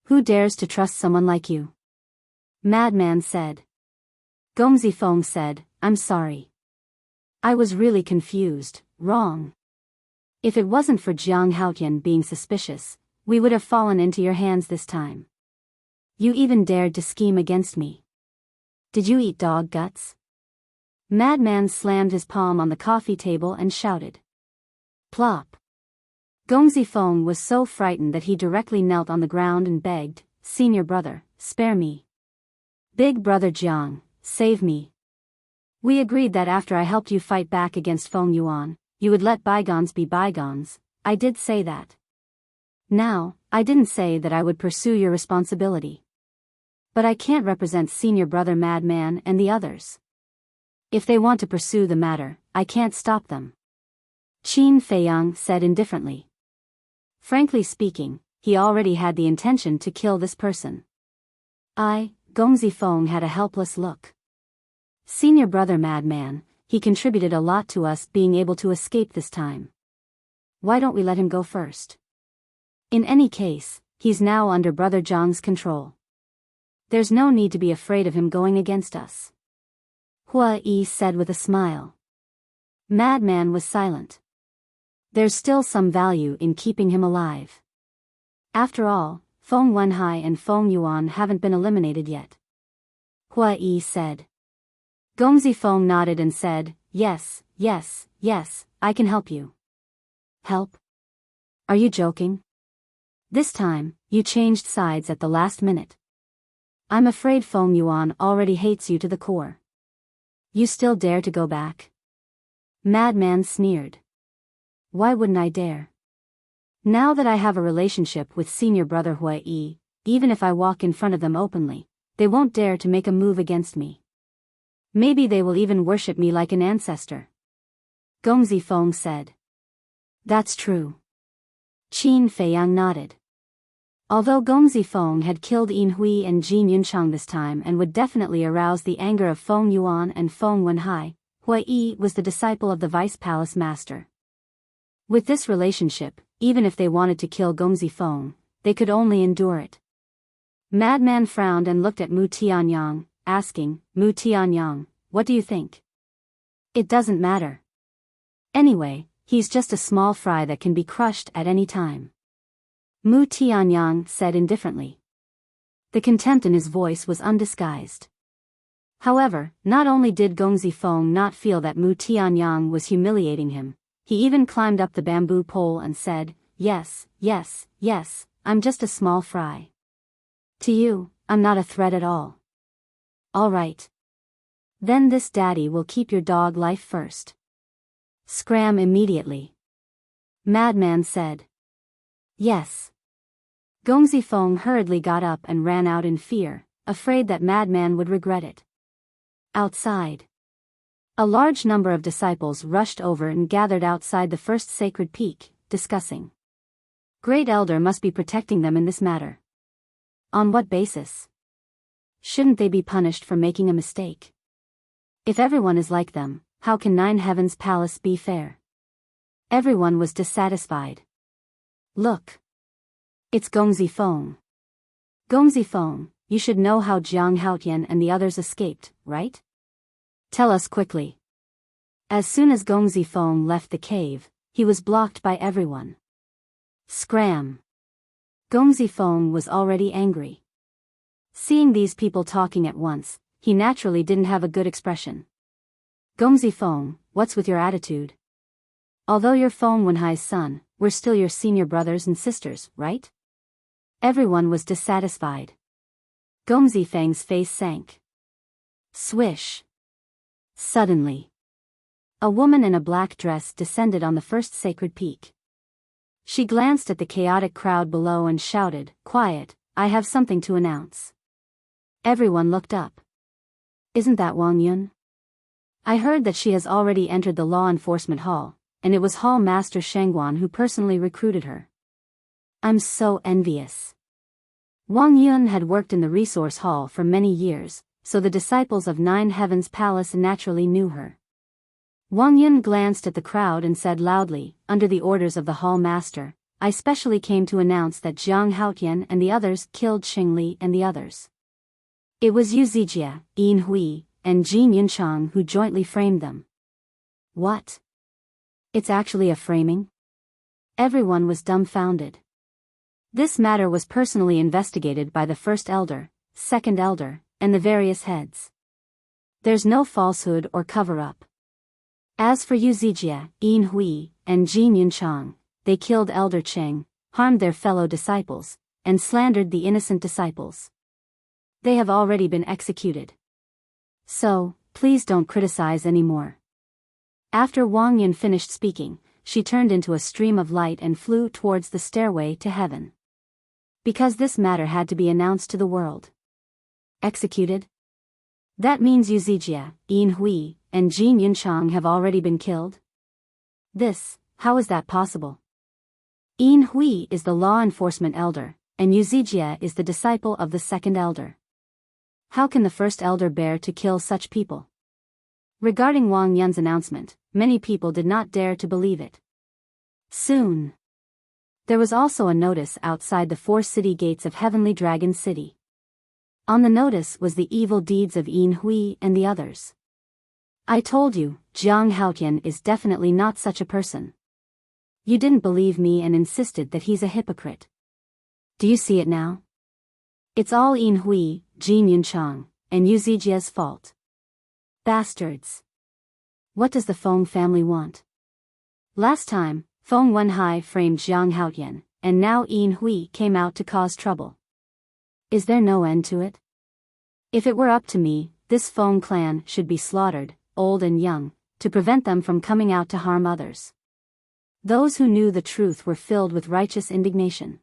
Who dares to trust someone like you? Madman said. Gongzi Feng said, I'm sorry. I was really confused, wrong. If it wasn't for Jiang Haotian being suspicious, we would have fallen into your hands this time. You even dared to scheme against me. Did you eat dog guts? Madman slammed his palm on the coffee table and shouted. Plop. Gongzi Feng was so frightened that he directly knelt on the ground and begged, Senior brother, spare me. Big brother Jiang, save me. We agreed that after I helped you fight back against Feng Yuan, you would let bygones be bygones. I did say that. Now, I didn't say that I would pursue your responsibility. But I can't represent Senior brother Madman and the others. If they want to pursue the matter, I can't stop them. Qin Feiyang said indifferently. Frankly speaking, he already had the intention to kill this person. Gongzi Feng had a helpless look. Senior brother Madman, he contributed a lot to us being able to escape this time. Why don't we let him go first? In any case, he's now under brother Zhang's control. There's no need to be afraid of him going against us. Hua Yi said with a smile. Madman was silent. There's still some value in keeping him alive. After all, Feng Wenhai and Feng Yuan haven't been eliminated yet. Hua Yi said. Gongzi Feng nodded and said, yes, I can help you. Help? Are you joking? This time, you changed sides at the last minute. I'm afraid Feng Yuan already hates you to the core. You still dare to go back? Madman sneered. Why wouldn't I dare? Now that I have a relationship with senior brother Hua Yi, even if I walk in front of them openly, they won't dare to make a move against me. Maybe they will even worship me like an ancestor. Gongzi Feng said. That's true. Qin Feiyang nodded. Although Gongzi Feng had killed Yin Hui and Jin Yunchang this time and would definitely arouse the anger of Feng Yuan and Feng Wenhai, Hua Yi was the disciple of the Vice Palace Master. With this relationship, even if they wanted to kill Gongzi Feng, they could only endure it. Madman frowned and looked at Mu Tianyang, asking, Mu Tianyang, what do you think? It doesn't matter. Anyway, he's just a small fry that can be crushed at any time. Mu Tianyang said indifferently. The contempt in his voice was undisguised. However, not only did Gongzi Feng not feel that Mu Tianyang was humiliating him, he even climbed up the bamboo pole and said, "Yes, yes, yes, I'm just a small fry. To you, I'm not a threat at all. All right. Then this daddy will keep your dog life first." Scram immediately. Madman said. Yes. Gongzi Feng hurriedly got up and ran out in fear, afraid that Madman would regret it. Outside. A large number of disciples rushed over and gathered outside the first sacred peak, discussing. Great Elder must be protecting them in this matter. On what basis? Shouldn't they be punished for making a mistake? If everyone is like them, how can Nine Heavens Palace be fair? Everyone was dissatisfied. Look. It's Gongzi Feng. Gongzi Feng, you should know how Jiang Haotian and the others escaped, right? Tell us quickly. As soon as Gongzi Feng left the cave, he was blocked by everyone. Scram. Gongzi Feng was already angry. Seeing these people talking at once, he naturally didn't have a good expression. Gongzi Feng, what's with your attitude? Although you're Feng Wenhai's son, we're still your senior brothers and sisters, right? Everyone was dissatisfied. Gongzi Feng's face sank. Swish. Suddenly. A woman in a black dress descended on the first sacred peak. She glanced at the chaotic crowd below and shouted, "Quiet, I have something to announce." Everyone looked up. Isn't that Wang Yun? I heard that she has already entered the law enforcement hall, and it was Hall Master Shangguan who personally recruited her. I'm so envious. Wang Yun had worked in the resource hall for many years, so the disciples of Nine Heavens Palace naturally knew her. Wang Yun glanced at the crowd and said loudly, "Under the orders of the hall master, I specially came to announce that Jiang Haotian and the others killed Xingli and the others. It was Yu Zijie, Yin Hui, and Jin Yunchang who jointly framed them." What? It's actually a framing? Everyone was dumbfounded. This matter was personally investigated by the first elder, second elder, and the various heads. There's no falsehood or cover-up. As for Yu Zijie, Yin Hui, and Jin Yunchang, they killed Elder Cheng, harmed their fellow disciples, and slandered the innocent disciples. They have already been executed. So, please don't criticize anymore. After Wang Yun finished speaking, she turned into a stream of light and flew towards the stairway to heaven. Because this matter had to be announced to the world. Executed? That means Yu Zijie, Yin Hui, and Jin Yunchang have already been killed? How is that possible? Yin Hui is the law enforcement elder, and Yu Zijie is the disciple of the second elder. How can the first elder bear to kill such people? Regarding Wang Yun's announcement, many people did not dare to believe it. Soon. There was also a notice outside the 4 city gates of Heavenly Dragon City. On the notice was the evil deeds of Yin Hui and the others. I told you, Jiang Haotian is definitely not such a person. You didn't believe me and insisted that he's a hypocrite. Do you see it now? It's all Yin Hui, Jin Yunchang, and Yu Zijie's fault. Bastards. What does the Feng family want? Last time, Feng Wenhai framed Jiang Haotian, and now Yin Hui came out to cause trouble. Is there no end to it? If it were up to me, this Feng clan should be slaughtered, old and young, to prevent them from coming out to harm others. Those who knew the truth were filled with righteous indignation.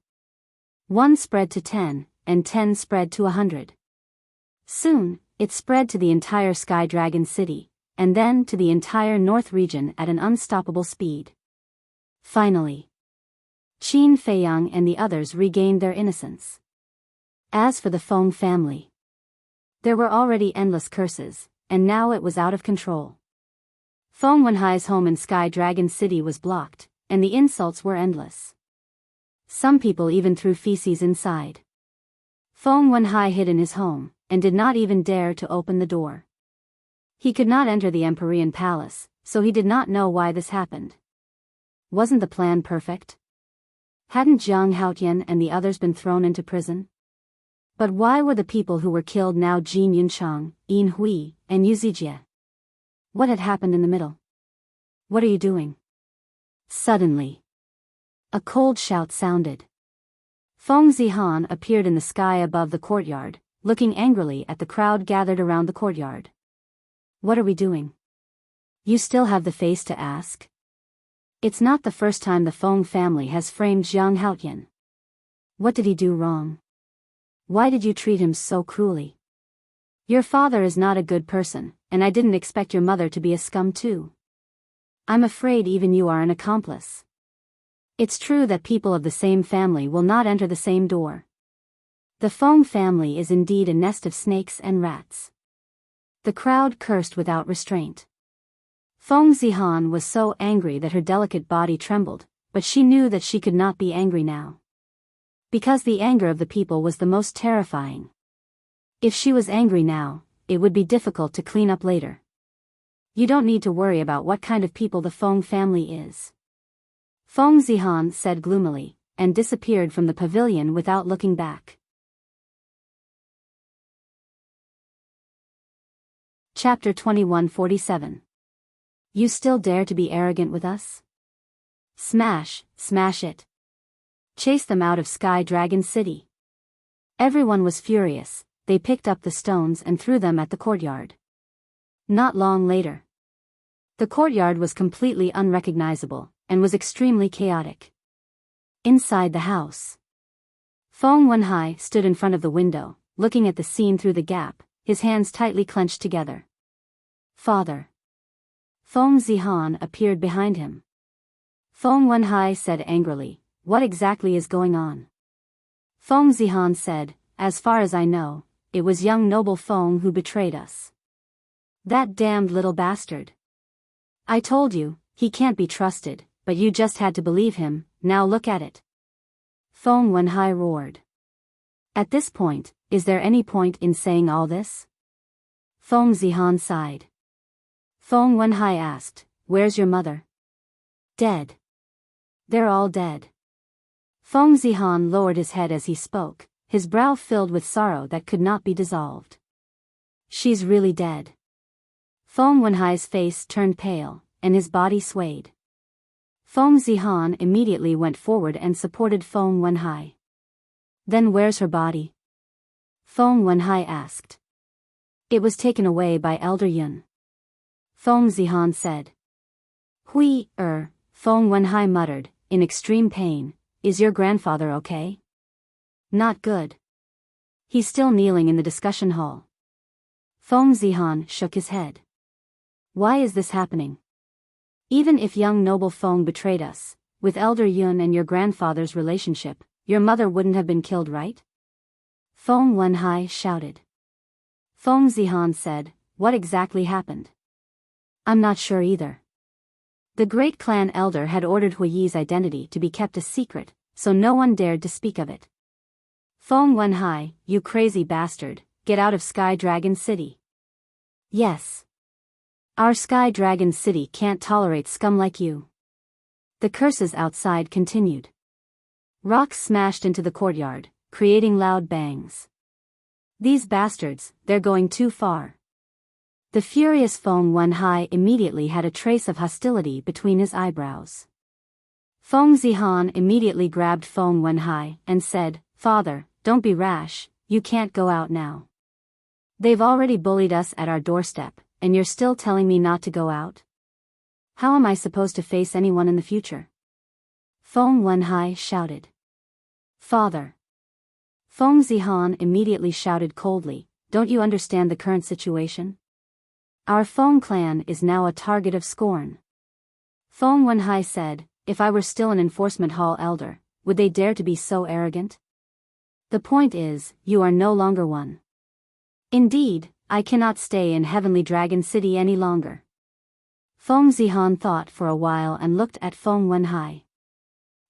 1 spread to 10, and 10 spread to 100. Soon, it spread to the entire Sky Dragon City, and then to the entire North region at an unstoppable speed. Finally, Qin Feiyang and the others regained their innocence. As for the Feng family, there were already endless curses, and now it was out of control. Feng Wenhai's home in Sky Dragon City was blocked, and the insults were endless. Some people even threw feces inside. Feng Wenhai hid in his home, and did not even dare to open the door. He could not enter the Empyrean Palace, so he did not know why this happened. Wasn't the plan perfect? Hadn't Jiang Haotian and the others been thrown into prison? But why were the people who were killed now Jin Yunchang, Yin Hui, and Yu Zijie? What had happened in the middle? What are you doing? Suddenly, a cold shout sounded. Feng Zihan appeared in the sky above the courtyard, looking angrily at the crowd gathered around the courtyard. What are we doing? You still have the face to ask? It's not the first time the Feng family has framed Jiang Haotian. What did he do wrong? Why did you treat him so cruelly? Your father is not a good person, and I didn't expect your mother to be a scum too. I'm afraid even you are an accomplice. It's true that people of the same family will not enter the same door. The Feng family is indeed a nest of snakes and rats. The crowd cursed without restraint. Feng Zihan was so angry that her delicate body trembled, but she knew that she could not be angry now. Because the anger of the people was the most terrifying. If she was angry now, it would be difficult to clean up later. You don't need to worry about what kind of people the Feng family is. Feng Zihan said gloomily, and disappeared from the pavilion without looking back. Chapter 2147. You still dare to be arrogant with us? Smash, smash it. Chase them out of Sky Dragon City. Everyone was furious. They picked up the stones and threw them at the courtyard. Not long later, the courtyard was completely unrecognizable, and was extremely chaotic. Inside the house, Feng Wenhai stood in front of the window, looking at the scene through the gap, his hands tightly clenched together. Father. Feng Zihan appeared behind him. Feng Wenhai said angrily, what exactly is going on? Feng Zihan said, as far as I know, it was young noble Feng who betrayed us. That damned little bastard. I told you, he can't be trusted, but you just had to believe him, now look at it. Feng Wenhai roared. At this point, is there any point in saying all this? Feng Zihan sighed. Feng Wenhai asked, where's your mother? Dead. They're all dead. Feng Zihan lowered his head as he spoke, his brow filled with sorrow that could not be dissolved. She's really dead. Feng Wenhai's face turned pale, and his body swayed. Feng Zihan immediately went forward and supported Feng Wenhai. Then where's her body? Feng Wenhai asked. It was taken away by Elder Yun. Feng Zihan said. Feng Wenhai muttered, in extreme pain, is your grandfather okay? Not good. He's still kneeling in the discussion hall. Feng Zihan shook his head. Why is this happening? Even if young noble Feng betrayed us, with Elder Yun and your grandfather's relationship, your mother wouldn't have been killed, right? Feng Wenhai shouted. Feng Zihan said, what exactly happened? I'm not sure either. The great clan elder had ordered Huiyi's identity to be kept a secret, so no one dared to speak of it. Feng Wenhai, you crazy bastard, get out of Sky Dragon City. Yes. Our Sky Dragon City can't tolerate scum like you. The curses outside continued. Rocks smashed into the courtyard, creating loud bangs. These bastards, they're going too far. The furious Feng Wenhai immediately had a trace of hostility between his eyebrows. Feng Zihan immediately grabbed Feng Wenhai and said, Father, don't be rash, you can't go out now. They've already bullied us at our doorstep, and you're still telling me not to go out? How am I supposed to face anyone in the future? Feng Wenhai shouted. Father. Feng Zihan immediately shouted coldly, don't you understand the current situation? Our Feng clan is now a target of scorn. Feng Wenhai said, if I were still an enforcement hall elder, would they dare to be so arrogant? The point is, you are no longer one. Indeed, I cannot stay in Heavenly Dragon City any longer. Feng Zihan thought for a while and looked at Feng Wenhai.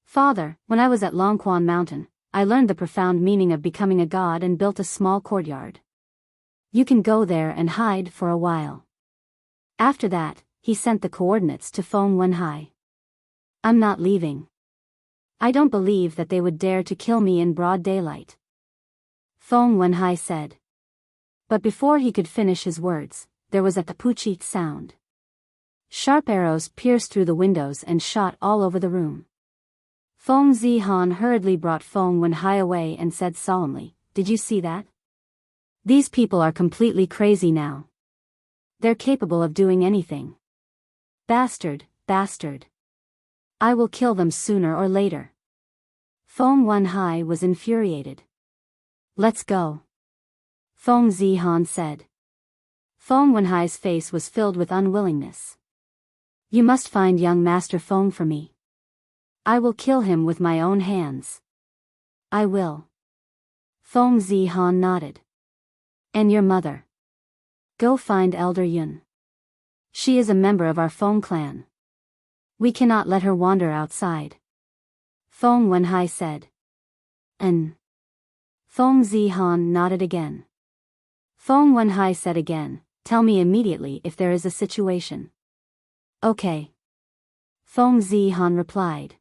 Father, when I was at Longquan Mountain, I learned the profound meaning of becoming a god and built a small courtyard. You can go there and hide for a while. After that, he sent the coordinates to Feng Wenhai. I'm not leaving. I don't believe that they would dare to kill me in broad daylight. Feng Wenhai said. But before he could finish his words, there was a tapuchi sound. Sharp arrows pierced through the windows and shot all over the room. Feng Zihan hurriedly brought Feng Wenhai away and said solemnly, "Did you see that? These people are completely crazy now. They're capable of doing anything. Bastard, bastard. I will kill them sooner or later." Feng Wenhai was infuriated. "Let's go," Feng Zihan said. Feng Wenhai's face was filled with unwillingness. "You must find young Master Feng for me. I will kill him with my own hands." "I will." Feng Zihan nodded. "And your mother? Go find Elder Yun. She is a member of our Feng clan. We cannot let her wander outside." Feng Wenhai said. Feng Zihan nodded again. Feng Wenhai said again, "Tell me immediately if there is a situation." "Okay." Feng Zihan replied.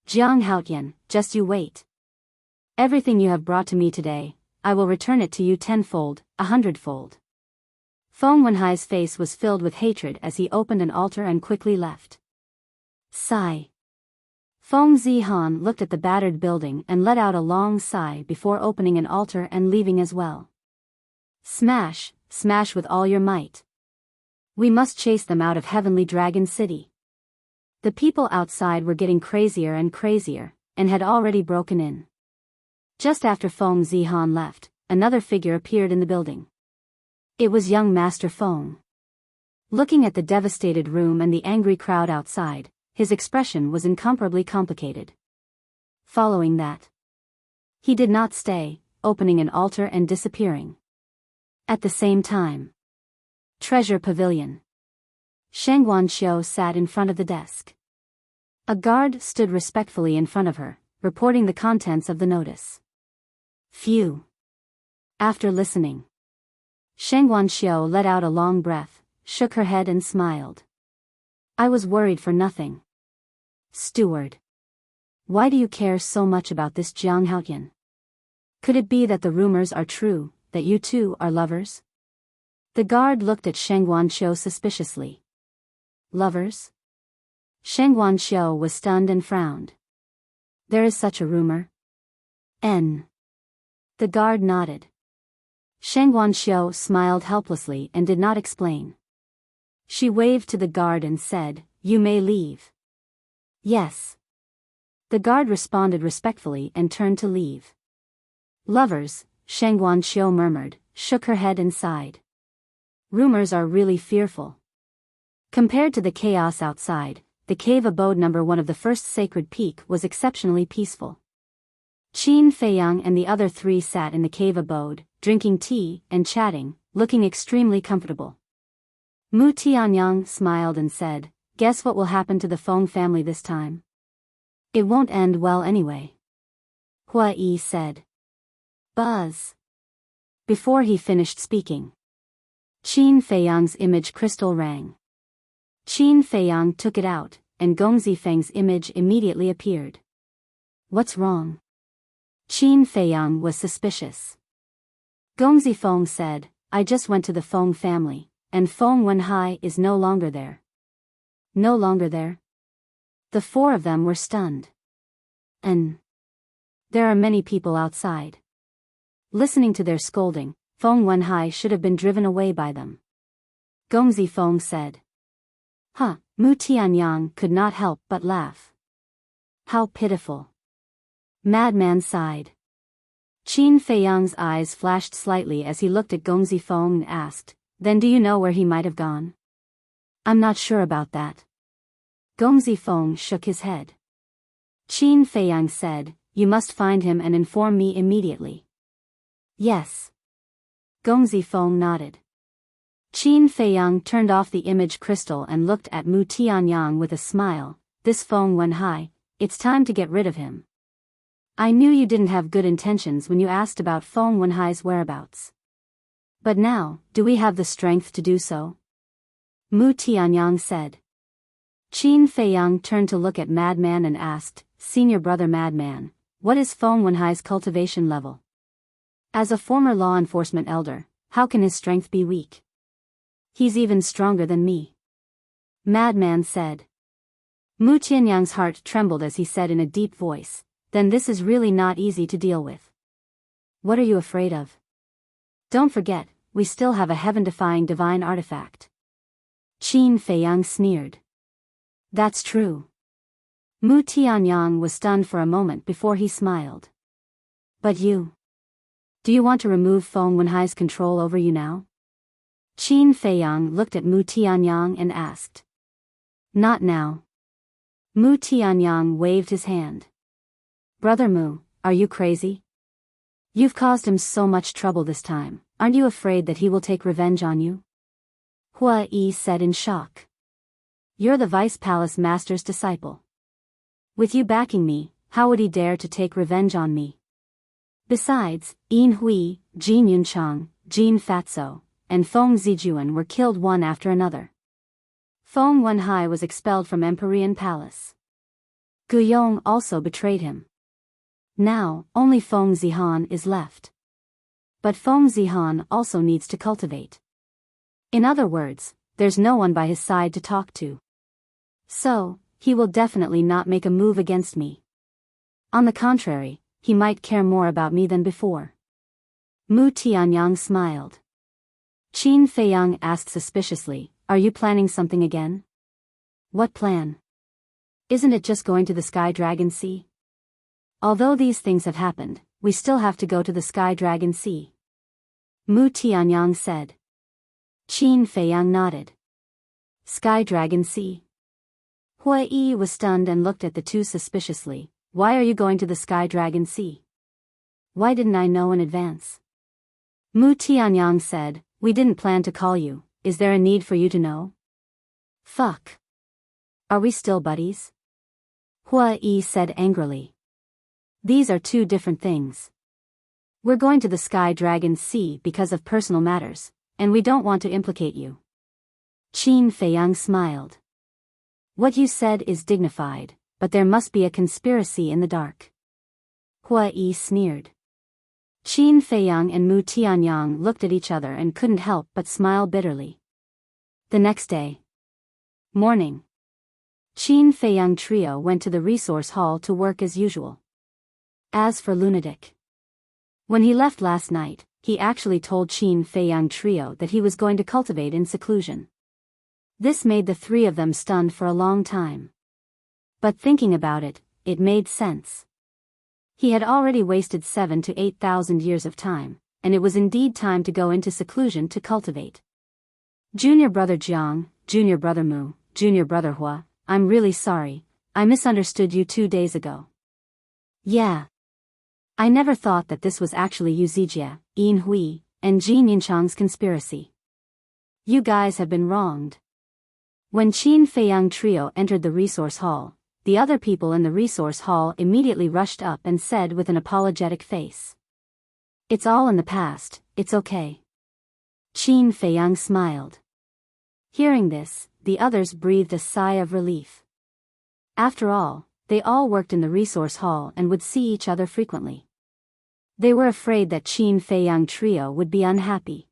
"Jiang Haotian, just you wait. Everything you have brought to me today, I will return it to you tenfold, 100-fold. Feng Wenhai's face was filled with hatred as he opened an altar and quickly left. Sigh. Feng Zihan looked at the battered building and let out a long sigh before opening an altar and leaving as well. "Smash, smash with all your might. We must chase them out of Heavenly Dragon City." The people outside were getting crazier and crazier, and had already broken in. Just after Feng Zihan left, another figure appeared in the building. It was young Master Feng. Looking at the devastated room and the angry crowd outside, his expression was incomparably complicated. Following that, he did not stay, opening an altar and disappearing. At the same time, Treasure Pavilion. Sheng Guanxiu sat in front of the desk. A guard stood respectfully in front of her, reporting the contents of the notice. Phew. After listening, Sheng Guanxiu let out a long breath, shook her head and smiled. "I was worried for nothing. Steward. Why do you care so much about this Jiang Haotian? Could it be that the rumors are true, that you two are lovers?" The guard looked at Sheng Guanxiu suspiciously. "Lovers?" Sheng Guanxiu was stunned and frowned. "There is such a rumor?" The guard nodded. Sheng Guanxiu smiled helplessly and did not explain. She waved to the guard and said, "You may leave." "Yes." The guard responded respectfully and turned to leave. "Lovers," Sheng Guanxiu murmured, shook her head and sighed. "Rumors are really fearful." Compared to the chaos outside, the cave abode number 1 of the first sacred peak was exceptionally peaceful. Qin Feiyang and the other 3 sat in the cave abode, drinking tea and chatting, looking extremely comfortable. Mu Tianyang smiled and said, "Guess what will happen to the Feng family this time? It won't end well anyway." Hua Yi said. "Buzz." Before he finished speaking, Qin Feiyang's image crystal rang. Qin Feiyang took it out, and Gong Zifeng's image immediately appeared. "What's wrong?" Qin Feiyang was suspicious. Gong Zifeng said, "I just went to the Feng family, and Feng Wenhai is no longer there." "No longer there?" The 4 of them were stunned. There are many people outside." Listening to their scolding, Feng Wenhai should have been driven away by them. Gong Zifeng said. Mu Tianyang could not help but laugh. "How pitiful." Madman sighed. Qin Feiyang's eyes flashed slightly as he looked at Gong Zifeng and asked, "Then do you know where he might have gone?" "I'm not sure about that." Gong Zifeng shook his head. Qin Feiyang said, "You must find him and inform me immediately." "Yes." Gong Zifeng nodded. Qin Feiyang turned off the image crystal and looked at Mu Tianyang with a smile. "This Feng Wenhai, it's time to get rid of him. I knew you didn't have good intentions when you asked about Feng Wenhai's whereabouts. But now, do we have the strength to do so?" Mu Tianyang said. Qin Feiyang turned to look at Madman and asked, Senior Brother Madman, what is Feng Wenhai's cultivation level? As a former law enforcement elder, how can his strength be weak? He's even stronger than me. Madman said. Mu Tianyang's heart trembled as he said in a deep voice, then this is really not easy to deal with. What are you afraid of? Don't forget, we still have a heaven-defying divine artifact. Qin Feiyang sneered. That's true. Mu Tianyang was stunned for a moment before he smiled. But you? Do you want to remove Feng Wenhai's control over you now? Qin Feiyang looked at Mu Tianyang and asked. Not now. Mu Tianyang waved his hand. Brother Mu, are you crazy? You've caused him so much trouble this time, aren't you afraid that he will take revenge on you? Hua Yi said in shock. You're the Vice Palace Master's disciple. With you backing me, how would he dare to take revenge on me? Besides, Yin Hui, Jin Yunchang, Jin Fatso, and Feng Zijuan were killed one after another. Feng Wenhai was expelled from Empyrean Palace. Guyong also betrayed him. Now, only Feng Zihan is left. But Feng Zihan also needs to cultivate. In other words, there's no one by his side to talk to. So, he will definitely not make a move against me. On the contrary, he might care more about me than before. Mu Tianyang smiled. Qin Feiyang asked suspiciously, are you planning something again? What plan? Isn't it just going to the Sky Dragon Sea? Although these things have happened, we still have to go to the Sky Dragon Sea. Mu Tianyang said. Qin Feiyang nodded. Sky Dragon Sea. Hua Yi was stunned and looked at the two suspiciously. Why are you going to the Sky Dragon Sea? Why didn't I know in advance? Mu Tianyang said, we didn't plan to call you, is there a need for you to know? Fuck. Are we still buddies? Hua Yi said angrily. These are two different things. We're going to the Sky Dragon Sea because of personal matters, and we don't want to implicate you. Qin Feiyang smiled. What you said is dignified, but there must be a conspiracy in the dark. Hua Yi sneered. Qin Feiyang and Mu Tianyang looked at each other and couldn't help but smile bitterly. The next day. Morning. Qin Feiyang trio went to the resource hall to work as usual. As for Lunatic. When he left last night, he actually told Qin Feiyang trio that he was going to cultivate in seclusion. This made the three of them stunned for a long time. But thinking about it, it made sense. He had already wasted 7,000 to 8,000 years of time, and it was indeed time to go into seclusion to cultivate. Junior Brother Jiang, Junior Brother Mu, Junior Brother Hua, I'm really sorry, I misunderstood you 2 days ago. Yeah. I never thought that this was actually Yu Zijie, Yin Hui, and Jin Yinchang's conspiracy. You guys have been wronged. When Qin Feiyang trio entered the resource hall, the other people in the resource hall immediately rushed up and said with an apologetic face. It's all in the past, it's okay. Qin Feiyang smiled. Hearing this, the others breathed a sigh of relief. After all, they all worked in the resource hall and would see each other frequently. They were afraid that Qin Feiyang trio would be unhappy.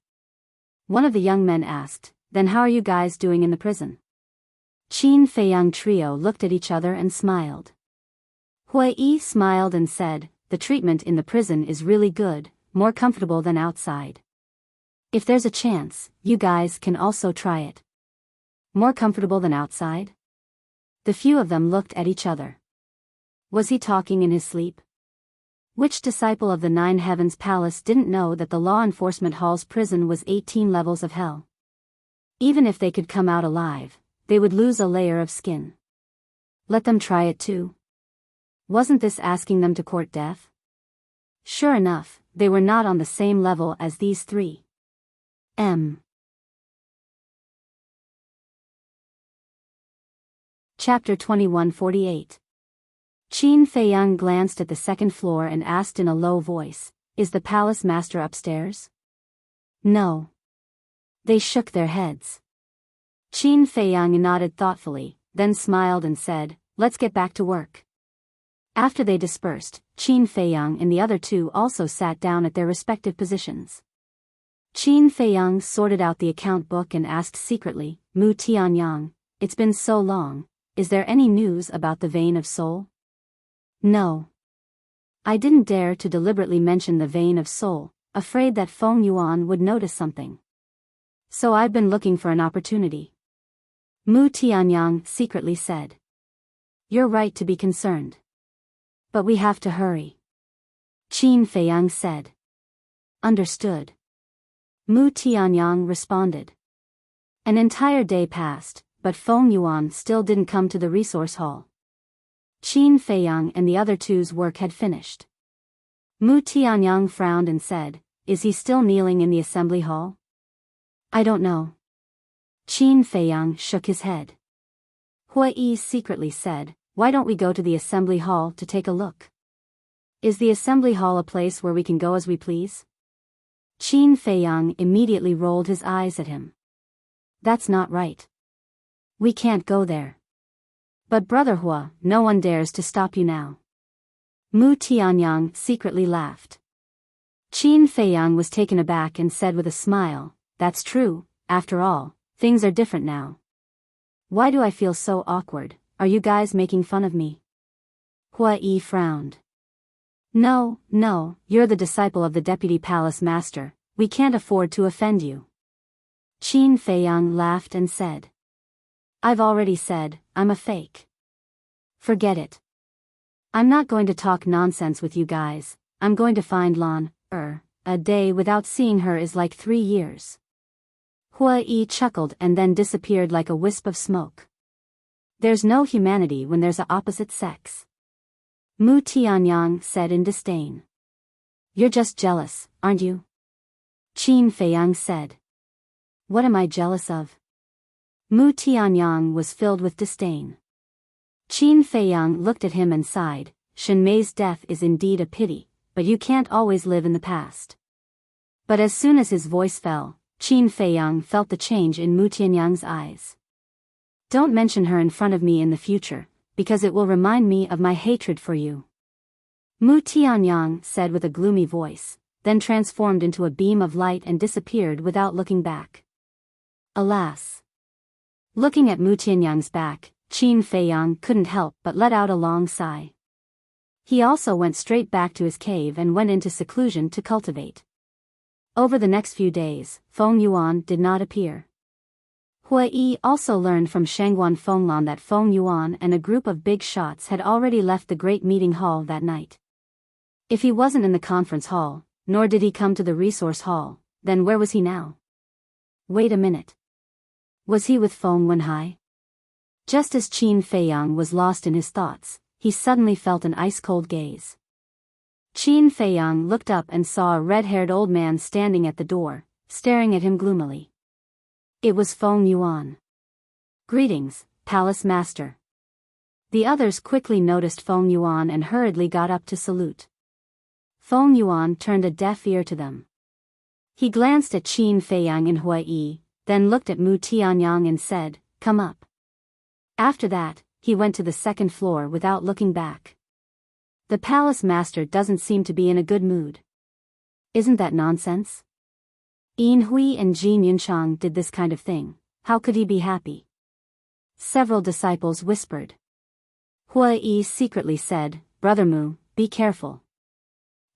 One of the young men asked, then how are you guys doing in the prison? Qin Feiyang trio looked at each other and smiled. Hua Yi smiled and said, the treatment in the prison is really good, more comfortable than outside. If there's a chance, you guys can also try it. More comfortable than outside? The few of them looked at each other. Was he talking in his sleep? Which disciple of the Nine Heavens Palace didn't know that the law enforcement hall's prison was 18 levels of hell? Even if they could come out alive, they would lose a layer of skin. Let them try it too. Wasn't this asking them to court death? Sure enough, they were not on the same level as these three. Chapter 2148. Qin Feiyang glanced at the second floor and asked in a low voice, is the palace master upstairs? No. They shook their heads. Qin Feiyang nodded thoughtfully, then smiled and said, let's get back to work. After they dispersed, Qin Feiyang and the other two also sat down at their respective positions. Qin Feiyang sorted out the account book and asked secretly, Mu Tianyang, it's been so long, is there any news about the vein of soul? No. I didn't dare to deliberately mention the vein of soul, afraid that Feng Yuan would notice something. So I've been looking for an opportunity. Mu Tianyang secretly said. You're right to be concerned. But we have to hurry. Qin Feiyang said. Understood. Mu Tianyang responded. An entire day passed, but Feng Yuan still didn't come to the resource hall. Qin Feiyang and the other two's work had finished. Mu Tianyang frowned and said, is he still kneeling in the assembly hall? I don't know. Qin Feiyang shook his head. Hui secretly said, why don't we go to the assembly hall to take a look? Is the assembly hall a place where we can go as we please? Qin Feiyang immediately rolled his eyes at him. That's not right. We can't go there. But Brother Hua, no one dares to stop you now. Mu Tianyang secretly laughed. Qin Feiyang was taken aback and said with a smile, that's true, after all, things are different now. Why do I feel so awkward? Are you guys making fun of me? Hua Yi frowned. No, you're the disciple of the Deputy Palace Master, we can't afford to offend you. Qin Feiyang laughed and said. I've already said, I'm a fake. Forget it. I'm not going to talk nonsense with you guys, I'm going to find Lan, a day without seeing her is like 3 years. Hua Yi chuckled and then disappeared like a wisp of smoke. There's no humanity when there's a opposite sex. Mu Tianyang said in disdain. You're just jealous, aren't you? Qin Feiyang said. What am I jealous of? Mu Tianyang was filled with disdain. Qin Feiyang looked at him and sighed, Shen Mei's death is indeed a pity, but you can't always live in the past. But as soon as his voice fell, Qin Feiyang felt the change in Mu Tianyang's eyes. Don't mention her in front of me in the future, because it will remind me of my hatred for you. Mu Tianyang said with a gloomy voice, then transformed into a beam of light and disappeared without looking back. Alas! Looking at Mu Tianyang's back, Qin Feiyang couldn't help but let out a long sigh. He also went straight back to his cave and went into seclusion to cultivate. Over the next few days, Feng Yuan did not appear. Hua Yi also learned from Shangguan Fenglan that Feng Yuan and a group of big shots had already left the great meeting hall that night. If he wasn't in the conference hall, nor did he come to the resource hall, then where was he now? Wait a minute. Was he with Feng Wenhai? Just as Qin Feiyang was lost in his thoughts, he suddenly felt an ice-cold gaze. Qin Feiyang looked up and saw a red-haired old man standing at the door, staring at him gloomily. It was Feng Yuan. Greetings, Palace Master. The others quickly noticed Feng Yuan and hurriedly got up to salute. Feng Yuan turned a deaf ear to them. He glanced at Qin Feiyang and Hua Yi, then looked at Mu Tianyang and said, come up. After that, he went to the second floor without looking back. The Palace Master doesn't seem to be in a good mood. Isn't that nonsense? Yin Hui and Jin Yunchang did this kind of thing, how could he be happy? Several disciples whispered. Hua Yi secretly said, Brother Mu, be careful.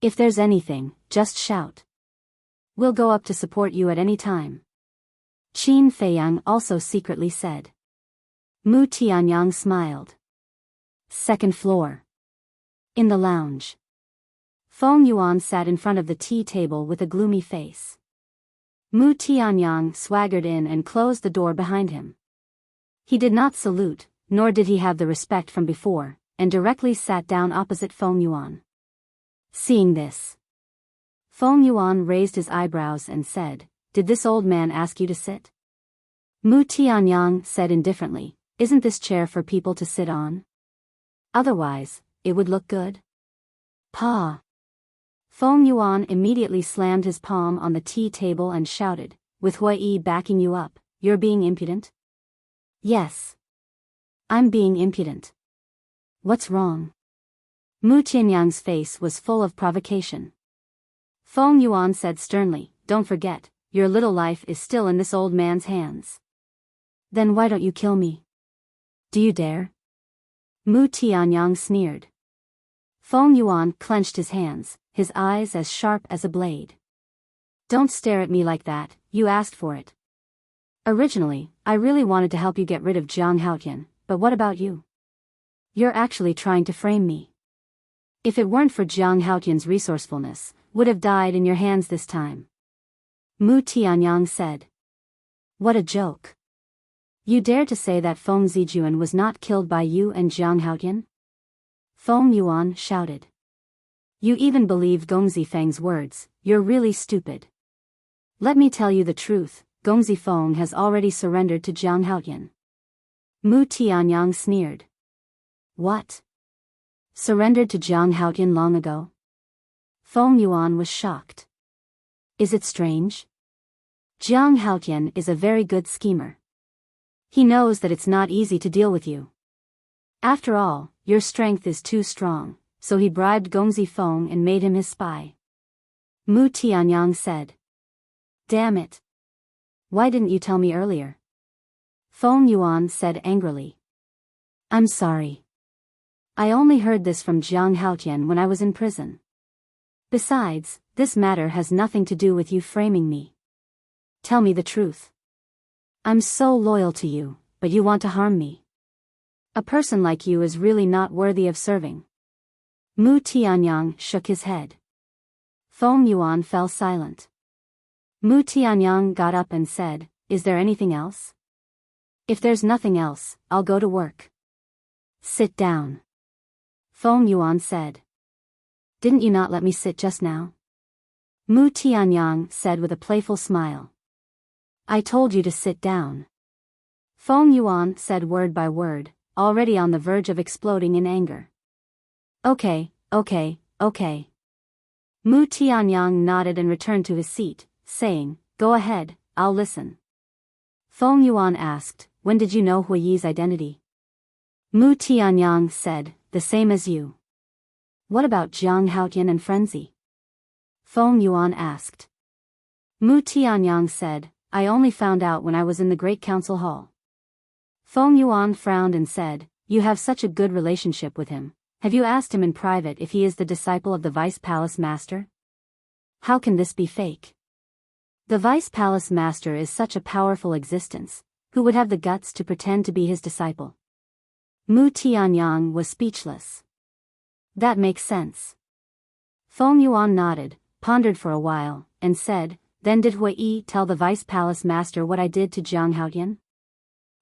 If there's anything, just shout. We'll go up to support you at any time. Qin Feiyang also secretly said. Mu Tianyang smiled. Second floor. In the lounge. Feng Yuan sat in front of the tea table with a gloomy face. Mu Tianyang swaggered in and closed the door behind him. He did not salute, nor did he have the respect from before, and directly sat down opposite Feng Yuan. Seeing this, Feng Yuan raised his eyebrows and said, did this old man ask you to sit? Mu Tianyang said indifferently, isn't this chair for people to sit on? Otherwise, it would look good. Pa. Feng Yuan immediately slammed his palm on the tea table and shouted, with Hua Yi backing you up, you're being impudent? Yes. I'm being impudent. What's wrong? Mu Tianyang's face was full of provocation. Feng Yuan said sternly, "Don't forget, your little life is still in this old man's hands." "Then why don't you kill me? Do you dare?" Mu Tianyang sneered. Feng Yuan clenched his hands, his eyes as sharp as a blade. "Don't stare at me like that, you asked for it. Originally, I really wanted to help you get rid of Jiang Haotian, but what about you? You're actually trying to frame me. If it weren't for Jiang Haotian's resourcefulness, would have died in your hands this time." Mu Tianyang said. "What a joke. You dare to say that Feng Zijuan was not killed by you and Jiang Haotian?" Feng Yuan shouted. "You even believe Gongzi Feng's words, you're really stupid. Let me tell you the truth, Gongzi Feng has already surrendered to Jiang Haotian." Mu Tianyang sneered. "What? Surrendered to Jiang Haotian long ago?" Feng Yuan was shocked. "Is it strange? Jiang Haotian is a very good schemer. He knows that it's not easy to deal with you. After all, your strength is too strong, so he bribed Gongzi Feng and made him his spy." Mu Tianyang said. "Damn it. Why didn't you tell me earlier?" Feng Yuan said angrily. "I'm sorry. I only heard this from Jiang Haotian when I was in prison. Besides, this matter has nothing to do with you framing me. Tell me the truth. I'm so loyal to you, but you want to harm me. A person like you is really not worthy of serving." Mu Tianyang shook his head. Feng Yuan fell silent. Mu Tianyang got up and said, "Is there anything else?" "If there's nothing else, I'll go to work." "Sit down," Feng Yuan said. "Didn't you not let me sit just now?" Mu Tianyang said with a playful smile. "I told you to sit down." Feng Yuan said word by word, already on the verge of exploding in anger. Okay. Mu Tianyang nodded and returned to his seat, saying, "Go ahead, I'll listen." Feng Yuan asked, "When did you know Huiyi's identity?" Mu Tianyang said, "The same as you." "What about Jiang Haotian and Frenzy?" Feng Yuan asked. Mu Tianyang said, "I only found out when I was in the Great Council Hall." Feng Yuan frowned and said, "You have such a good relationship with him. Have you asked him in private if he is the disciple of the Vice Palace Master? How can this be fake? The Vice Palace Master is such a powerful existence, who would have the guts to pretend to be his disciple?" Mu Tianyang was speechless. "That makes sense." Feng Yuan nodded, pondered for a while, and said, "Then did Huiyi tell the Vice Palace Master what I did to Jiang Haotian?"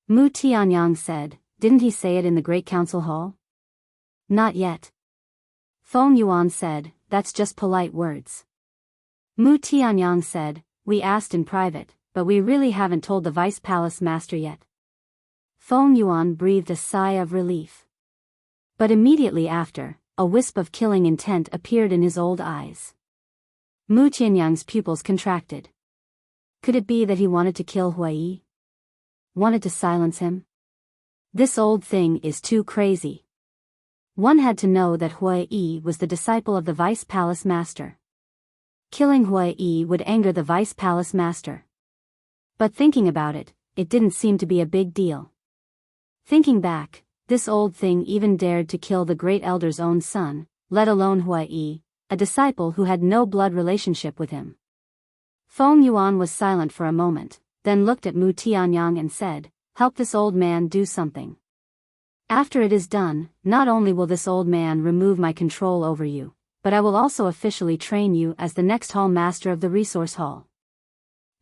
Mu Tianyang said, "Didn't he say it in the Great Council Hall?" "Not yet." Feng Yuan said, "That's just polite words." Mu Tianyang said, "We asked in private, but we really haven't told the Vice Palace Master yet." Feng Yuan breathed a sigh of relief. But immediately after, a wisp of killing intent appeared in his old eyes. Mu Tianyang's pupils contracted. Could it be that he wanted to kill Huiyi? Wanted to silence him? This old thing is too crazy. One had to know that Huiyi was the disciple of the Vice Palace Master. Killing Huiyi would anger the Vice Palace Master. But thinking about it, it didn't seem to be a big deal. Thinking back, this old thing even dared to kill the Great Elder's own son, let alone Huiyi, a disciple who had no blood relationship with him. Feng Yuan was silent for a moment, then looked at Mu Tianyang and said, "Help this old man do something. After it is done, not only will this old man remove my control over you, but I will also officially train you as the next hall master of the resource hall."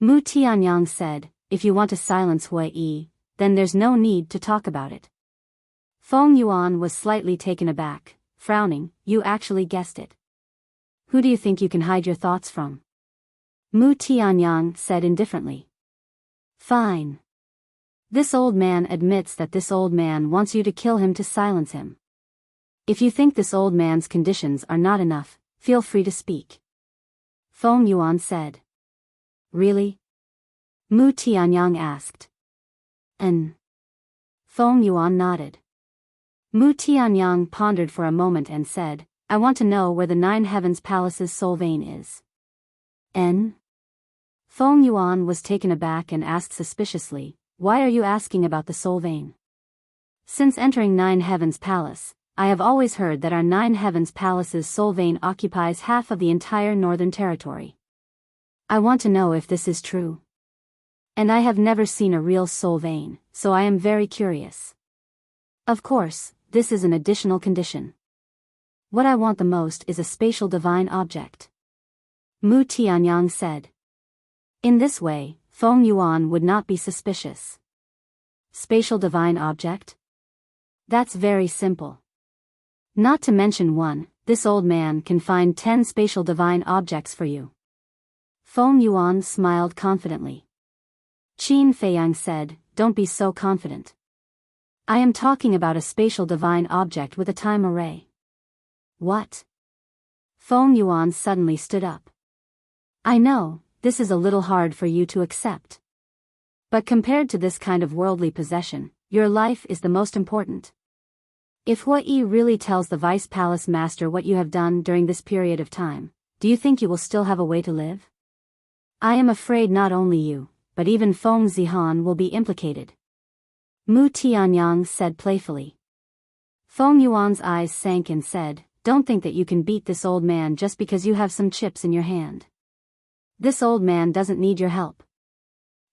Mu Tianyang said, "If you want to silence Huiyi, then there's no need to talk about it." Feng Yuan was slightly taken aback, frowning, "You actually guessed it. Who do you think you can hide your thoughts from?" Mu Tianyang said indifferently. "Fine. This old man admits that this old man wants you to kill him to silence him. If you think this old man's conditions are not enough, feel free to speak." Feng Yuan said. "Really?" Mu Tianyang asked. Feng Yuan nodded. Mu Tianyang pondered for a moment and said, I want to know where the Nine Heavens Palace's soul vein is. N? Feng Yuan was taken aback and asked suspiciously, why are you asking about the soul vein? Since entering Nine Heavens Palace, I have always heard that our Nine Heavens Palace's soul vein occupies half of the entire northern territory. I want to know if this is true. And I have never seen a real soul vein, so I am very curious. Of course, this is an additional condition. What I want the most is a spatial divine object. Mu Tianyang said. In this way, Feng Yuan would not be suspicious. Spatial divine object? That's very simple. Not to mention one, this old man can find 10 spatial divine objects for you. Feng Yuan smiled confidently. Qin Feiyang said, don't be so confident. I am talking about a spatial divine object with a time array. What? Feng Yuan suddenly stood up. I know, this is a little hard for you to accept. But compared to this kind of worldly possession, your life is the most important. If Huai really tells the Vice Palace Master what you have done during this period of time, do you think you will still have a way to live? I am afraid not only you, but even Feng Zihan will be implicated. Mu Tianyang said playfully. Feng Yuan's eyes sank and said, don't think that you can beat this old man just because you have some chips in your hand. This old man doesn't need your help.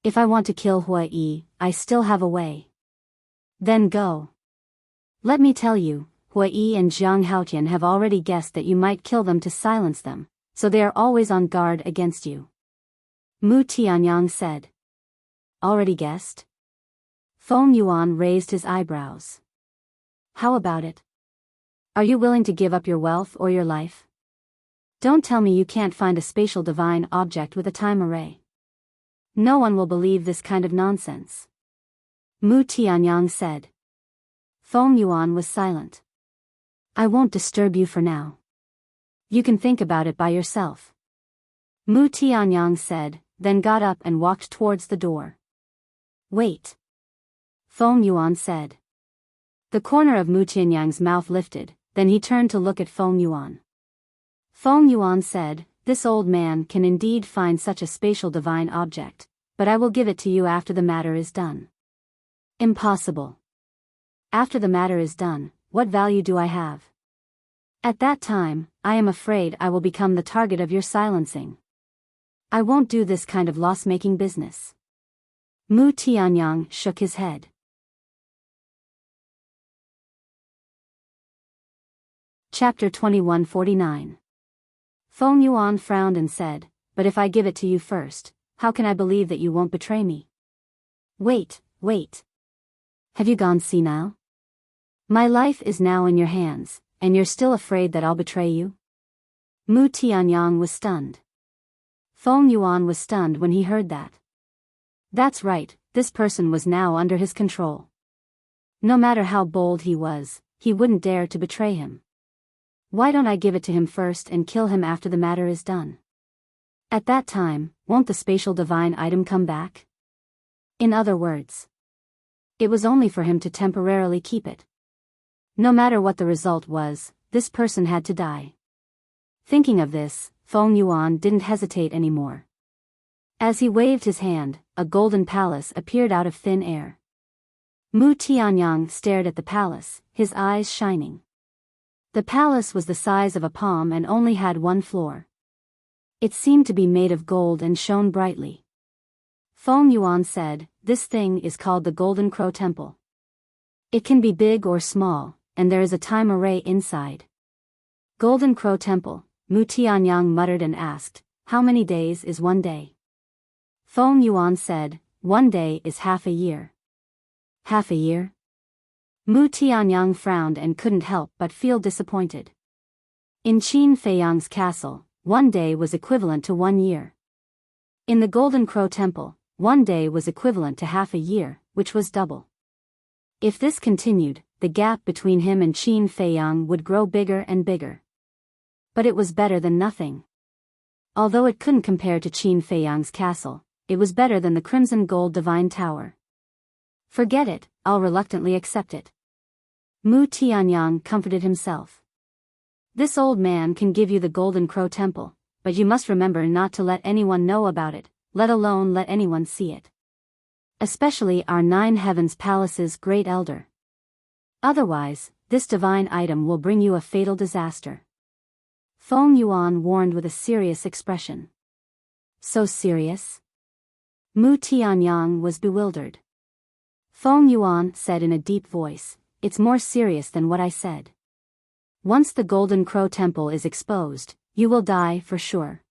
If I want to kill Huai, I still have a way. Then go. Let me tell you, Huai and Jiang Haotian have already guessed that you might kill them to silence them, so they are always on guard against you. Mu Tianyang said. Already guessed? Feng Yuan raised his eyebrows. How about it? Are you willing to give up your wealth or your life? Don't tell me you can't find a spatial divine object with a time array. No one will believe this kind of nonsense. Mu Tianyang said. Feng Yuan was silent. I won't disturb you for now. You can think about it by yourself. Mu Tianyang said, then got up and walked towards the door. Wait. Feng Yuan said. The corner of Mu Tianyang's mouth lifted, then he turned to look at Feng Yuan. Feng Yuan said, this old man can indeed find such a spatial divine object, but I will give it to you after the matter is done. Impossible. After the matter is done, what value do I have? At that time, I am afraid I will become the target of your silencing. I won't do this kind of loss-making business. Mu Tianyang shook his head. Chapter 2149. Feng Yuan frowned and said, but if I give it to you first, how can I believe that you won't betray me? Wait. Have you gone senile? My life is now in your hands, and you're still afraid that I'll betray you? Mu Tianyang was stunned. Feng Yuan was stunned when he heard that. That's right, this person was now under his control. No matter how bold he was, he wouldn't dare to betray him. Why don't I give it to him first and kill him after the matter is done? At that time, won't the spatial divine item come back? In other words, it was only for him to temporarily keep it. No matter what the result was, this person had to die. Thinking of this, Feng Yuan didn't hesitate anymore. As he waved his hand, a golden palace appeared out of thin air. Mu Tianyang stared at the palace, his eyes shining. The palace was the size of a palm and only had one floor. It seemed to be made of gold and shone brightly. Feng Yuan said, this thing is called the Golden Crow Temple. It can be big or small, and there is a time array inside. Golden Crow Temple, Mu Tianyang muttered and asked, how many days is one day? Feng Yuan said, 1 day is half a year. Half a year? Mu Tianyang frowned and couldn't help but feel disappointed. In Qin Feiyang's castle, 1 day was equivalent to 1 year. In the Golden Crow Temple, 1 day was equivalent to half a year, which was double. If this continued, the gap between him and Qin Feiyang would grow bigger and bigger. But it was better than nothing. Although it couldn't compare to Qin Feiyang's castle, it was better than the Crimson Gold Divine Tower. Forget it, I'll reluctly accept it. Mu Tianyang comforted himself. This old man can give you the Golden Crow Temple, but you must remember not to let anyone know about it, let alone let anyone see it. Especially our 9 Heavens Palace's Great Elder. Otherwise, this divine item will bring you a fatal disaster. Feng Yuan warned with a serious expression. So serious? Mu Tianyang was bewildered. Feng Yuan said in a deep voice, "It's more serious than what I said. Once the Golden Crow Temple is exposed, you will die for sure."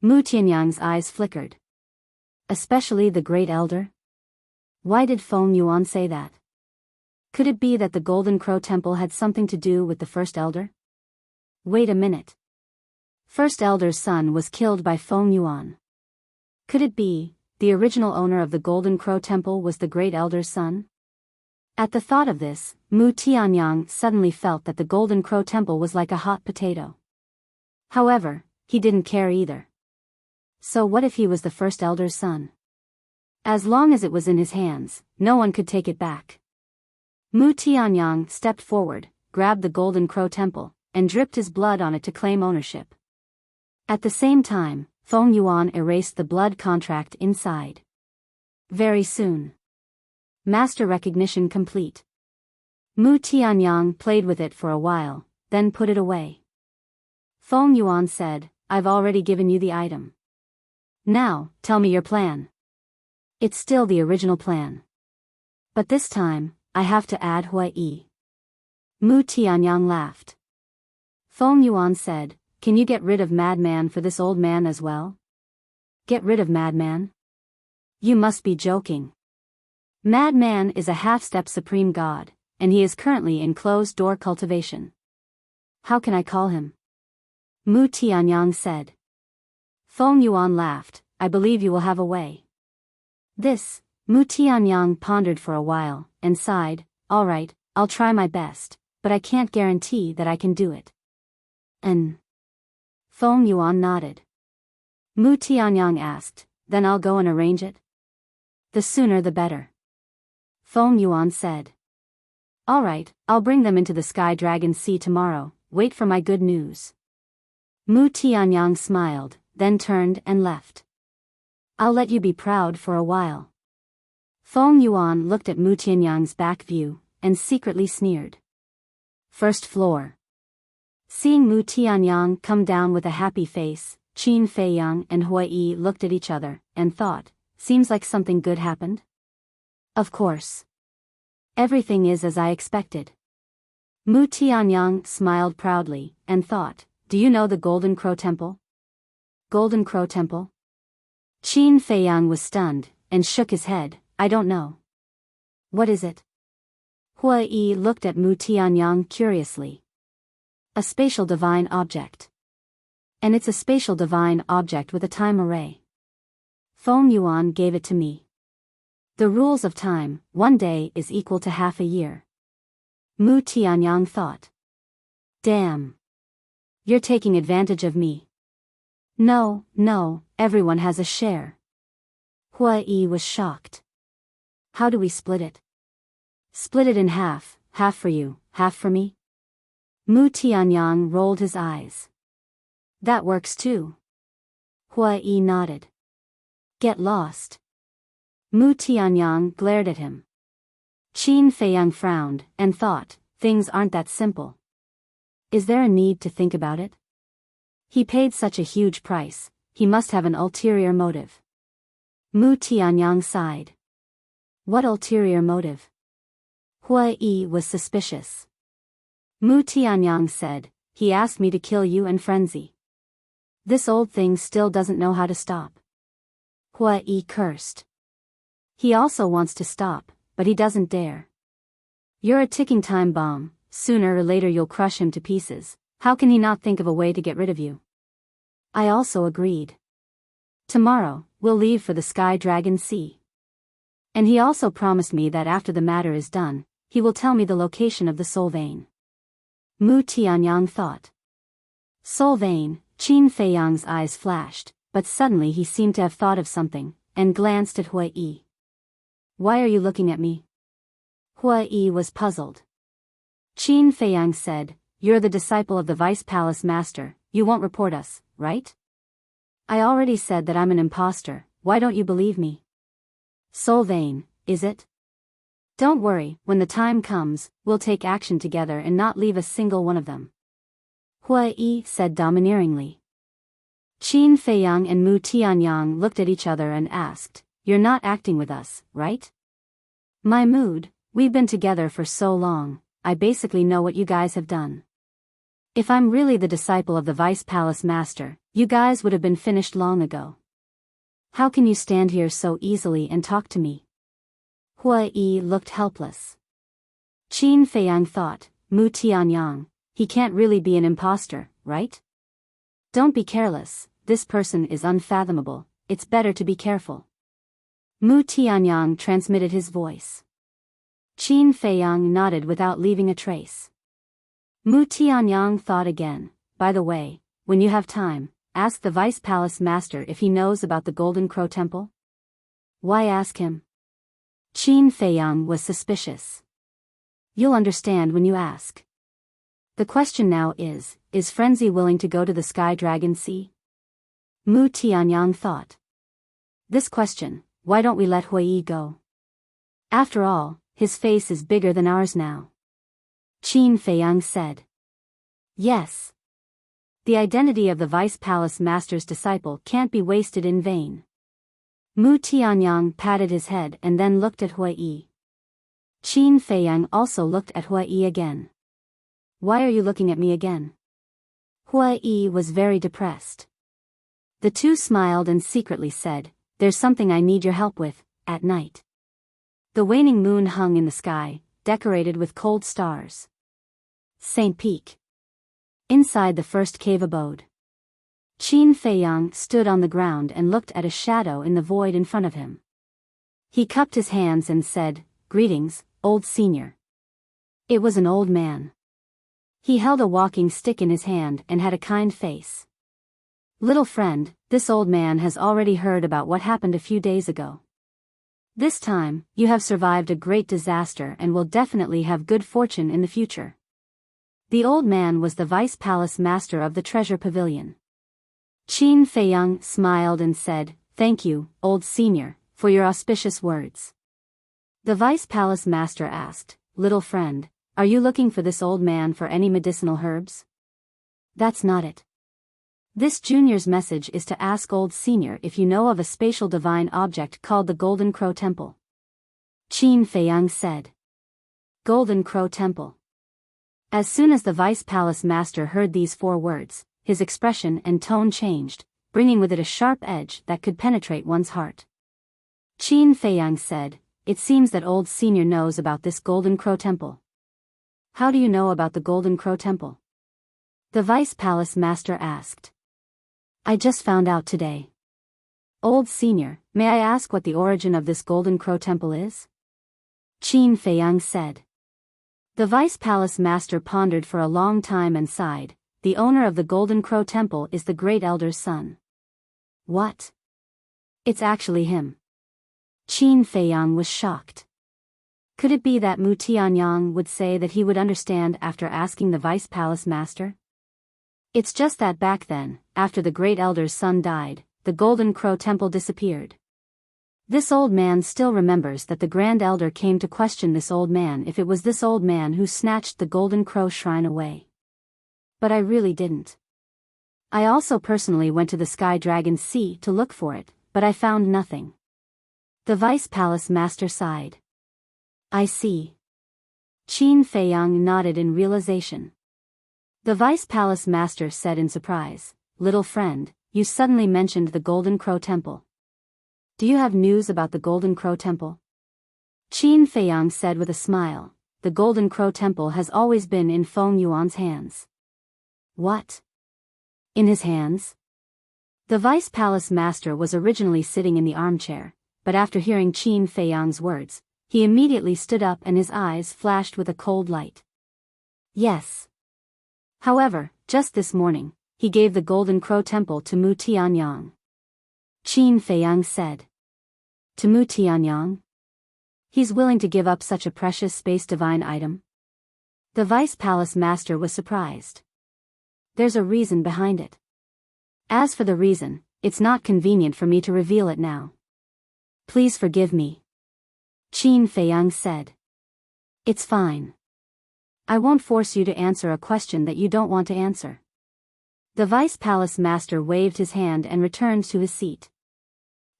Mu Tianyang's eyes flickered. Especially the Great Elder? Why did Feng Yuan say that? Could it be that the Golden Crow Temple had something to do with the First Elder? Wait a minute. First Elder's son was killed by Feng Yuan. Could it be, the original owner of the Golden Crow Temple was the Great Elder's son? At the thought of this, Mu Tianyang suddenly felt that the Golden Crow Temple was like a hot potato. However, he didn't care either. So what if he was the First Elder's son? As long as it was in his hands, no one could take it back. Mu Tianyang stepped forward, grabbed the Golden Crow Temple, and dripped his blood on it to claim ownership. At the same time, Feng Yuan erased the blood contract inside. Very soon. Master recognition complete. Mu Tianyang played with it for a while, then put it away. Feng Yuan said, "I've already given you the item. Now, tell me your plan." "It's still the original plan. But this time, I have to add Hui. Mu Tianyang laughed. Feng Yuan said, "Can you get rid of Madman for this old man as well?" "Get rid of Madman? You must be joking. Madman is a half-step supreme god, and he is currently in closed-door cultivation. How can I call him?" Mu Tianyang said. Feng Yuan laughed, "I believe you will have a way." This, Mu Tianyang pondered for a while, and sighed, "All right, I'll try my best, but I can't guarantee that I can do it." Feng Yuan nodded. Mu Tianyang asked, "Then I'll go and arrange it?" "The sooner the better." Feng Yuan said. "All right, I'll bring them into the Sky Dragon Sea tomorrow, wait for my good news." Mu Tianyang smiled, then turned and left. "I'll let you be proud for a while." Feng Yuan looked at Mu Tianyang's back view, and secretly sneered. First floor. Seeing Mu Tianyang come down with a happy face, Qin Feiyang and Hui looked at each other, and thought, "Seems like something good happened." Of course. Everything is as I expected. Mu Tianyang smiled proudly, and thought, "Do you know the Golden Crow Temple?" Golden Crow Temple? Qin Feiyang was stunned, and shook his head, "I don't know." "What is it?" Hui looked at Mu Tianyang curiously. "A spatial divine object. And it's a spatial divine object with a time array. Feng Yuan gave it to me. The rules of time, 1 day is equal to half a year." Mu Tianyang thought. "Damn. You're taking advantage of me." No, everyone has a share." Hui was shocked. "How do we split it?" "Split it in half for you, half for me." Mu Tianyang rolled his eyes. "That works too." Hui nodded. "Get lost." Mu Tianyang glared at him. Qin Feiyang frowned, and thought, things aren't that simple. Is there a need to think about it? He paid such a huge price, he must have an ulterior motive. Mu Tianyang sighed. What ulterior motive? Hui was suspicious. Mu Tianyang said, "He asked me to kill you and Frenzy. This old thing still doesn't know how to stop." Hui cursed. "He also wants to stop, but he doesn't dare. You're a ticking time bomb, sooner or later you'll crush him to pieces. How can he not think of a way to get rid of you?" I also agreed. "Tomorrow, we'll leave for the Sky Dragon Sea. And he also promised me that after the matter is done, he will tell me the location of the soul vein." Mu Tianyang thought. Soul vein, Qin Feiyang's eyes flashed, but suddenly he seemed to have thought of something, and glanced at Hui. "Why are you looking at me?" Hui was puzzled. Qin Feiyang said, "You're the disciple of the Vice Palace Master, you won't report us, right?" "I already said that I'm an imposter, why don't you believe me?" "So vain, is it?" "Don't worry, when the time comes, we'll take action together and not leave a single one of them," Huai said domineeringly. Qin Feiyang and Mu Tianyang looked at each other and asked, "You're not acting with us, right?" "My mood, we've been together for so long, I basically know what you guys have done. If I'm really the disciple of the Vice Palace Master, you guys would have been finished long ago. How can you stand here so easily and talk to me?" Huai looked helpless. Qin Feiyang thought, Mu Tianyang, he can't really be an imposter, right? Don't be careless, this person is unfathomable, it's better to be careful. Mu Tianyang transmitted his voice. Qin Feiyang nodded without leaving a trace. Mu Tianyang thought again, "By the way, when you have time, ask the Vice Palace Master if he knows about the Golden Crow Temple." "Why ask him?" Qin Feiyang was suspicious. "You'll understand when you ask. The question now is Frenzy willing to go to the Sky Dragon Sea?" Mu Tianyang thought. "This question, why don't we let Hui go? After all, his face is bigger than ours now." Qin Feiyang said. "Yes. The identity of the Vice Palace Master's disciple can't be wasted in vain." Mu Tianyang patted his head and then looked at Hui. Qin Feiyang also looked at Hui again. "Why are you looking at me again?" Hui was very depressed. The two smiled and secretly said, "There's something I need your help with, at night." The waning moon hung in the sky, decorated with cold stars. St. Peak. Inside the first cave abode. Qin Feiyang stood on the ground and looked at a shadow in the void in front of him. He cupped his hands and said, "Greetings, old senior." It was an old man. He held a walking stick in his hand and had a kind face. "Little friend, this old man has already heard about what happened a few days ago. This time, you have survived a great disaster and will definitely have good fortune in the future." The old man was the Vice Palace Master of the Treasure Pavilion. Qin Feiyang smiled and said, "Thank you, old senior, for your auspicious words." The Vice Palace Master asked, "Little friend, are you looking for this old man for any medicinal herbs?" "That's not it. This junior's message is to ask old senior if you know of a spatial divine object called the Golden Crow Temple." Qin Feiyang said. Golden Crow Temple. As soon as the Vice Palace Master heard these 4 words, his expression and tone changed, bringing with it a sharp edge that could penetrate one's heart. Qin Feiyang said, "It seems that old senior knows about this Golden Crow Temple." "How do you know about the Golden Crow Temple?" the Vice Palace Master asked. "I just found out today." "Old senior, may I ask what the origin of this Golden Crow Temple is?" Qin Feiyang said. The Vice Palace Master pondered for a long time and sighed, "The owner of the Golden Crow Temple is the Great Elder's son." "What? It's actually him." Qin Feiyang was shocked. Could it be that Mu Tianyang would say that he would understand after asking the Vice Palace Master? It's just that back then, after the Great Elder's son died, the Golden Crow Temple disappeared. This old man still remembers that the Grand Elder came to question this old man if it was this old man who snatched the Golden Crow Shrine away. But I really didn't. I also personally went to the Sky Dragon Sea to look for it, but I found nothing. The Vice Palace Master sighed. "I see." Qin Feiyang nodded in realization. The Vice Palace Master said in surprise, "Little friend, you suddenly mentioned the Golden Crow Temple. Do you have news about the Golden Crow Temple?" Qin Feiyang said with a smile, "The Golden Crow Temple has always been in Feng Yuan's hands." "What? In his hands?" The Vice Palace Master was originally sitting in the armchair, but after hearing Qin Feiyang's words, he immediately stood up and his eyes flashed with a cold light. "Yes. However, just this morning, he gave the Golden Crow Temple to Mu Tianyang." Qin Feiyang said. "To Mu Tianyang? He's willing to give up such a precious space divine item?" The Vice Palace Master was surprised. There's a reason behind it. As for the reason, it's not convenient for me to reveal it now. Please forgive me. Qin Feiyang said. It's fine. I won't force you to answer a question that you don't want to answer. The Vice Palace Master waved his hand and returned to his seat.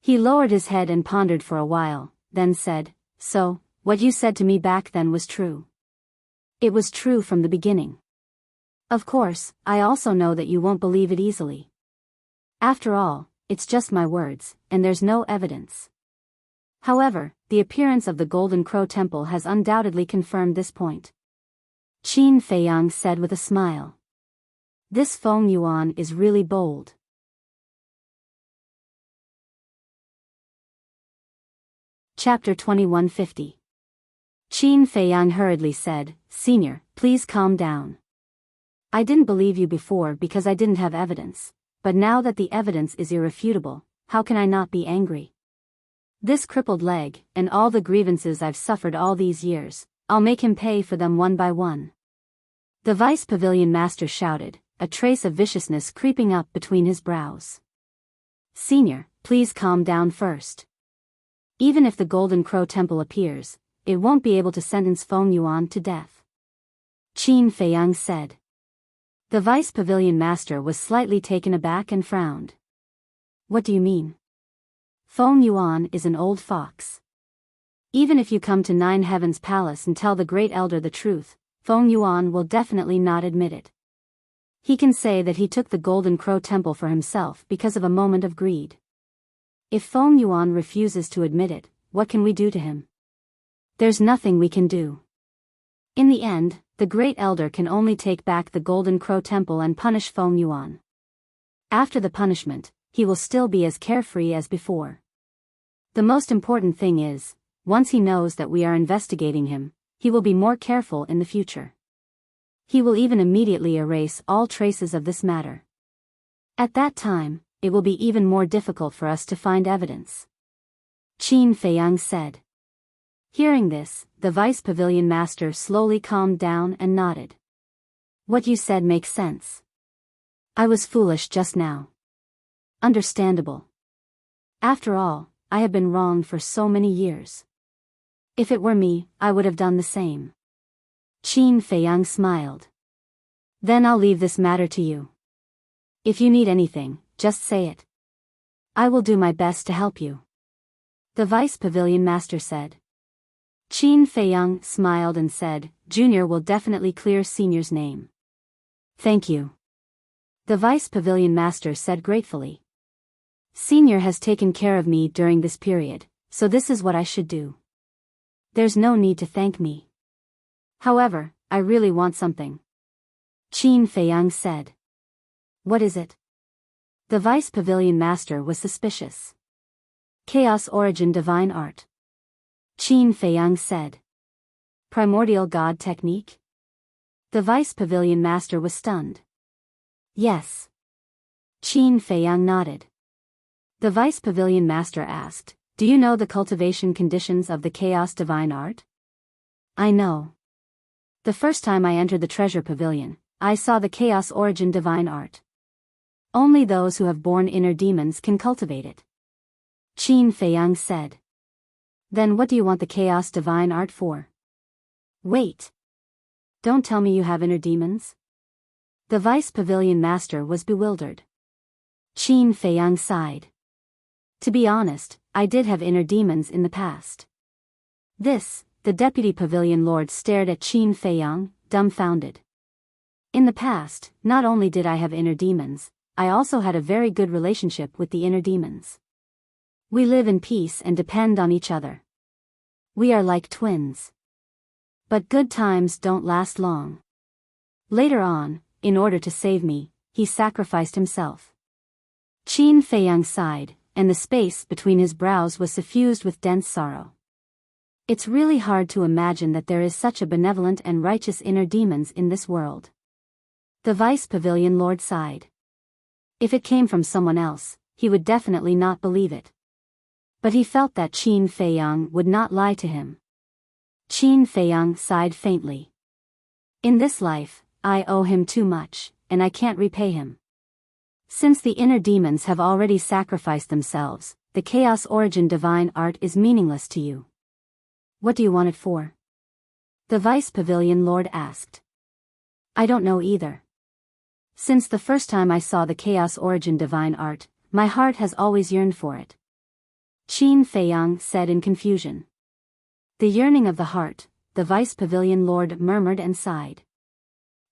He lowered his head and pondered for a while, then said, So, what you said to me back then was true. It was true from the beginning. Of course, I also know that you won't believe it easily. After all, it's just my words, and there's no evidence. However, the appearance of the Golden Crow Temple has undoubtedly confirmed this point. Qin Feiyang said with a smile. This Feng Yuan is really bold. Chapter 2150. Qin Feiyang hurriedly said, Senior, please calm down. I didn't believe you before because I didn't have evidence, but now that the evidence is irrefutable, how can I not be angry? This crippled leg, and all the grievances I've suffered all these years, I'll make him pay for them one by one. The Vice Pavilion Master shouted, a trace of viciousness creeping up between his brows. Senior, please calm down first. Even if the Golden Crow Temple appears, it won't be able to sentence Feng Yuan to death. Qin Feiyang said. The Vice Pavilion Master was slightly taken aback and frowned. What do you mean? Feng Yuan is an old fox. Even if you come to Nine Heavens Palace and tell the Great Elder the truth, Feng Yuan will definitely not admit it. He can say that he took the Golden Crow Temple for himself because of a moment of greed. If Feng Yuan refuses to admit it, what can we do to him? There's nothing we can do. In the end, the Great Elder can only take back the Golden Crow Temple and punish Feng Yuan. After the punishment, he will still be as carefree as before. The most important thing is, once he knows that we are investigating him, he will be more careful in the future. He will even immediately erase all traces of this matter. At that time, it will be even more difficult for us to find evidence. Qin Feiyang said. Hearing this, the Vice Pavilion Master slowly calmed down and nodded. What you said makes sense. I was foolish just now. Understandable. After all, I have been wrong for so many years. If it were me, I would have done the same. Qin Feiyang smiled. Then I'll leave this matter to you. If you need anything, just say it. I will do my best to help you. The Vice Pavilion Master said. Qin Feiyang smiled and said, Junior will definitely clear Senior's name. Thank you. The Vice Pavilion Master said gratefully. Senior has taken care of me during this period, so this is what I should do. There's no need to thank me. However, I really want something. Qin Feiyang said. What is it? The Vice Pavilion Master was suspicious. Chaos Origin Divine Art. Qin Feiyang said. Primordial God Technique? The Vice Pavilion Master was stunned. Yes. Qin Feiyang nodded. The Vice Pavilion Master asked, Do you know the cultivation conditions of the Chaos Divine Art? I know. The first time I entered the Treasure Pavilion, I saw the Chaos Origin Divine Art. Only those who have born inner demons can cultivate it. Qin Feiyang said. Then what do you want the Chaos Divine Art for? Wait. Don't tell me you have inner demons? The Vice Pavilion Master was bewildered. Qin Feiyang sighed. To be honest, I did have inner demons in the past. The Deputy Pavilion Lord stared at Qin Feiyang, dumbfounded. In the past, not only did I have inner demons, I also had a very good relationship with the inner demons. We live in peace and depend on each other. We are like twins. But good times don't last long. Later on, in order to save me, he sacrificed himself. Qin Feiyang sighed, and the space between his brows was suffused with dense sorrow. It's really hard to imagine that there is such a benevolent and righteous inner demons in this world. The Vice Pavilion Lord sighed. If it came from someone else, he would definitely not believe it. But he felt that Qin Feiyang would not lie to him. Qin Feiyang sighed faintly. In this life, I owe him too much, and I can't repay him. Since the inner demons have already sacrificed themselves, the Chaos Origin Divine Art is meaningless to you. What do you want it for? The Vice Pavilion Lord asked. I don't know either. Since the first time I saw the Chaos Origin Divine Art, my heart has always yearned for it. Qin Feiyang said in confusion. The yearning of the heart, the Vice Pavilion Lord murmured and sighed.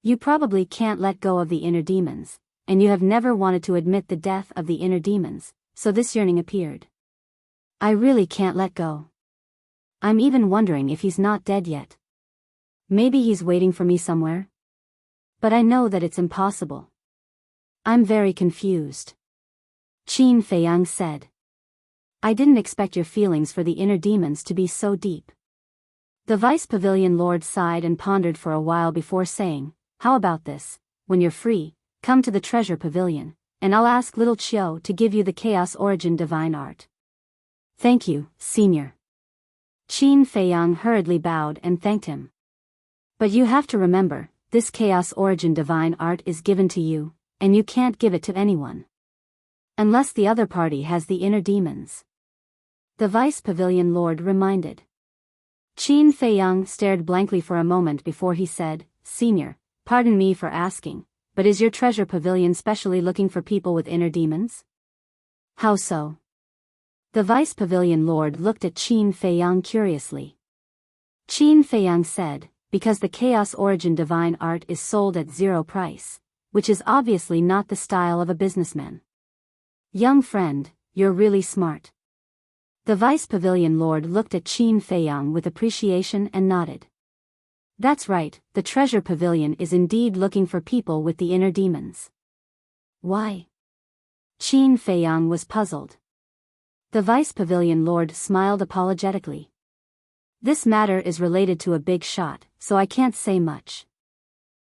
You probably can't let go of the inner demons, and you have never wanted to admit the death of the inner demons, so this yearning appeared. I really can't let go. I'm even wondering if he's not dead yet. Maybe he's waiting for me somewhere? But I know that it's impossible. I'm very confused. Qin Feiyang said. I didn't expect your feelings for the inner demons to be so deep. The Vice Pavilion Lord sighed and pondered for a while before saying, how about this? When you're free, come to the Treasure Pavilion, and I'll ask little Chiu to give you the Chaos Origin Divine Art. Thank you, Senior. Qin Feiyang hurriedly bowed and thanked him. But you have to remember, this Chaos Origin Divine Art is given to you, and you can't give it to anyone. Unless the other party has the inner demons. The Vice Pavilion Lord reminded. Qin Feiyang stared blankly for a moment before he said, Senior, pardon me for asking, but is your treasure pavilion specially looking for people with inner demons? How so? The Vice Pavilion Lord looked at Qin Feiyang curiously. Qin Feiyang said, because the Chaos Origin Divine Art is sold at zero price, which is obviously not the style of a businessman. Young friend, you're really smart. The Vice Pavilion Lord looked at Qin Feiyang with appreciation and nodded. That's right, the Treasure Pavilion is indeed looking for people with the inner demons. Why? Qin Feiyang was puzzled. The Vice Pavilion Lord smiled apologetically. This matter is related to a big shot, so I can't say much.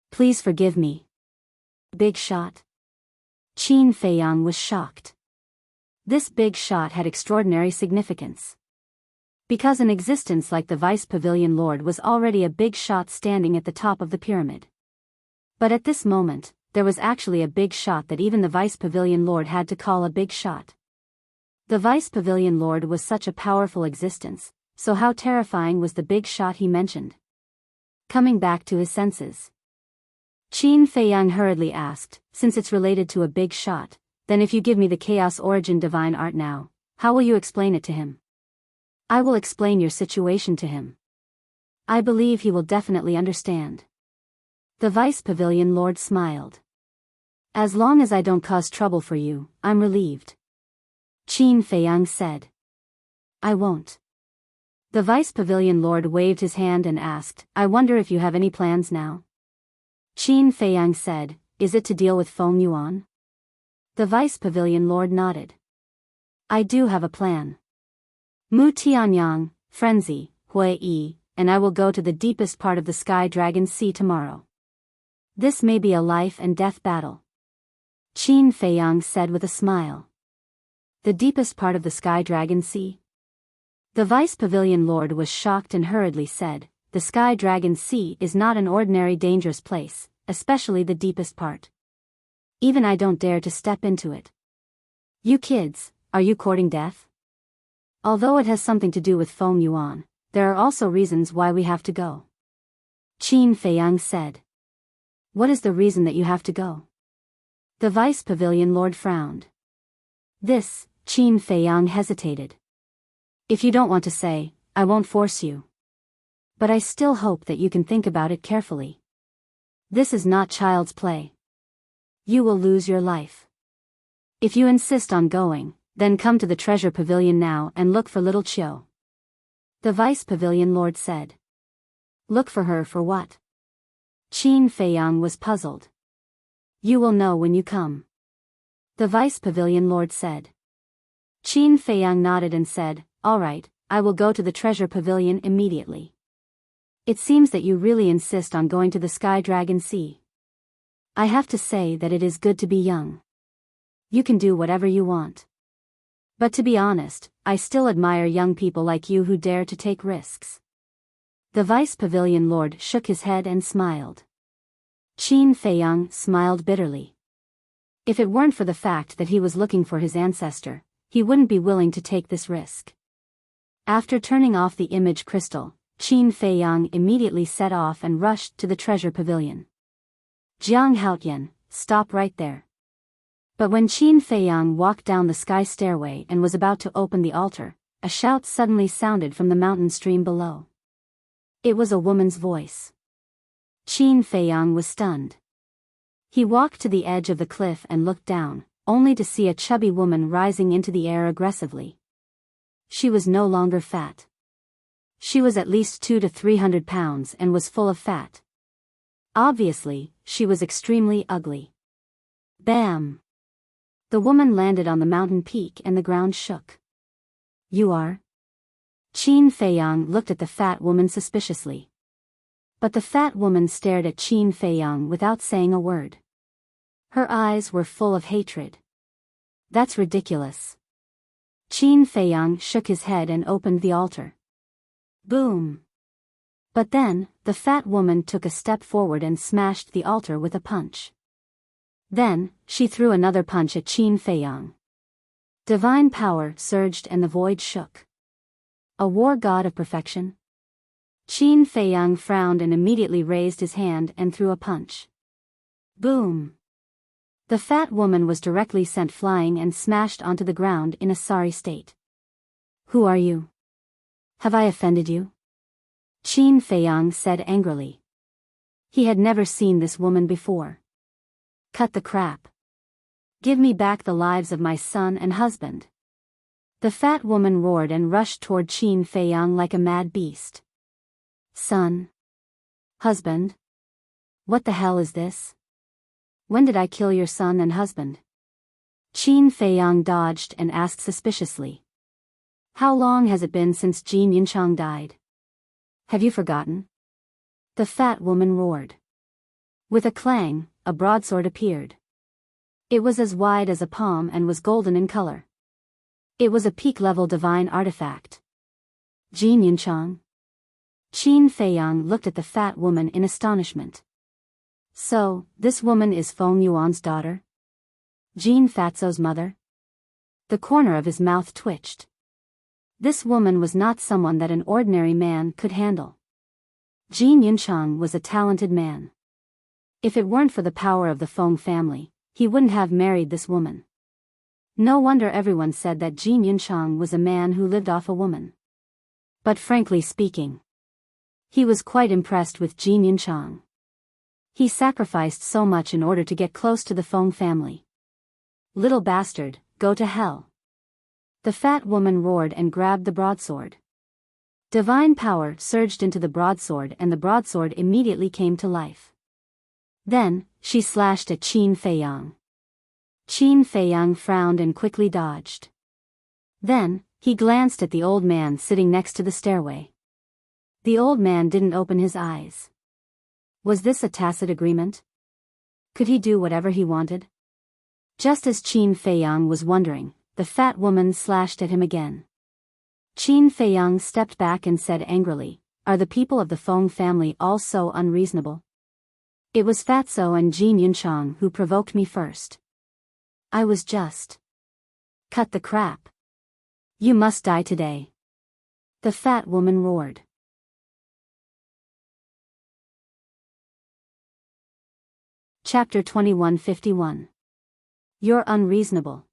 Please forgive me. Big shot? Qin Feiyang was shocked. This big shot had extraordinary significance. Because an existence like the Vice Pavilion Lord was already a big shot standing at the top of the pyramid. But at this moment, there was actually a big shot that even the Vice Pavilion Lord had to call a big shot. The Vice Pavilion Lord was such a powerful existence, so how terrifying was the big shot he mentioned? Coming back to his senses. Qin Feiyang hurriedly asked, since it's related to a big shot, then if you give me the Chaos Origin Divine Art now, how will you explain it to him? I will explain your situation to him. I believe he will definitely understand. The Vice Pavilion Lord smiled. As long as I don't cause trouble for you, I'm relieved. Qin Feiyang said. I won't. The Vice Pavilion Lord waved his hand and asked, I wonder if you have any plans now? Qin Feiyang said, is it to deal with Feng Yuan? The Vice Pavilion Lord nodded. I do have a plan. Mu Tianyang, Frenzy, Hui Yi, and I will go to the deepest part of the Sky Dragon Sea tomorrow. This may be a life and death battle. Qin Feiyang said with a smile. The deepest part of the Sky Dragon Sea? The Vice Pavilion Lord was shocked and hurriedly said, the Sky Dragon Sea is not an ordinary dangerous place, especially the deepest part. Even I don't dare to step into it. You kids, are you courting death? Although it has something to do with Feng Yuan, there are also reasons why we have to go. Qin Feiyang said. What is the reason that you have to go? The Vice Pavilion Lord frowned. This, Qin Feiyang hesitated. If you don't want to say, I won't force you. But I still hope that you can think about it carefully. This is not child's play. You will lose your life. If you insist on going, then come to the Treasure Pavilion now and look for little Chiu. The Vice Pavilion Lord said. Look for her for what? Qin Feiyang was puzzled. You will know when you come. The Vice Pavilion Lord said. Qin Feiyang nodded and said, all right, I will go to the Treasure Pavilion immediately. It seems that you really insist on going to the Sky Dragon Sea. I have to say that it is good to be young. You can do whatever you want. But to be honest, I still admire young people like you who dare to take risks. The Vice Pavilion Lord shook his head and smiled. Qin Feiyang smiled bitterly. If it weren't for the fact that he was looking for his ancestor, he wouldn't be willing to take this risk. After turning off the image crystal, Qin Feiyang immediately set off and rushed to the treasure pavilion. Jiang Haotian, stop right there. But when Qin Feiyang walked down the sky stairway and was about to open the altar, a shout suddenly sounded from the mountain stream below. It was a woman's voice. Qin Feiyang was stunned. He walked to the edge of the cliff and looked down, only to see a chubby woman rising into the air aggressively. She was no longer fat. She was at least 200 to 300 pounds and was full of fat. Obviously, she was extremely ugly. Bam! The woman landed on the mountain peak and the ground shook. You are? Qin Feiyang looked at the fat woman suspiciously. But the fat woman stared at Qin Feiyang without saying a word. Her eyes were full of hatred. That's ridiculous. Qin Feiyang shook his head and opened the altar. Boom! But then, the fat woman took a step forward and smashed the altar with a punch. Then, she threw another punch at Qin Feiyang. Divine power surged and the void shook. A war god of perfection? Qin Feiyang frowned and immediately raised his hand and threw a punch. Boom! The fat woman was directly sent flying and smashed onto the ground in a sorry state. Who are you? Have I offended you? Qin Feiyang said angrily. He had never seen this woman before. Cut the crap. Give me back the lives of my son and husband. The fat woman roared and rushed toward Qin Feiyang like a mad beast. Son? Husband? What the hell is this? When did I kill your son and husband? Qin Feiyang dodged and asked suspiciously. How long has it been since Jin Yinchang died? Have you forgotten? The fat woman roared. With a clang, a broadsword appeared. It was as wide as a palm and was golden in color. It was a peak-level divine artifact. Jin Yinchang? Qin Feiyang looked at the fat woman in astonishment. So, this woman is Feng Yuan's daughter? Jin Fatso's mother? The corner of his mouth twitched. This woman was not someone that an ordinary man could handle. Jin Yinchang was a talented man. If it weren't for the power of the Feng family, he wouldn't have married this woman. No wonder everyone said that Jin Yinchang was a man who lived off a woman. But frankly speaking, he was quite impressed with Jin Yinchang. He sacrificed so much in order to get close to the Feng family. Little bastard, go to hell. The fat woman roared and grabbed the broadsword. Divine power surged into the broadsword and the broadsword immediately came to life. Then, she slashed at Qin Feiyang. Qin Feiyang frowned and quickly dodged. Then, he glanced at the old man sitting next to the stairway. The old man didn't open his eyes. Was this a tacit agreement? Could he do whatever he wanted? Just as Qin Feiyang was wondering, the fat woman slashed at him again. Qin Feiyang stepped back and said angrily, Are the people of the Feng family all so unreasonable? It was Fatso and Jin Yinchang who provoked me first. I was just. Cut the crap. You must die today. The fat woman roared. Chapter 2151. You're unreasonable.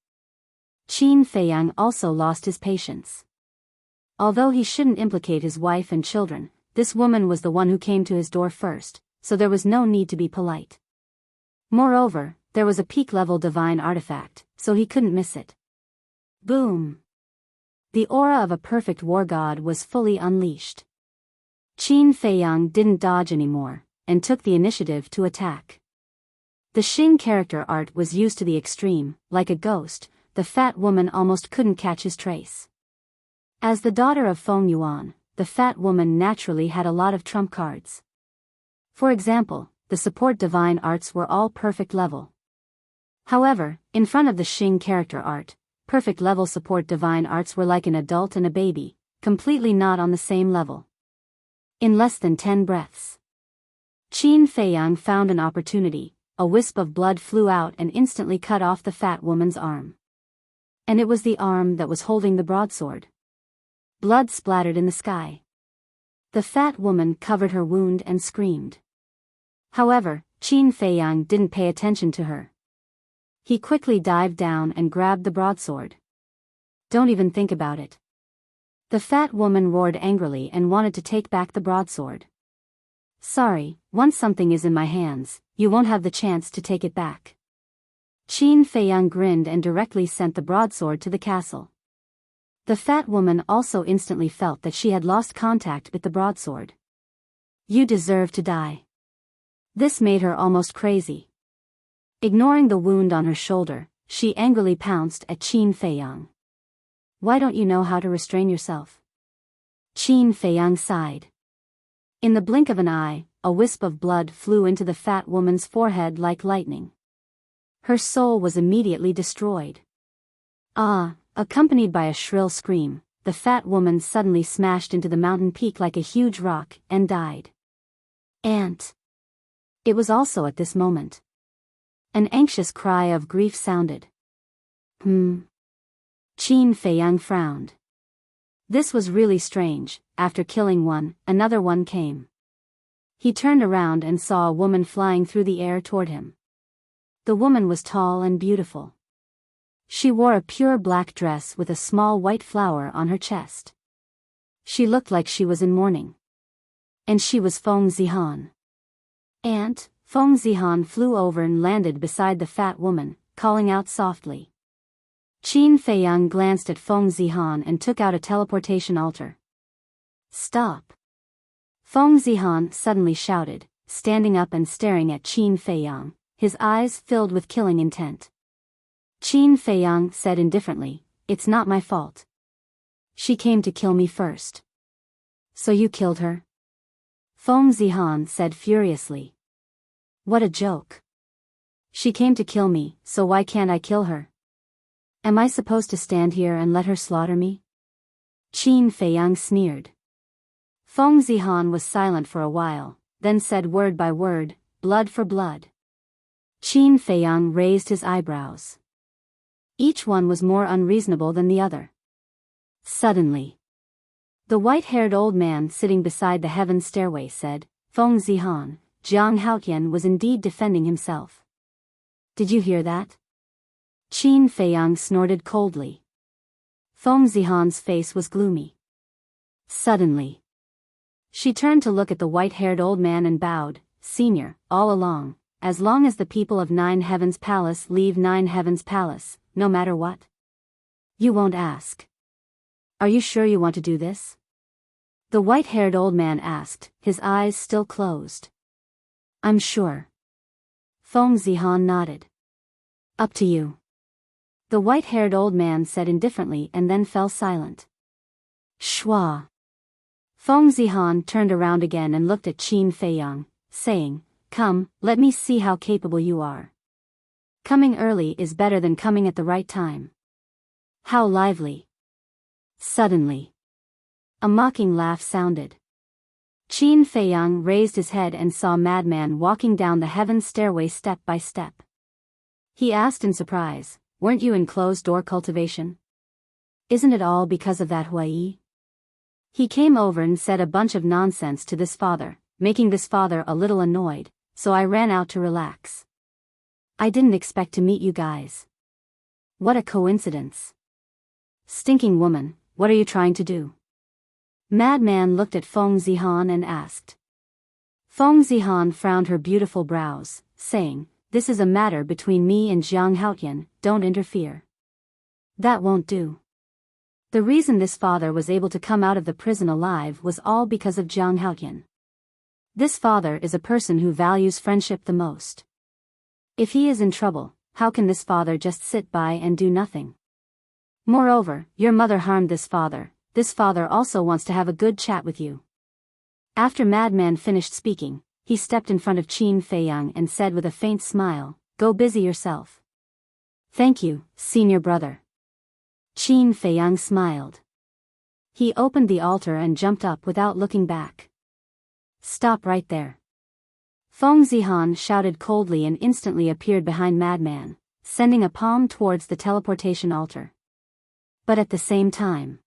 Qin Feiyang also lost his patience. Although he shouldn't implicate his wife and children, this woman was the one who came to his door first, so there was no need to be polite. Moreover, there was a peak-level divine artifact, so he couldn't miss it. Boom! The aura of a perfect war god was fully unleashed. Qin Feiyang didn't dodge anymore, and took the initiative to attack. The Xing character art was used to the extreme, like a ghost, the fat woman almost couldn't catch his trace. As the daughter of Feng Yuan, the fat woman naturally had a lot of trump cards. For example, the support divine arts were all perfect level. However, in front of the Xing character art, perfect level support divine arts were like an adult and a baby, completely not on the same level. In less than 10 breaths, Qin Feiyang found an opportunity. A wisp of blood flew out and instantly cut off the fat woman's arm. And it was the arm that was holding the broadsword. Blood splattered in the sky. The fat woman covered her wound and screamed. However, Qin Feiyang didn't pay attention to her. He quickly dived down and grabbed the broadsword. Don't even think about it. The fat woman roared angrily and wanted to take back the broadsword. Sorry, once something is in my hands, you won't have the chance to take it back. Qin Feiyang grinned and directly sent the broadsword to the castle. The fat woman also instantly felt that she had lost contact with the broadsword. You deserve to die. This made her almost crazy. Ignoring the wound on her shoulder, she angrily pounced at Qin Feiyang. Why don't you know how to restrain yourself? Qin Feiyang sighed. In the blink of an eye, a wisp of blood flew into the fat woman's forehead like lightning. Her soul was immediately destroyed. Accompanied by a shrill scream, the fat woman suddenly smashed into the mountain peak like a huge rock and died. It was also at this moment. An anxious cry of grief sounded. Qin Feiyang frowned. This was really strange. After killing one, another one came. He turned around and saw a woman flying through the air toward him. The woman was tall and beautiful. She wore a pure black dress with a small white flower on her chest. She looked like she was in mourning. And she was Feng Zihan. Feng Zihan flew over and landed beside the fat woman, calling out softly. Qin Feiyang glanced at Feng Zihan and took out a teleportation altar. Stop! Feng Zihan suddenly shouted, standing up and staring at Qin Feiyang, his eyes filled with killing intent. Qin Feiyang said indifferently, It's not my fault. She came to kill me first. So you killed her? Feng Zihan said furiously. What a joke. She came to kill me, so why can't I kill her? Am I supposed to stand here and let her slaughter me? Qin Feiyang sneered. Feng Zihan was silent for a while, then said word by word, blood for blood. Qin Feiyang raised his eyebrows. Each one was more unreasonable than the other. Suddenly, the white-haired old man sitting beside the heaven stairway said, Feng Zihan, Jiang Haotian was indeed defending himself. Did you hear that? Qin Feiyang snorted coldly. Feng Zihan's face was gloomy. Suddenly, she turned to look at the white-haired old man and bowed, Senior, all along, as long as the people of Nine Heavens Palace leave Nine Heavens Palace, no matter what. You won't ask. Are you sure you want to do this? The white-haired old man asked, his eyes still closed. I'm sure. Feng Zihan nodded. Up to you. The white-haired old man said indifferently and then fell silent. Shua. Feng Zihan turned around again and looked at Qin Feiyang, saying, Come, let me see how capable you are. Coming early is better than coming at the right time. How lively. Suddenly, a mocking laugh sounded. Qin Feiyang raised his head and saw Madman walking down the heaven stairway step by step. He asked in surprise, Weren't you in closed-door cultivation? Isn't it all because of that Huai? He came over and said a bunch of nonsense to this father, making this father a little annoyed, so I ran out to relax. I didn't expect to meet you guys. What a coincidence. Stinking woman, what are you trying to do? Madman looked at Feng Zihan and asked. Feng Zihan frowned her beautiful brows, saying, This is a matter between me and Jiang Haotian, don't interfere. That won't do. The reason this father was able to come out of the prison alive was all because of Jiang Haotian. This father is a person who values friendship the most. If he is in trouble, how can this father just sit by and do nothing? Moreover, your mother harmed this father also wants to have a good chat with you. After Madman finished speaking, he stepped in front of Qin Feiyang and said with a faint smile, Go busy yourself. Thank you, senior brother. Qin Feiyang smiled. He opened the altar and jumped up without looking back. Stop right there. Feng Zihan shouted coldly and instantly appeared behind Madman, sending a palm towards the teleportation altar. But at the same time,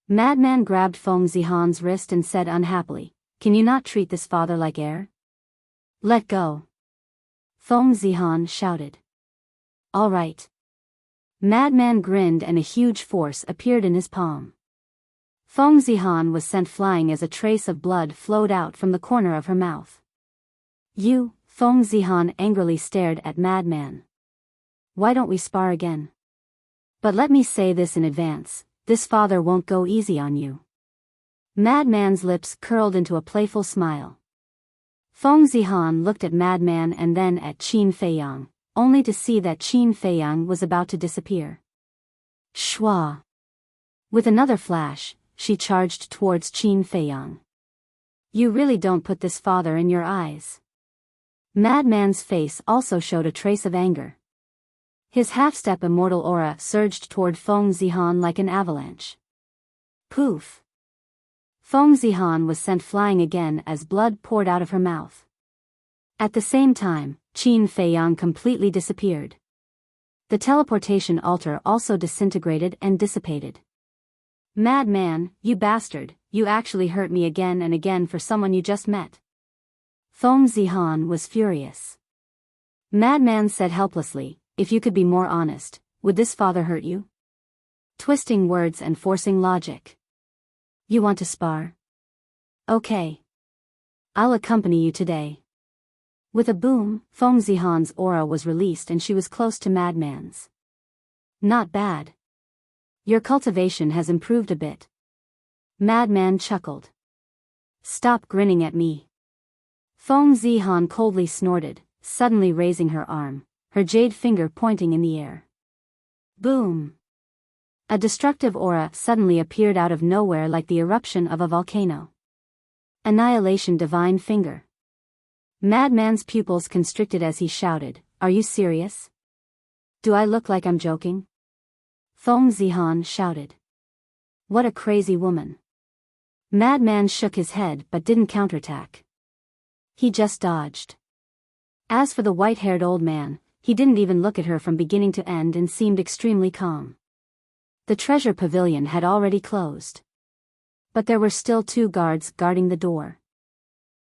Madman grabbed Feng Zihan's wrist and said unhappily, "Can you not treat this father like air? Let go." Feng Zihan shouted. "All right." Madman grinned and a huge force appeared in his palm. Feng Zihan was sent flying as a trace of blood flowed out from the corner of her mouth. "You," Feng Zihan angrily stared at Madman. "Why don't we spar again? But let me say this in advance, this father won't go easy on you." Madman's lips curled into a playful smile. Feng Zihan looked at Madman and then at Qin Feiyang, only to see that Qin Feiyang was about to disappear. Shwa! With another flash, she charged towards Qin Feiyang. "You really don't put this father in your eyes." Madman's face also showed a trace of anger. His half-step immortal aura surged toward Feng Zihan like an avalanche. Poof! Feng Zihan was sent flying again as blood poured out of her mouth. At the same time, Qin Feiyang completely disappeared. The teleportation altar also disintegrated and dissipated. "Madman, you bastard, you actually hurt me again and again for someone you just met." Feng Zihan was furious. Madman said helplessly, "If you could be more honest, would this father hurt you?" Twisting words and forcing logic. "You want to spar? Okay. I'll accompany you today." With a boom, Feng Zihan's aura was released and she was close to Madman's. "Not bad. Your cultivation has improved a bit." Madman chuckled. "Stop grinning at me." Feng Zihan coldly snorted, suddenly raising her arm, her jade finger pointing in the air. Boom! A destructive aura suddenly appeared out of nowhere like the eruption of a volcano. Annihilation Divine Finger. Madman's pupils constricted as he shouted, "Are you serious? Do I look like I'm joking?" Feng Zihan shouted. "What a crazy woman." Madman shook his head but didn't counterattack. He just dodged. As for the white-haired old man, he didn't even look at her from beginning to end and seemed extremely calm. The treasure pavilion had already closed. But there were still 2 guards guarding the door.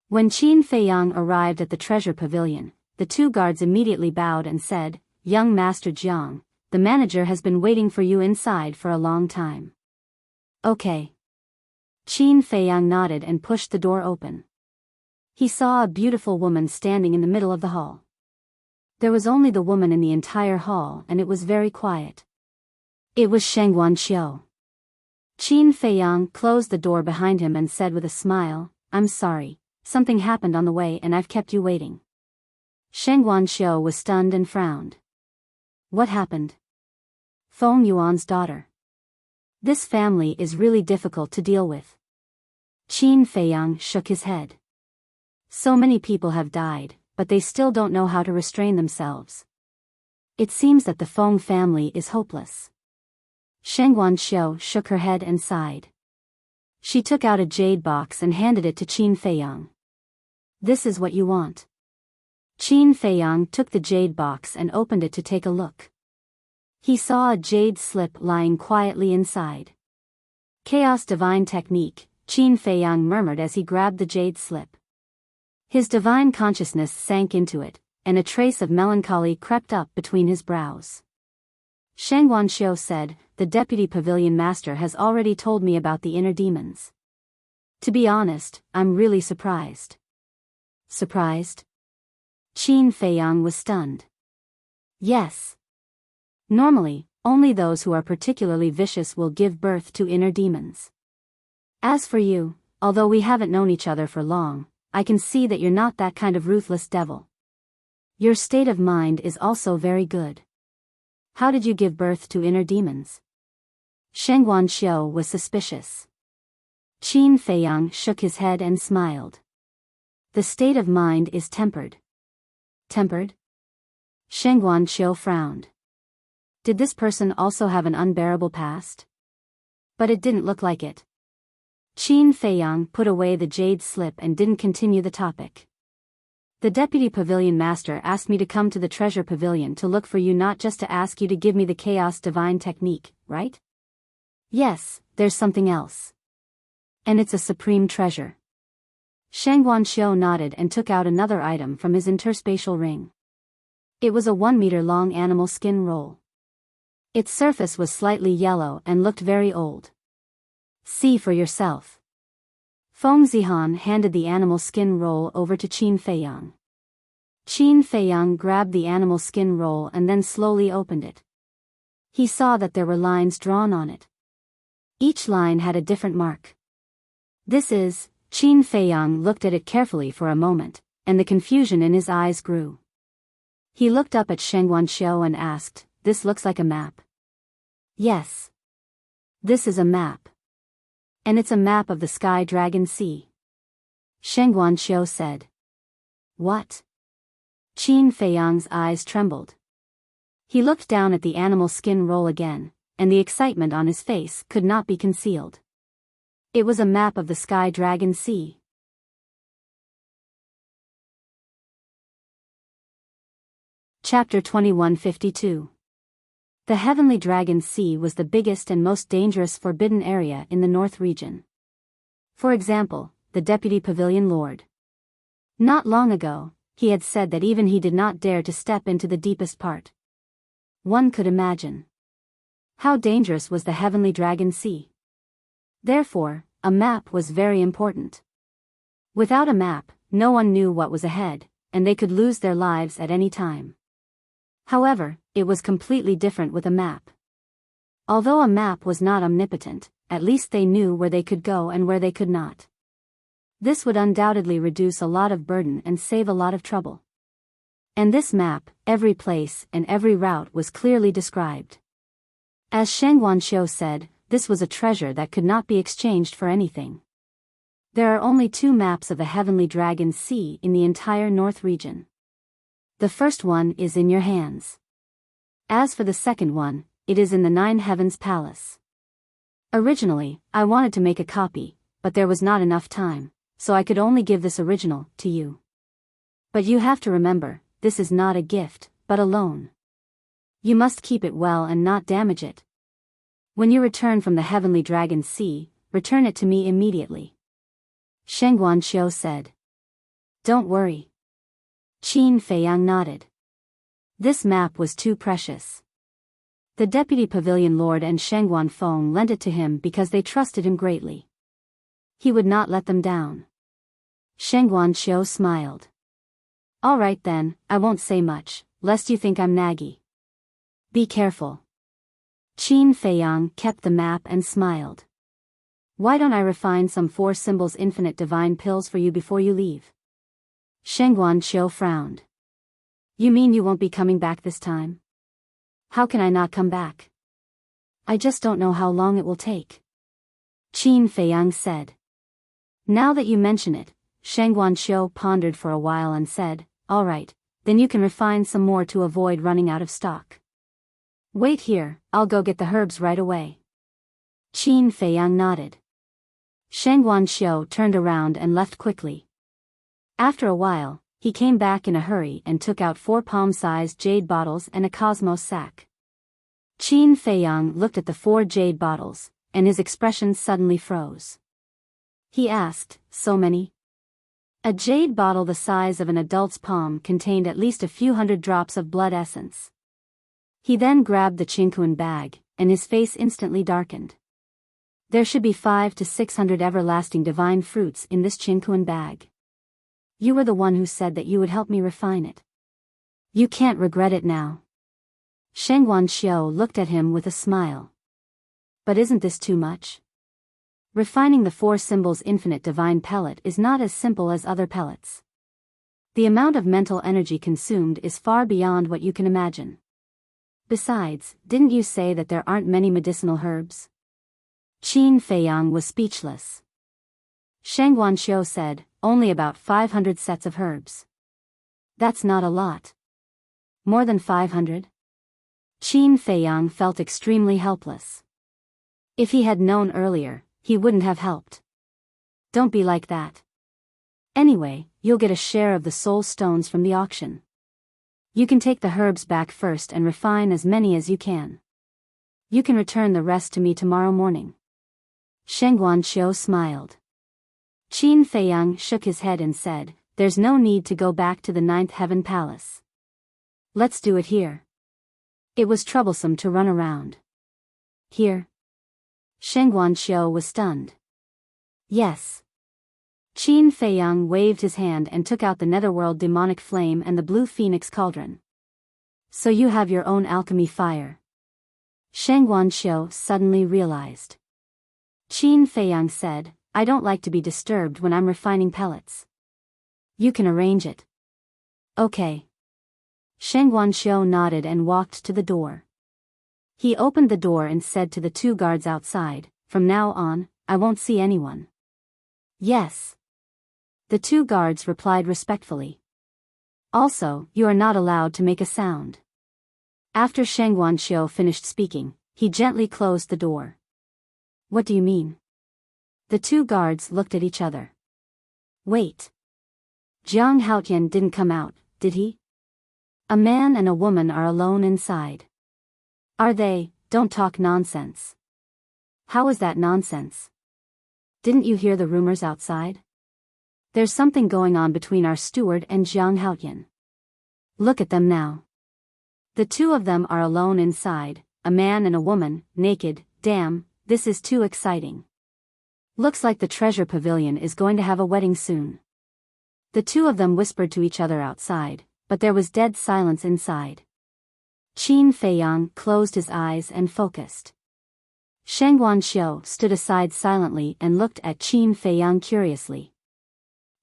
When Qin Feiyang arrived at the treasure pavilion, the 2 guards immediately bowed and said, "Young Master Jiang, the manager has been waiting for you inside for a long time." "Okay." Qin Feiyang nodded and pushed the door open. He saw a beautiful woman standing in the middle of the hall. There was only the woman in the entire hall and it was very quiet. It was Shengguan Qiu. Qin Feiyang closed the door behind him and said with a smile, "I'm sorry, something happened on the way and I've kept you waiting." Shengguan Qiu was stunned and frowned. "What happened?" "Feng Yuan's daughter. This family is really difficult to deal with." Qin Feiyang shook his head. "So many people have died, but they still don't know how to restrain themselves. It seems that the Feng family is hopeless." Shengguan Qiu shook her head and sighed. She took out a jade box and handed it to Qin Feiyang. "This is what you want." Qin Feiyang took the jade box and opened it to take a look. He saw a jade slip lying quietly inside. "Chaos Divine Technique," Qin Feiyang murmured as he grabbed the jade slip. His divine consciousness sank into it, and a trace of melancholy crept up between his brows. Shengguan Qiu said, "The deputy pavilion master has already told me about the inner demons. To be honest, I'm really surprised." "Surprised?" Qin Feiyang was stunned. "Yes. Normally, only those who are particularly vicious will give birth to inner demons. As for you, although we haven't known each other for long, I can see that you're not that kind of ruthless devil. Your state of mind is also very good. How did you give birth to inner demons?" Shengguan Qiu was suspicious. Qin Feiyang shook his head and smiled. "The state of mind is tempered." "Tempered?" Shengguan Qiu frowned. Did this person also have an unbearable past? But it didn't look like it. Qin Feiyang put away the jade slip and didn't continue the topic. The deputy pavilion master asked me to come to the treasure pavilion to look for you, not just to ask you to give me the chaos divine technique, right? Yes, there's something else. And it's a supreme treasure. Shang Guanxiu nodded and took out another item from his interspatial ring. It was a 1-meter-long animal skin roll. Its surface was slightly yellow and looked very old. See for yourself. Feng Zihan handed the animal skin roll over to Qin Feiyang. Qin Feiyang grabbed the animal skin roll and then slowly opened it. He saw that there were lines drawn on it. Each line had a different mark. This is... Qin Feiyang looked at it carefully for a moment, and the confusion in his eyes grew. He looked up at Shang Guanxiu and asked, "This looks like a map." "Yes. This is a map. And it's a map of the Sky Dragon Sea." Shang Guanxiu said. "What?" Qin Feiyang's eyes trembled. He looked down at the animal skin roll again, and the excitement on his face could not be concealed. It was a map of the Sky Dragon Sea. Chapter 2152. The Heavenly Dragon Sea was the biggest and most dangerous forbidden area in the North region. For example, the Deputy Pavilion Lord. Not long ago, he had said that even he did not dare to step into the deepest part. One could imagine how dangerous was the Heavenly Dragon Sea. Therefore, a map was very important. Without a map, no one knew what was ahead, and they could lose their lives at any time. However, it was completely different with a map. Although a map was not omnipotent, at least they knew where they could go and where they could not. This would undoubtedly reduce a lot of burden and save a lot of trouble. And this map, every place and every route was clearly described. As Shang Guanxiu said, this was a treasure that could not be exchanged for anything. There are only 2 maps of the Heavenly Dragon Sea in the entire North region. The first one is in your hands. As for the second one, it is in the 9 Heavens Palace. Originally, I wanted to make a copy, but there was not enough time, so I could only give this original to you. But you have to remember, this is not a gift, but a loan. You must keep it well and not damage it. When you return from the Heavenly Dragon Sea, return it to me immediately. Shang Guanxiu said. Don't worry. Qin Feiyang nodded. This map was too precious. The Deputy Pavilion Lord and Shang Guanfeng lent it to him because they trusted him greatly. He would not let them down. Shang Guanxiu smiled. All right then, I won't say much, lest you think I'm naggy. Be careful. Qin Feiyang kept the map and smiled. Why don't I refine some 4 symbols infinite divine pills for you before you leave? Shang Guanxiu frowned. You mean you won't be coming back this time? How can I not come back? I just don't know how long it will take. Qin Feiyang said. Now that you mention it, Shang Guanxiu pondered for a while and said, all right, then you can refine some more to avoid running out of stock. Wait here, I'll go get the herbs right away. Qin Feiyang nodded. Shang Guanxiu turned around and left quickly. After a while, he came back in a hurry and took out 4 palm-sized jade bottles and a cosmos sack. Qin Feiyang looked at the 4 jade bottles, and his expression suddenly froze. He asked, so many? A jade bottle the size of an adult's palm contained at least a few hundred drops of blood essence. He then grabbed the Qinkuan bag, and his face instantly darkened. There should be 500 to 600 everlasting divine fruits in this Qinkuan bag. You were the one who said that you would help me refine it. You can't regret it now. Shang Guanxiu looked at him with a smile. But isn't this too much? Refining the 4 symbols infinite divine pellet is not as simple as other pellets. The amount of mental energy consumed is far beyond what you can imagine. Besides, didn't you say that there aren't many medicinal herbs? Qin Feiyang was speechless. Shang Guanxiu said, only about 500 sets of herbs. That's not a lot. More than 500? Qin Feiyang felt extremely helpless. If he had known earlier, he wouldn't have helped. Don't be like that. Anyway, you'll get a share of the soul stones from the auction. You can take the herbs back first and refine as many as you can. You can return the rest to me tomorrow morning. Sheng Guanqiu smiled. Qin Feiyang shook his head and said, there's no need to go back to the Ninth Heaven Palace. Let's do it here. It was troublesome to run around. Here? Sheng Guanqiu was stunned. Yes. Qin Feiyang waved his hand and took out the netherworld demonic flame and the blue phoenix cauldron. So you have your own alchemy fire. Sheng Guanqiu suddenly realized. Qin Feiyang said, I don't like to be disturbed when I'm refining pellets. You can arrange it. Okay. Sheng Guanqiu nodded and walked to the door. He opened the door and said to the two guards outside, from now on, I won't see anyone. Yes. The two guards replied respectfully. Also, you are not allowed to make a sound. After Sheng Guanqiu finished speaking, he gently closed the door. What do you mean? The two guards looked at each other. Wait. Jiang Haotian didn't come out, did he? A man and a woman are alone inside. Are they? Don't talk nonsense. How is that nonsense? Didn't you hear the rumors outside? There's something going on between our steward and Jiang Haotian. Look at them now. The two of them are alone inside, a man and a woman, naked. Damn, this is too exciting. Looks like the treasure pavilion is going to have a wedding soon. The two of them whispered to each other outside, but there was dead silence inside. Qin Feiyang closed his eyes and focused. Sheng Guanqiu stood aside silently and looked at Qin Feiyang curiously.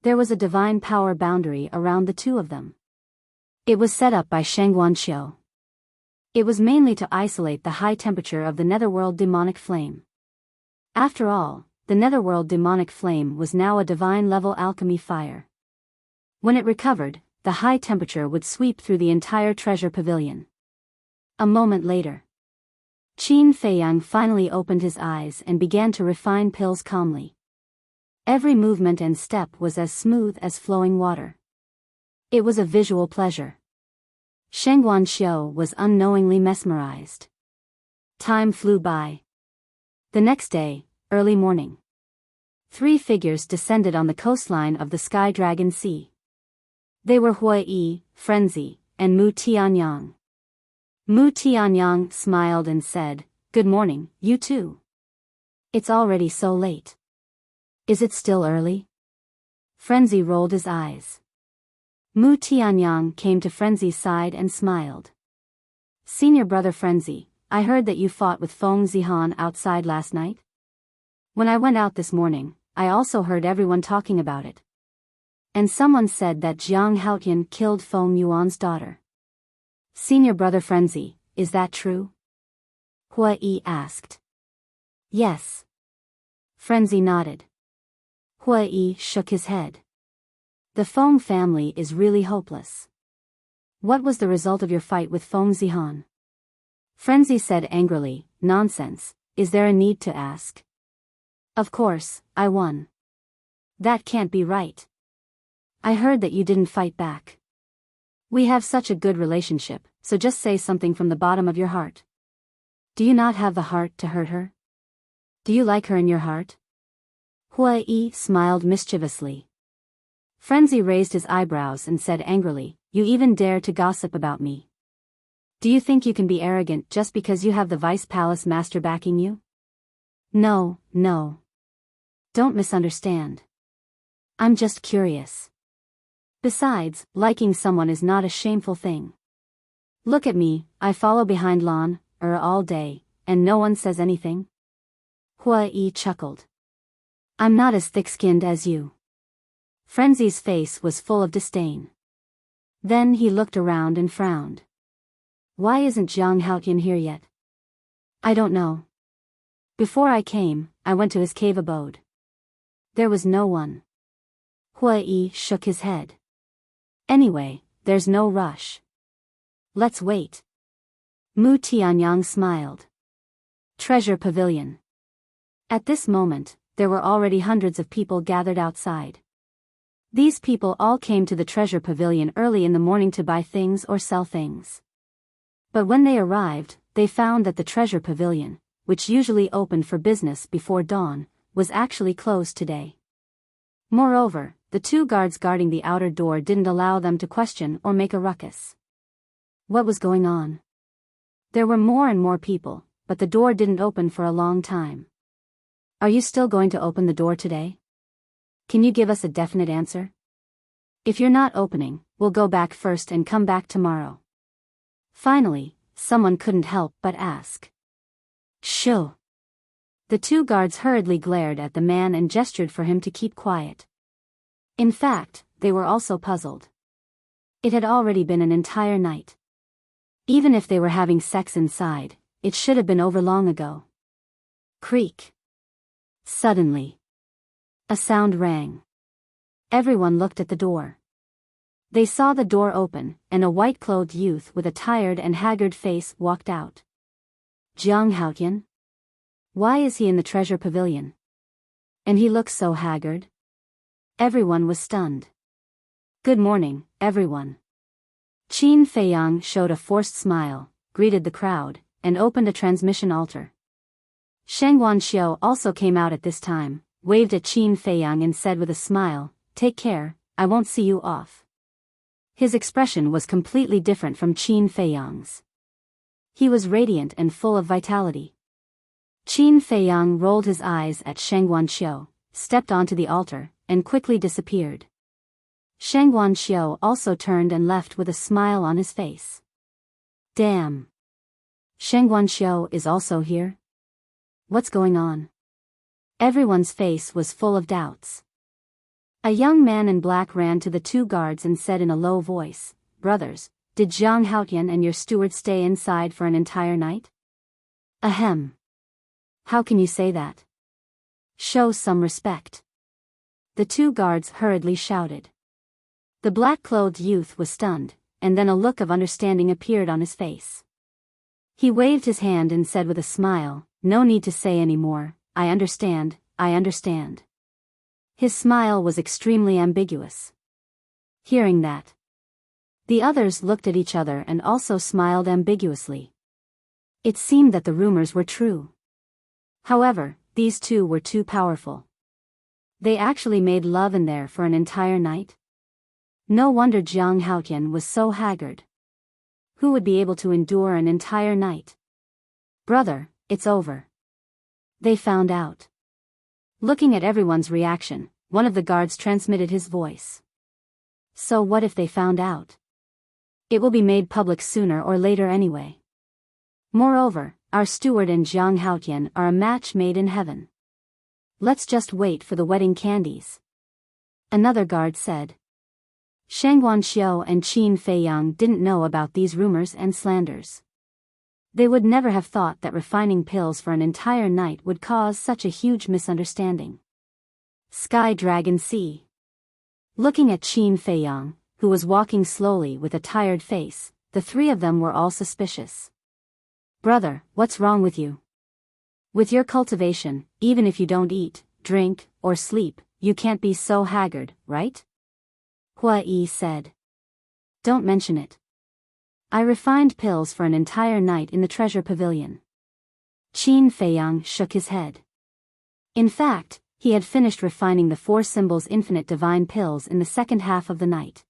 There was a divine power boundary around the two of them. It was set up by Sheng Guanqiu. It was mainly to isolate the high temperature of the netherworld demonic flame. After all, the netherworld demonic flame was now a divine-level alchemy fire. When it recovered, the high temperature would sweep through the entire treasure pavilion. A moment later, Qin Feiyang finally opened his eyes and began to refine pills calmly. Every movement and step was as smooth as flowing water. It was a visual pleasure. Sheng Guanqiu was unknowingly mesmerized. Time flew by. The next day, early morning. 3 figures descended on the coastline of the Sky Dragon Sea. They were Hui Yi, Frenzy, and Mu Tianyang. Mu Tianyang smiled and said, Good morning, you two. It's already so late. Is it still early? Frenzy rolled his eyes. Mu Tianyang came to Frenzy's side and smiled. Senior brother Frenzy, I heard that you fought with Feng Zihan outside last night. When I went out this morning, I also heard everyone talking about it. And someone said that Jiang Haotian killed Feng Yuan's daughter. Senior brother Frenzy, is that true? Hui Yi asked. Yes. Frenzy nodded. Hui Yi shook his head. The Feng family is really hopeless. What was the result of your fight with Feng Zihan? Frenzy said angrily, Nonsense, is there a need to ask? Of course, I won. That can't be right. I heard that you didn't fight back. We have such a good relationship, so just say something from the bottom of your heart. Do you not have the heart to hurt her? Do you like her in your heart? Hui Yi smiled mischievously. Frenzy raised his eyebrows and said angrily, You even dare to gossip about me. Do you think you can be arrogant just because you have the Vice Palace Master backing you? No. Don't misunderstand. I'm just curious. Besides, liking someone is not a shameful thing. Look at me, I follow behind Lan all day, and no one says anything. Hui Yi chuckled. I'm not as thick-skinned as you. Frenzy's face was full of disdain. Then he looked around and frowned. Why isn't Jiang Haotian here yet? I don't know. Before I came, I went to his cave abode. There was no one. Hui Yi shook his head. Anyway, there's no rush. Let's wait. Mu Tianyang smiled. Treasure Pavilion. At this moment, there were already hundreds of people gathered outside. These people all came to the treasure pavilion early in the morning to buy things or sell things. But when they arrived, they found that the treasure pavilion, which usually opened for business before dawn, was actually closed today. Moreover, the two guards guarding the outer door didn't allow them to question or make a ruckus. What was going on? There were more and more people, but the door didn't open for a long time. Are you still going to open the door today? Can you give us a definite answer? If you're not opening, we'll go back first and come back tomorrow. Finally, someone couldn't help but ask. Shoo! The two guards hurriedly glared at the man and gestured for him to keep quiet. In fact, they were also puzzled. It had already been an entire night. Even if they were having sex inside, it should have been over long ago. Creak. Suddenly, a sound rang. Everyone looked at the door. They saw the door open, and a white-clothed youth with a tired and haggard face walked out. Jiang Haotian? Why is he in the treasure pavilion? And he looks so haggard? Everyone was stunned. Good morning, everyone. Qin Feiyang showed a forced smile, greeted the crowd, and opened a transmission altar. Sheng Wanxiu also came out at this time, waved at Qin Feiyang and said with a smile, "Take care, I won't see you off." His expression was completely different from Qin Feiyang's. He was radiant and full of vitality. Qin Feiyang rolled his eyes at Sheng Wanxiu, stepped onto the altar, and quickly disappeared. Sheng Wanxiu also turned and left with a smile on his face. Damn! Sheng Wanxiu is also here? What's going on? Everyone's face was full of doubts. A young man in black ran to the two guards and said in a low voice, "Brothers, did Jiang Haotian and your steward stay inside for an entire night?" Ahem. How can you say that? Show some respect. The two guards hurriedly shouted. The black-clothed youth was stunned, and then a look of understanding appeared on his face. He waved his hand and said with a smile, "No need to say any more, I understand, I understand." His smile was extremely ambiguous. Hearing that, the others looked at each other and also smiled ambiguously. It seemed that the rumors were true. However, these two were too powerful. They actually made love in there for an entire night? No wonder Jiang Haotian was so haggard. Who would be able to endure an entire night? Brother, it's over. They found out. Looking at everyone's reaction, one of the guards transmitted his voice. So what if they found out? It will be made public sooner or later anyway. Moreover, our steward and Jiang Haotian are a match made in heaven. Let's just wait for the wedding candies. Another guard said. Sheng Wanxiu and Qin Feiyang didn't know about these rumors and slanders. They would never have thought that refining pills for an entire night would cause such a huge misunderstanding. Sky Dragon Sea. Looking at Qin Feiyang, who was walking slowly with a tired face, the three of them were all suspicious. Brother, what's wrong with you? With your cultivation, even if you don't eat, drink, or sleep, you can't be so haggard, right? Hua Yi said. Don't mention it. I refined pills for an entire night in the treasure pavilion. Qin Feiyang shook his head. In fact, he had finished refining the 4 symbols infinite divine pills in the second half of the night.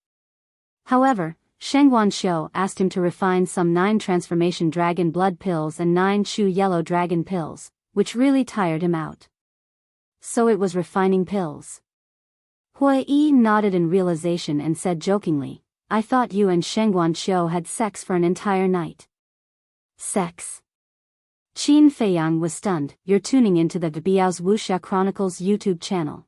However, Sheng Wanxiu asked him to refine some 9 transformation dragon blood pills and 9 Shu yellow dragon pills, which really tired him out. So it was refining pills. Hua Yi nodded in realization and said jokingly, I thought you and Sheng Wanxiu had sex for an entire night. Sex? Qin Feiyang was stunned. You're tuning into the Biyao's Wuxia Chronicles YouTube channel.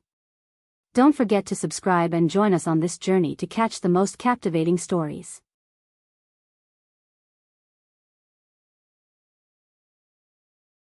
Don't forget to subscribe and join us on this journey to catch the most captivating stories.